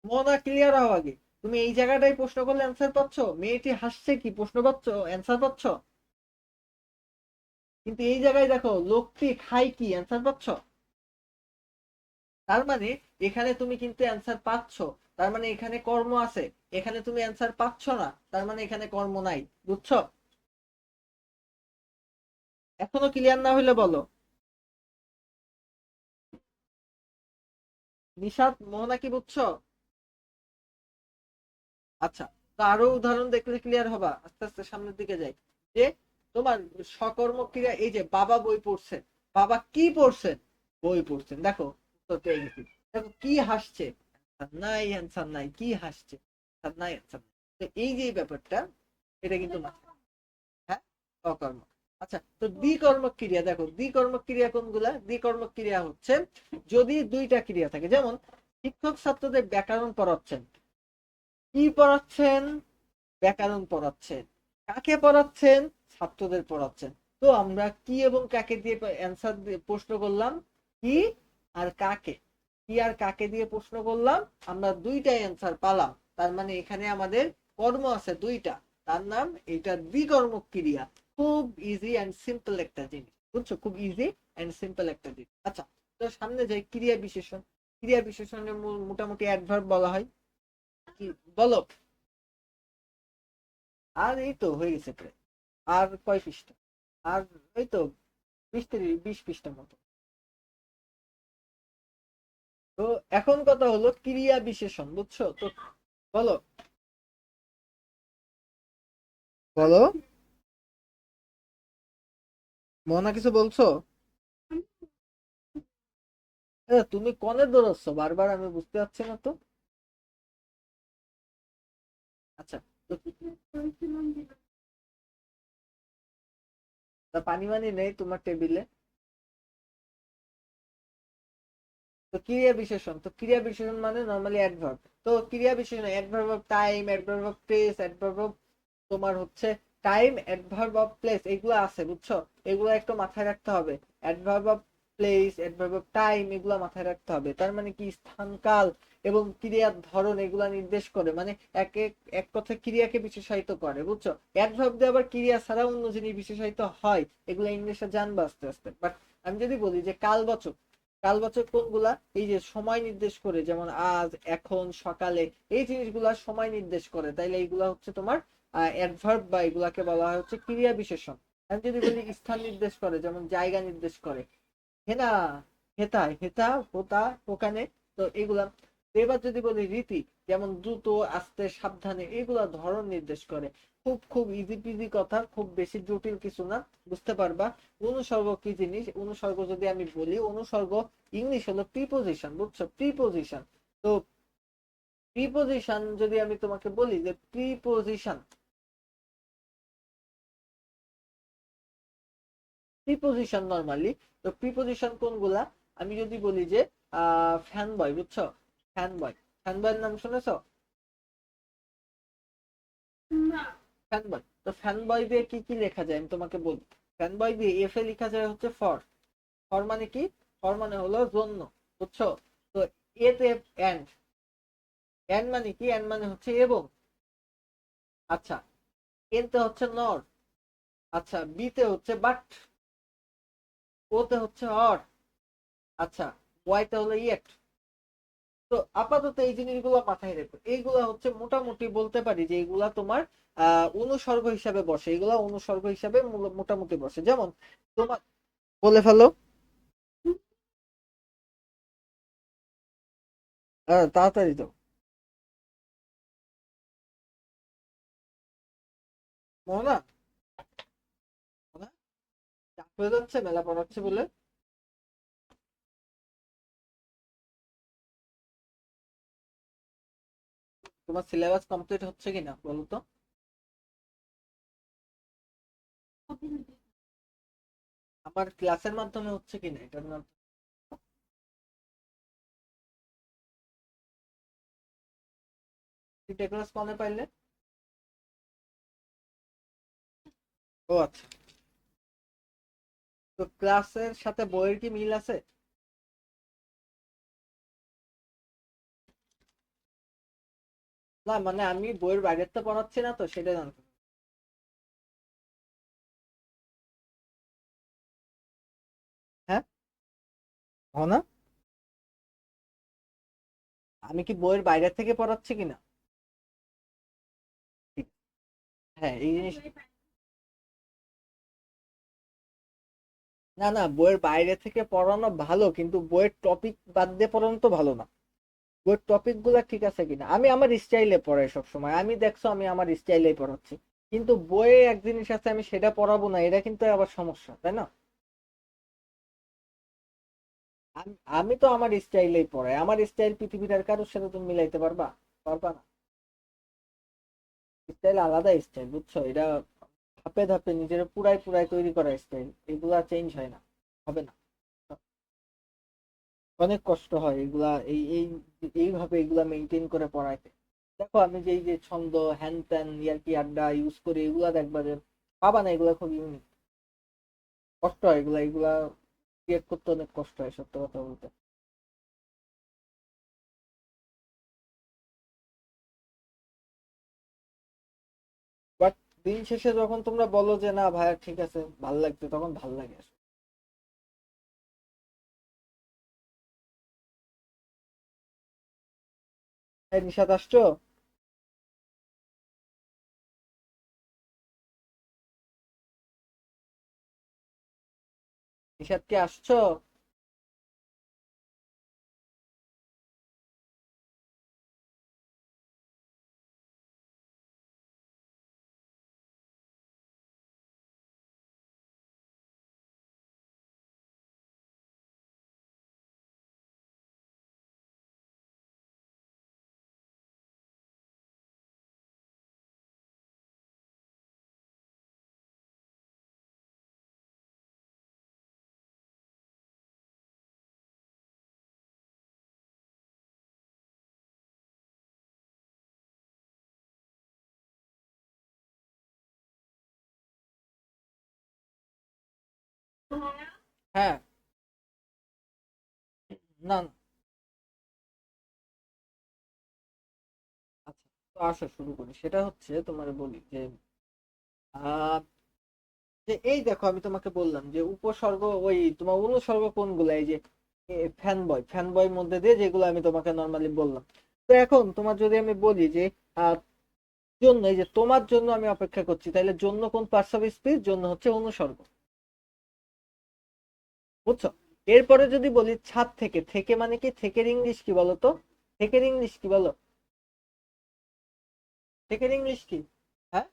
মনে ক্লিয়ার হও আগে। তুমি এই জায়গাটাই প্রশ্ন করলে অ্যান্সার পাচ্ছ, মেয়েটি হাসছে কি প্রশ্ন পাচ্ছ, অ্যান্সার পাচ্ছ। কিন্তু এই জায়গায় দেখো লোকটি খায় কি, অ্যান্সার পাচ্ছ। তার মানে এখানে তুমি কিন্তু অ্যান্সার পাচ্ছ, তার মানে এখানে কর্ম আছে। এখানে তুমি অ্যান্সার পাচ্ছ না, তার মানে এখানে কর্ম নাই। বুঝছো? এখনো ক্লিয়ার না হইলে বলো। নিশাত, মোহনা, কি বুঝছো? আচ্ছা, তো আরো উদাহরণ দেখলে ক্লিয়ার হবা, আস্তে আস্তে সামনের দিকে যাই। যে তোমার সকর্ম ক্রিয়া, এই যে বাবা বই পড়ছেন, বাবা কি পড়ছেন? বই পড়ছেন। দেখো উত্তর পেয়ে গেছি। দেখো কি হাসছে, answer নাই, অ্যান্সার নাই, কি হাসছে, answer নাই, অ্যান্সার নাই। তো এই যে ব্যাপারটা, এটা কিন্তু মাথায়। হ্যাঁ, অকর্ম। আচ্ছা, তো দ্বিকর্ম ক্রিয়া, দেখো দ্বিকর্ম ক্রিয়া কোনগুলা? দ্বিকর্ম ক্রিয়া হচ্ছে যদি দুইটা ক্রিয়া থাকে, যেমন শিক্ষক ছাত্রদের ব্যাকরণ পড়াচ্ছেন। কি পড়াচ্ছেন? ব্যাকরণ পড়াচ্ছেন। কাকে পড়াচ্ছেন? ছাত্রদের পড়াচ্ছেন। তো আমরা কি এবং কাকে দিয়ে অ্যান্সার দিয়ে প্রশ্ন করলাম? কি আর কাকে, কি আর কাকে দিয়ে প্রশ্ন করলাম, আমরা দুইটাই অ্যান্সার পালাম। তার মানে এখানে আমাদের কর্ম আছে দুইটা, তার নাম এটা দ্বিকর্মক ক্রিয়া। খুব ইজি অ্যান্ড সিম্পল একটা জিনিস, বুঝছো? খুব ইজি অ্যান্ড সিম্পল একটা জিনিস। আচ্ছা, তো সামনে যাই, ক্রিয়া বিশেষণ। ক্রিয়া বিশেষণের মোটামুটি অ্যাডভার্ব বলা হয় কি, বলো। আর এই তো হয়ে গেছে প্রায়। আর কয় পৃষ্ঠা? আর এই তো 20 পৃষ্ঠার মতো। তো এখন কথা হলো ক্রিয়া বিশেষণ, বুঝছো তো? বলো, বলো। মনে কিছু বলছো? তুমি কনে দৌড়াচ্ছ বারবার, আমি বুঝতে পারছি না তো। আচ্ছা, তা পানি মানি নেই তোমার টেবিলে? তো ক্রিয়া বিশেষণ, তো ক্রিয়া বিশেষণ মানে নর্মালি অ্যাডভার্ব। তো ক্রিয়া বিশেষণ adverb of time, adverb of place, adverb of তোমার হচ্ছে টাইম, অ্যাডভার্ব অফ প্লেস, এগুলো আছে বুঝছো? এগুলো একটু মাথায় রাখতে হবে। Adverb of place, adverb of time, এগুলো মাথায় রাখতে হবে। তার মানে কি স্থান, কাল এবং ক্রিয়ার ধরন এগুলা নির্দেশ করে, মানে এক এক এক কথা ক্রিয়াকে বিশেষায়িত করে বুঝছো? অ্যাডভার্ব দিয়ে আবার ক্রিয়া ছাড়া অন্য জিনিস বিশেষায়িত হয়, এগুলো ইংলিশে জানবা আস্তে আস্তে। বাট আমি যদি বলি যে কালবাচক, কালবাচক কোনগুলা? এই যে সময় নির্দেশ করে, যেমন আজ, এখন, সকালে, এই জিনিসগুলা সময় নির্দেশ করে, তাইলে এইগুলা হচ্ছে তোমার অ্যাডভার্ব, বা এগুলাকে বলা হয় হচ্ছে ক্রিয়া বিশেষণ। আমি যদি বলি স্থান নির্দেশ করে, যেমন জায়গা নির্দেশ করে, হেনা, হেতা, হেতা, হোতা, ওখানে, তো এগুলা। তো এবার যদি বলি রীতি, যেমন দ্রুত, আস্তে, সাবধানে, এগুলা ধরন নির্দেশ করে। খুব খুব ইজি পিজি কথা, খুব বেশি জটিল কিছু না, বুঝতে পারবা। অনুসর্গ কি জিনিস? অনুসর্গ যদি আমি বলি, অনুসর্গ ইংলিশ হলো প্রিপোজিশন, বুঝছো? প্রিপোজিশন। তো প্রিপোজিশন যদি আমি তোমাকে বলি যে প্রিপোজিশন, প্রিপোজিশন নরমালি, তো প্রিপোজিশন কোনগুলা? আমি যদি বলি যে ফ্যান বয়, বুঝছো? ফ্যান বয়, ফ্যান বয়ের নাম শুনেছো? ফ্যান বয়, তো ফ্যান বয় দিয়ে কি কি লেখা যায় আমি তোমাকে বলি। ফ্যান বয় দিয়ে এফ এ লেখা যায় হচ্ছে ফর। ফর মানে কি? ফর মানে হলো জন্য, বুঝছো? তো এতে এন্ড, এন্ড মানে কি? এন্ড মানে হচ্ছে এবং। আচ্ছা, এনতে হচ্ছে নর। আচ্ছা, বিতে হচ্ছে বাট। ওতে হচ্ছে অর। আচ্ছা, ওয়াইতে হলো ইয়েট। তো আপাতত এই জিনিসগুলো মাথায় রেখো, এইগুলা হচ্ছে মোটামুটি বলতে পারি যে এইগুলা তোমার অনুসর্গ হিসাবে বসে, এগুলা অনুসর্গ হিসাবে মোটামুটি বসে। যেমন তোমার, বলে ফেলো। তাড়াতাড়ি তো। মোহনা, মোহনা, চাপ হয়ে যাচ্ছে মেলা পড়াচ্ছে বলে। তোমার সিলেবাস কমপ্লিট হচ্ছে কিনা বলো তো? আমার ক্লাসের মাধ্যমে হচ্ছে কিনা এটার মাধ্যমে। ক্লাস মনে পাইলে? ও আচ্ছা, তো ক্লাসের সাথে বইয়ের কি মিল আছে? না মানে আমি বইয়ের বাইরের তো পড়াচ্ছি না, তো সেটা জানতে। হ্যাঁ, না, আমি কি বইয়ের বাইরে থেকে পড়াচ্ছি কিনা? হ্যাঁ, এই জিনিস। না না, বইয়ের বাইরে থেকে পড়ানো ভালো, কিন্তু বইয়ের টপিক বাদ দিয়ে পড়ানো তো ভালো না। বইয়ের টপিক গুলা ঠিক আছে কিনা, আমি আমার স্টাইলে পড়াই সব সময়, আমি দেখছো আমি আমার স্টাইলে পড়াচ্ছি। কিন্তু বইয়ে এক জিনিস আছে, আমি সেটা পড়াবো না, এটা কিন্তু আবার সমস্যা, তাই না? আমি তো আমার স্টাইলেই পড়াই, আমার স্টাইল পৃথিবীর আর কারোর সাথে তুমি মিলাইতে পারবা? পারবা না। স্টাইল আলাদা স্টাইল, বুঝছো? এটা ধাপে ধাপে নিজের পুরাই পুরাই তৈরি করা স্টাইল, এগুলা চেঞ্জ হয় না, হবে না। অনেক কষ্ট হয় এগুলা, এইভাবে এগুলা মেনটেন করে পড়াইতে। দেখো আমি যে এই যে ছন্দ, হ্যান ত্যান, ইয়ার্কি আড্ডা ইউজ করি, এগুলা দেখবা যে পাবা না, এগুলা খুব ইউনিক। কষ্ট হয় এগুলা, এগুলা ক্রিয়েট করতে অনেক কষ্ট হয়, সত্য কথা বলতে। বাট দিন শেষে যখন তোমরা বলো যে না ভাইয়া ঠিক আছে ভাল লাগছে, তখন ভাল লাগে আসলে। এই নিশাদ আসছো? নিশাদ কি আসছো? হ্যাঁ, না না, আচ্ছা, তো আসো শুরু করি। সেটা হচ্ছে তোমার বলি যে আহ যে এই দেখো আমি তোমাকে বললাম যে উপসর্গ, ওই তোমার অনুসর্গ কোনগুলো, এই যে ফ্যান বয়, ফ্যান বয় মধ্যে দিয়ে যেগুলো আমি তোমাকে নর্মালি বললাম। তো এখন তোমার যদি আমি বলি যে আহ জন্য, এই যে তোমার জন্য আমি অপেক্ষা করছি, তাহলে জন্য কোন পার্টস অফ স্পিচ, জন্য হচ্ছে অনুসর্গ, বুঝছো? এরপরে যদি বলি ছাদ থেকে, থেকে মানে কি, থেকের ইংলিশ কি বলো তো? থেকের ইংলিশ কি বলো? থেকের ইংলিশ কি? হ্যাঁ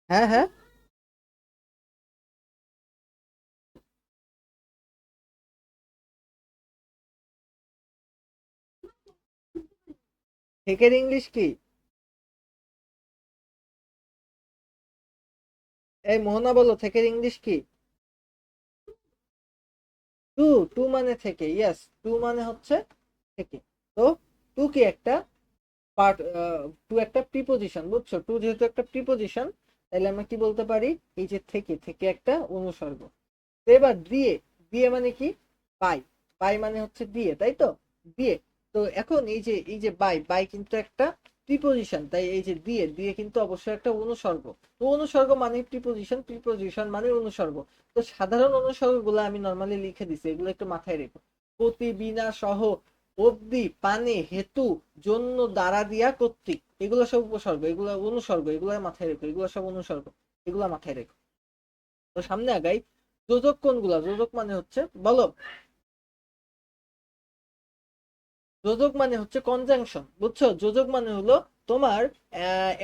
হ্যাঁ হ্যাঁ, থেকের ইংলিশ কি? এই মোহনা বলো, থেকের ইংলিশ কি? টু, টু মানে থেকে, ইয়েস, টু মানে হচ্ছে থেকে। তো টু কি একটা পার্ট, টু একটা প্রিপোজিশন, বুঝছো? টু যেহেতু একটা প্রিপোজিশন, তাহলে আমরা কি বলতে পারি, এই যে থেকে, থেকে একটা অনুসর্গ। তো এবার দিয়ে, দিয়ে মানে কি, বাই, বাই মানে হচ্ছে দিয়ে, তাই তো? দিয়ে। তো এখন এই যে বাই, বাই কিন্তু একটা প্রিপোজিশন, তাই এই যে দিয়ে, দিয়ে কিন্তু অবশ্যই একটা অনুসর্গ। তো অনুসর্গ মানে প্রিপোজিশন, প্রিপোজিশন মানে অনুসর্গ। তো সাধারণ অনুসর্গ গুলো আমি নর্মালি লিখে দিছি, এগুলো একটু মাথায় রেখো। প্রতি, বিনা, সহ, অবধি, পানে, হেতু, জন্য, দ্বারা, দিয়া, কর্তৃক, এগুলো সব উপসর্গ, এগুলো অনুসর্গ, এগুলো মাথায় রেখো, এগুলো সব অনুসর্গ, এগুলো মাথায় রেখো। তো সামনে আগাই। যোজক কোনগুলা? যোজক মানে হচ্ছে, বলো। যোজক মানে হচ্ছে কনজাংশন, বুঝছো? যোজক মানে হলো তোমার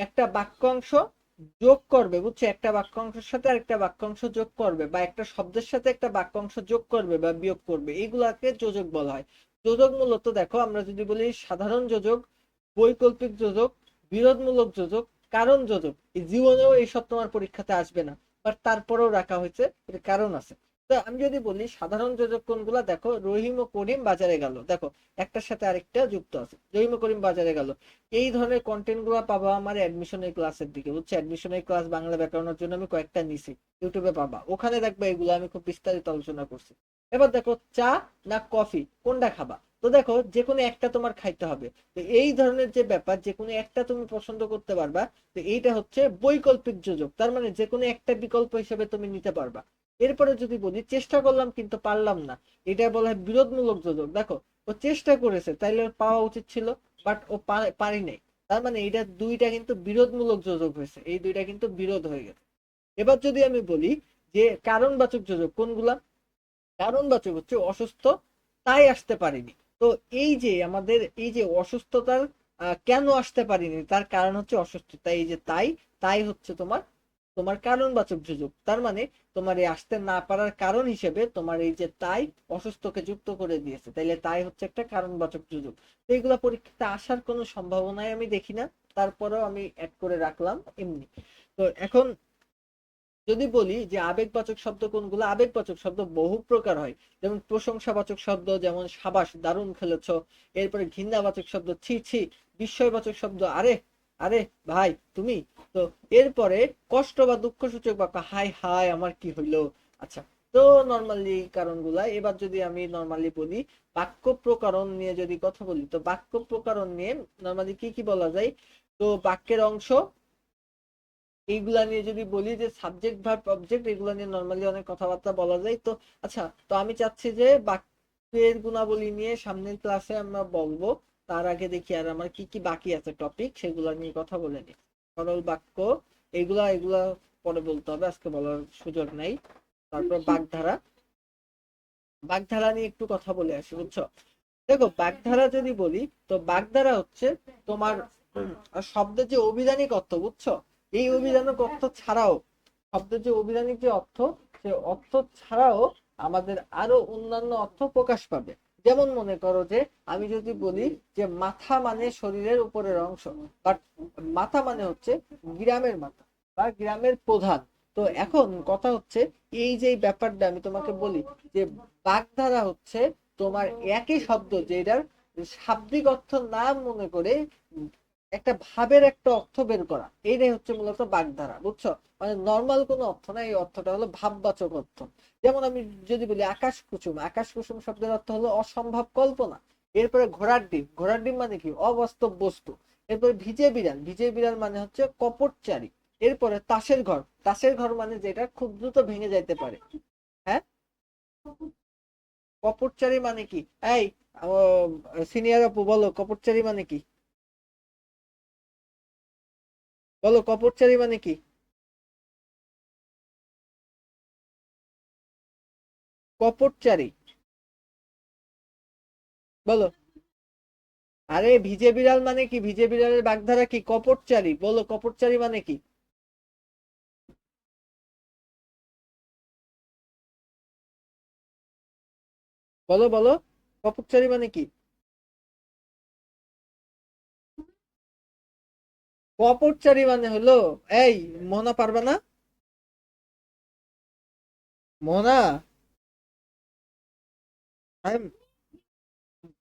একটা বাক্যাংশ যোগ করবে, বুঝছো? একটা বাক্যাংশের সাথে আরেকটা বাক্যাংশ যোগ করবে, বা একটা শব্দের সাথে একটা বাক্যাংশ যোগ করবে বা বিয়োগ করবে, এইগুলাকে যোজক বলা হয়। যোজক মূলত দেখো, আমরা যদি বলি সাধারণ যোজক, বৈকল্পিক যোজক, বিরোধমূলক যোজক, কারণ যোজক, এই জীবনেও এইসব তোমার পরীক্ষাতে আসবে না, বাট তারপরেও রাখা হয়েছে, এর কারণ আছে। তো আমি যদি বলি সাধারণ যোজক কোনগুলা, দেখো রহিম ও করিম বাজারে গেল, দেখো একটার সাথে আরেকটা যুক্ত আছে, রহিম ও করিম বাজারে গেল। এই ধরনের কন্টেন্ট গুলো পাবা আমার অ্যাডমিশনের ক্লাসের দিকে, বুঝছো? অ্যাডমিশনের ক্লাস বাংলা ব্যাকরণের জন্য আমি কয়েকটা নিছি, ইউটিউবে পাবা, ওখানে দেখবে এগুলো আমি খুব বিস্তারিত আলোচনা করছি। এবার দেখো চা না কফি, কোনটা খাবা? তো দেখো যে কোনো একটা তোমার খাইতে হবে। তো এই ধরনের যে ব্যাপার, যে কোনো একটা তুমি পছন্দ করতে পারবা। তো এইটা হচ্ছে বৈকল্পিক যোজক, তার মানে যে কোনো একটা বিকল্প হিসেবে তুমি নিতে পারবা। এরপরে যদি বলি চেষ্টা করলাম কিন্তু পারলাম না, এটা বলা হয় বিরোধমূলক যোজক। দেখো ও চেষ্টা করেছে, তাইলে ওর পাওয়া উচিত ছিল, বাট ও পারি নাই, তার মানে এটা দুইটা কিন্তু বিরোধমূলক যোজক হয়েছে, এই দুইটা কিন্তু বিরোধ হয়ে গেছে। এবার যদি আমি বলি যে কারণবাচক যোজক কোনগুলা, কারণবাচক হচ্ছে অসুস্থ তাই আসতে পারিনি। তো এই যে আমাদের এই যে অসুস্থতার কেন আসতে পারিনি, তার কারণ হচ্ছে অসুস্থতা, এই যে তাই, তাই হচ্ছে তোমার তোমার কারণবাচক যোজক। তার মানে তোমার এই আসতে না পারার কারণ হিসেবে তোমার এই যে তাই অসুস্থকে যুক্ত করে দিয়েছে, তাইলে তাই হচ্ছে একটা কারণবাচক যোজক। তো এইগুলা পরীক্ষাতে আসার কোনো সম্ভাবনাই আমি দেখি না, তারপরেও আমি অ্যাড করে রাখলাম এমনি। তো এখন যদি বলি যে আবেগবাচক শব্দ কোনগুলো, আবেগবাচক শব্দ বহু প্রকার হয়। যেমন প্রশংসাবাচক শব্দ, যেমন সাবাস, দারুণ খেলেছো। এরপরে ঘৃণাবাচক শব্দ ছি ছি, বিস্ময়বাচক শব্দ আরে, আরে ভাই তুমি। তো এরপরে কষ্ট বা দুঃখ সূচক বাক্য, হাই হাই আমার কি হইলো। আচ্ছা, তো নর্মালি কারণগুলা, এবার যদি আমি নর্মালি বলি বাক্য প্রকরণ নিয়ে যদি কথা বলি, তো বাক্য প্রকরণ নিয়ে নর্মালি কি কি বলা যায়? তো বাক্যের অংশ, এইগুলা নিয়ে যদি বলি যে সাবজেক্ট ভার্ব অবজেক্ট, এগুলা নিয়ে নর্মালি অনেক কথাবার্তা বলা যায়। তো আচ্ছা, তো আমি চাচ্ছি যে বাক্যের গুণাবলী নিয়ে সামনের ক্লাসে আমরা বলবো। তার আগে দেখি আর আমার কি কি বাকি আছে টপিক, সেগুলো নিয়ে কথা বলে নিই। সরল বাক্য, এগুলা এগুলা পরে বলতে হবে, আজকে বলার সুযোগ নাই। তারপর বাগধারা, বাগধারা নিয়ে একটু কথা বলে আসি, বুঝছো? দেখো বাগধারা যদি বলি, তো বাগধারা হচ্ছে তোমার শব্দের যে অভিধানিক অর্থ, বুঝছো? এই অভিধানিক অর্থ ছাড়াও, শব্দের যে অভিধানিক যে অর্থ, সে অর্থ ছাড়াও আমাদের আরো অন্যান্য অর্থ প্রকাশ পাবে। যেমন মনে করো যে আমি যদি বলি যে মাথা মানে শরীরের উপরের অংশ, বাট মাথা মানে হচ্ছে গ্রামের মাথা বা গ্রামের প্রধান। তো এখন কথা হচ্ছে এই যে ব্যাপারটা আমি তোমাকে বলি যে বাগধারা হচ্ছে তোমার একই শব্দ, যেটার শাব্দিক অর্থ না মনে করে একটা ভাবের একটা অর্থ বের করা, এইটাই হচ্ছে মূলত বাগধারা, বুঝছো? মানে নর্মাল কোনো অর্থ না, এই অর্থটা হলো ভাববাচক অর্থ। যেমন আমি যদি বলি আকাশ কুসুম, আকাশ কুসুম শব্দের অর্থ হলো অসম্ভব কল্পনা। এরপরে ঘোড়ার ডিম, ঘোড়ার ডিম মানে কি? অবাস্তব বস্তু। এরপরে ভিজে বিড়াল, ভিজে বিড়াল মানে হচ্ছে কপটচারী। এরপরে তাসের ঘর, তাসের ঘর মানে যেটা খুব দ্রুত ভেঙে যাইতে পারে। হ্যাঁ, কপটচারী মানে কি? এই সিনিয়র আপু বলো কপটচারী মানে কি? বলো কপটচারী মানে কি? কপটচারী বলো। আরে ভিজে বিড়াল মানে কি? ভিজে বিড়ালের বাগধারা কি? কপটচারী। বলো কপটচারী মানে কি? বলো বলো, কপটচারী মানে কি? কপটচারী মানে হলো, এই মোহনা পারবা না? মোহনা, আমি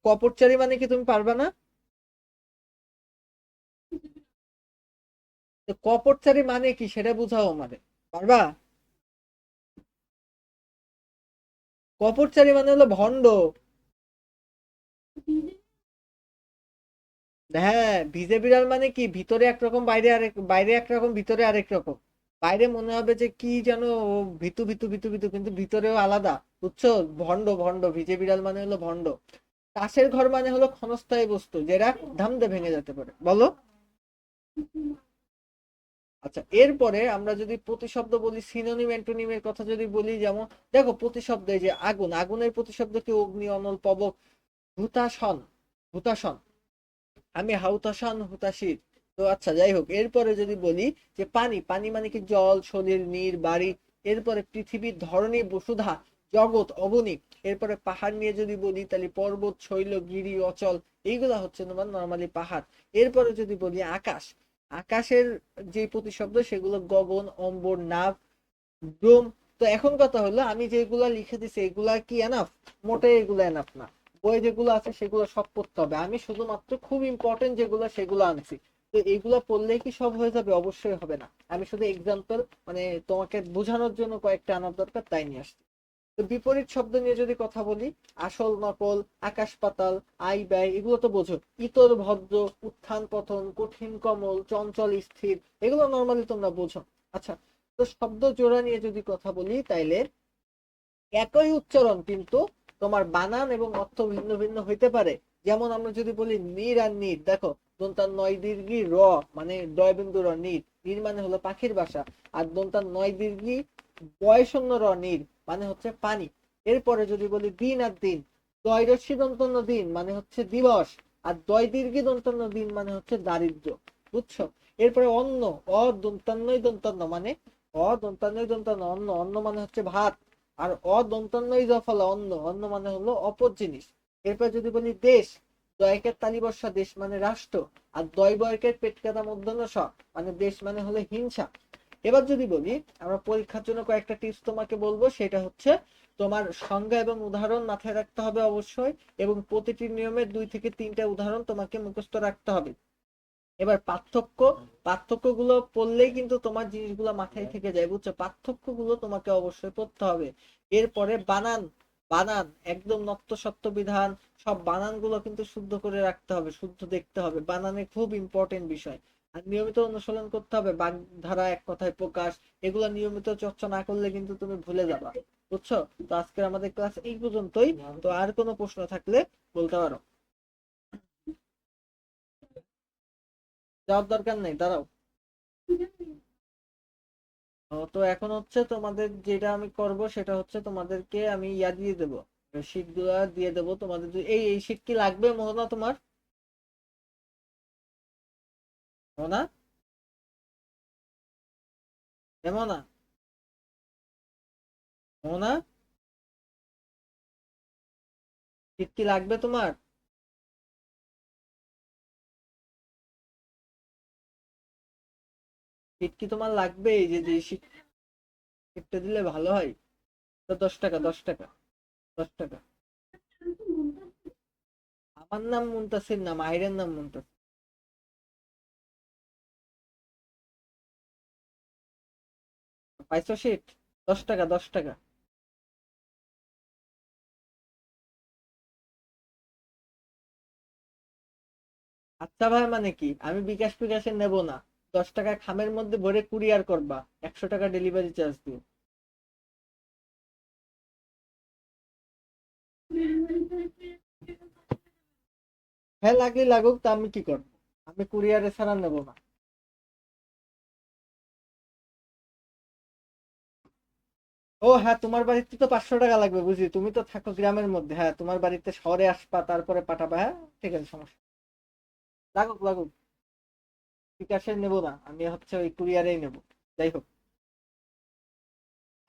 কপটচারী মানে কি তুমি পারবা না? তো কপটচারী মানে কি সেটা বুঝাও আমারে। পারবা? কপটচারী মানে হলো ভন্ড। হ্যাঁ, ভিজে বিড়াল মানে কি? ভিতরে একরকম, বাইরে আরেক, বাইরে একরকম, ভিতরে আরেক রকম। বাইরে মনে হবে যে কি যেন ভিতু ভিতু ভিতু ভিতু, কিন্তু ভিতরেও আলাদা, বুঝছো? ভন্ড ভন্ড, ভিজে বিড়াল মানে হলো ভন্ড। তাসের ঘর মানে হলো ক্ষণস্থায়ী বস্তু যেটা ধামদে ভেঙে যেতে পারে। বলো। আচ্ছা, এরপরে আমরা যদি প্রতিশব্দ বলি, সিনোনিম অ্যান্টোনিমের কথা যদি বলি, যেমন দেখো প্রতিশব্দ, এই যে আগুন, আগুনের প্রতিশব্দ কি? অগ্নি, অনল, পবক, হুতাশন, হুতাশন। আমি হাউতাশান হুতাশির। তো আচ্ছা, যাই হোক, এরপরে যদি বলি যে পানি, পানি মানে কি? জল, সলিল, নীর, বাড়ি। এরপরে পৃথিবীর ধরনী, বসুধা, জগৎ, অবনী। এরপরে পাহাড় নিয়ে যদি বলি, তাহলে পর্বত, শৈল, গিরি, অচল। এইগুলা হচ্ছে তোমার নর্মালি পাহাড়। এরপরে যদি বলি আকাশ, আকাশের যে প্রতিশব্দ সেগুলো গগন, অম্বর, নাভ, ব্রোম। তো এখন কথা হলো, আমি যেগুলা লিখে দিছি এগুলা কি এনাফ? মোটেই এগুলো এনাফ না। বই যেগুলো আছে সেগুলো সব পড়তে হবে, আমি শুধুমাত্র খুব ইম্পর্টেন্ট যেগুলো সেগুলো আনছি। তো এগুলো পড়লেই কি সব হয়ে যাবে? অবশ্যই হবে না। আমি শুধু এক্সাম্পল, মানে তোমাকে বোঝানোর জন্য কয়েকটা আনার দরকার, তাই নিয়ে আসছি। তো বিপরীত শব্দ নিয়ে যদি কথা বলি, আসল, নকল, আকাশ পাতাল, আয় ব্যয়, এগুলো তো বোঝো। ইতর, ভদ্র, উত্থান পতন, কঠিন, কমল, চঞ্চল, স্থির, এগুলো নর্মালি তোমরা বোঝো। আচ্ছা, তো শব্দ জোড়া নিয়ে যদি কথা বলি, তাইলে একই উচ্চারণ কিন্তু তোমার বানান এবং অর্থ ভিন্ন ভিন্ন হইতে পারে। যেমন আমরা যদি বলি নীর আর নীর, দেখো দন্তার নয় দীর্ঘি র, মানে ডয়বিন্দু র, নীর, নীর মানে হলো পাখির বাসা। আর দন্তার নয় দীর্ঘি বয় শূন্য র, নীর মানে হচ্ছে পানি। এরপরে যদি বলি দিন আর দিন, দয়রস্যি দন্তন্য দিন মানে হচ্ছে দিবস। আর দয় দীর্ঘি দন্তন্য দিন মানে হচ্ছে দারিদ্র, বুঝছো? এরপরে অন্ন, অদন্তান্নই দন্তান্ন মানে, অদন্তান্নই দন্তান্ন অন্ন, অন্ন মানে হচ্ছে ভাত। আর অদন্তান্ন ইজাফলা অন্ন, অন্ন মানে হলো অপর জিনিস। এরপর যদি বলি দেশ, দয়কের তালিবর্ষা, দেশ মানে রাষ্ট্র। আর দয় বয়কের পেট কাটা মূর্ধন্য স, মানে দেশ মানে হলো হিংসা। এবার যদি বলি, আমরা পরীক্ষার জন্য কয়েকটা টিপস তোমাকে বলবো, সেটা হচ্ছে তোমার সংজ্ঞা এবং উদাহরণ মাথায় রাখতে হবে অবশ্যই, এবং প্রতিটি নিয়মের 2 থেকে 3টা উদাহরণ তোমাকে মুখস্থ রাখতে হবে। এবার পার্থক্য, পার্থক্যগুলো পড়লেই কিন্তু তোমার জিনিসগুলো মাথায় থেকে যায়, বুঝছো? পার্থক্যগুলো তোমাকে অবশ্যই পড়তে হবে। এরপরে বানান, বানান একদম নত্য সত্য বিধান, সব বানানগুলো কিন্তু শুদ্ধ করে রাখতে হবে, শুদ্ধ দেখতে হবে, বানানে খুব ইম্পর্টেন্ট বিষয়। আর নিয়মিত অনুশীলন করতে হবে, বাগধারা, এক কথায় প্রকাশ, এগুলো নিয়মিত চর্চা না করলে কিন্তু তুমি ভুলে যাবা, বুঝছো? তো আজকে আমাদের ক্লাস এই পর্যন্তই। তো আর কোনো প্রশ্ন থাকলে বলতে পারো। যাওয়ার দরকার নেই, দাঁড়াও। তো এখন হচ্ছে তোমাদের যেটা আমি করব সেটা হচ্ছে, তোমাদেরকে আমি ইয়া দিয়ে দেবো, শীট গুলা দিয়ে দেবো তোমাদের। এই শীট কি লাগবে মোহনা তোমার? মোহনা, মোহনা, মোহনা, শীট কি লাগবে তোমার? শীট কি তোমার লাগবে? এই যে যে শীটটা দিলে ভালো হয়। তো 10 টাকা, 10 টাকা, 10 টাকা। আমার নাম মুনতাসির না, মাহিরের নাম মুনতাসির। পাইছো শিট? 10 টাকা, 10 টাকা। আচ্ছা ভাই, মানে কি আমি বিকাশ ফিকাশে নেব না? 10 টাকা খামের মধ্যে ভরে কুরিয়ার করবা, 100 টাকা ডেলিভারি চার্জ দিও। হ্যাঁ, লাগলে লাগুক, তা আমি কি করবো? আমি কুরিয়ারে ছাড়া নেবো না। ও হ্যাঁ, তোমার বাড়িতে তো 500 টাকা লাগবে বুঝি, তুমি তো থাকো গ্রামের মধ্যে। হ্যাঁ, তোমার বাড়িতে শহরে আসবা তারপরে পাঠাবা। হ্যাঁ, ঠিক আছে, সমস্যা নেই। লাগুক লাগুক, বিকাশে নেবো না, আমি হচ্ছে ওই কুরিয়ারেই নেবো। যাই হোক।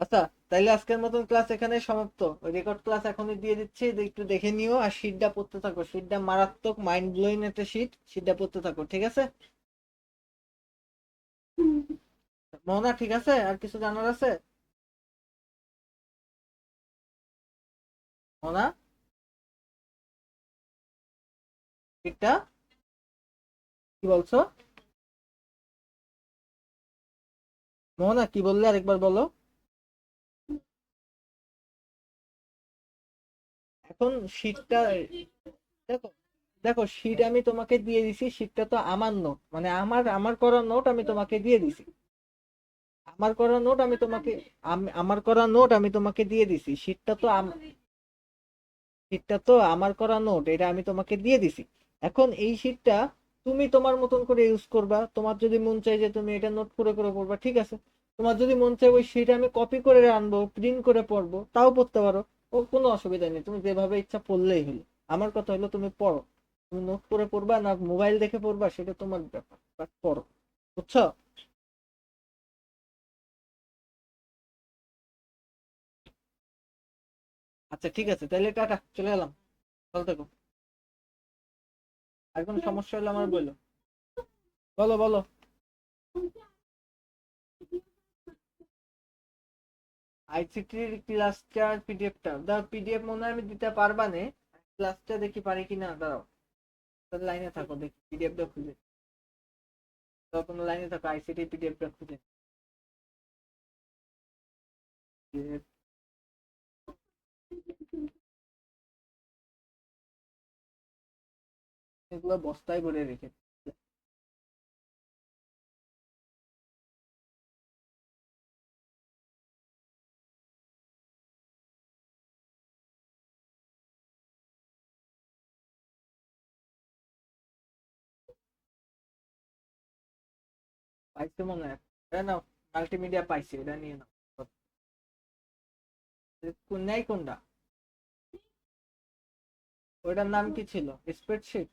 আচ্ছা, তাইলে আজকের মতন ক্লাস এখানে সমাপ্ত। ওই রেকর্ড ক্লাস এখনই দিয়ে দিচ্ছি, একটু দেখে নিও আর শিটটা পড়তে থাকো। শিটটা মারাত্মক মাইন্ড ব্লোয়িং একটা শিট, শিটটা পড়তে থাকো, ঠিক আছে? মোহনা, ঠিক আছে? আর কিছু জানার আছে? মোহনা, শিটটা কি বলছো? মোহনা, কি বললে আরেকবার বলো। এখন শিটটা দেখো, দেখো শিট আমি তোমাকে দিয়ে দিছি, শিটটা তো আমার নোট, মানে আমার আমার করা নোট আমি তোমাকে দিয়ে দিছি। আমার করা নোট আমি তোমাকে, আমার করা নোট আমি তোমাকে দিয়ে দিছি। শিটটা তো আমার করা নোট, এটা আমি তোমাকে দিয়ে দিছি। এখন এই শিটটা তুমি তোমার মতন করে ইউজ করবা। তোমার যদি মন চাই যে তুমি এটা নোট করে করে পড়বা, ঠিক আছে। তোমার যদি মন চাই ওই শিট আমি কপি করে আনবো, প্রিন্ট করে পড়বো, তাও পড়তে পারো। ও কোনো অসুবিধা নেই, তুমি যেভাবে ইচ্ছা পড়লেই হলো। আমার কথা হলো তুমি পড়ো। তুমি নোট করে পড়বা না মোবাইল দেখে পড়বা, সেটা তোমার ব্যাপার, বাট পড়ো। বুঝছো? আচ্ছা ঠিক আছে, তাহলে টাটা, চলে গেলাম। ভালো থেকো। আর কোনো সমস্যা হলে আমার বলো। বলো বলো। আইসিটির ক্লাসটার পিডিএফটা দাও, পিডিএফ মনে হয় আমি দিতে পারবা নে। ক্লাসটা দেখি পারি কিনা, দাঁড়াও। তাহলে লাইনে থাকো, দেখি পিডিএফটা খুঁজে। তো কোনো লাইনে থাকো, আইসিটি পিডিএফটা খুঁজে। PDF এগুলো বস্তায় ভরে রেখে। পাইছে মনে হয়। এটা নাও, মাল্টিমিডিয়া পাইছে, এটা নিয়ে নাও। নেই কোনটা? ওইটার নাম কি ছিল? স্প্রেডশিট?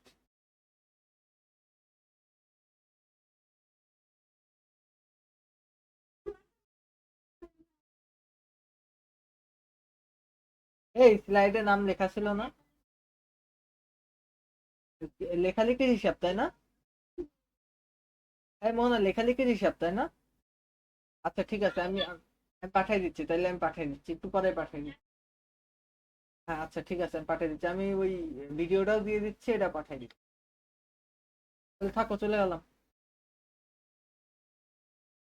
এই স্লাইডে নাম লেখা ছিল না? লেখালেখির হিসাব, তাই না? এই মোহনা, লেখালেখির হিসাব, তাই না? আচ্ছা ঠিক আছে, আমি আমি পাঠিয়ে দিচ্ছি, তাইলে আমি পাঠিয়ে দিচ্ছি, একটু পরে পাঠিয়ে দিচ্ছি। হ্যাঁ আচ্ছা ঠিক আছে, আমি পাঠিয়ে দিচ্ছি। আমি ওই ভিডিওটাও দিয়ে দিচ্ছি, এটা পাঠিয়ে দিচ্ছি। তাহলে থাকো, চলে গেলাম।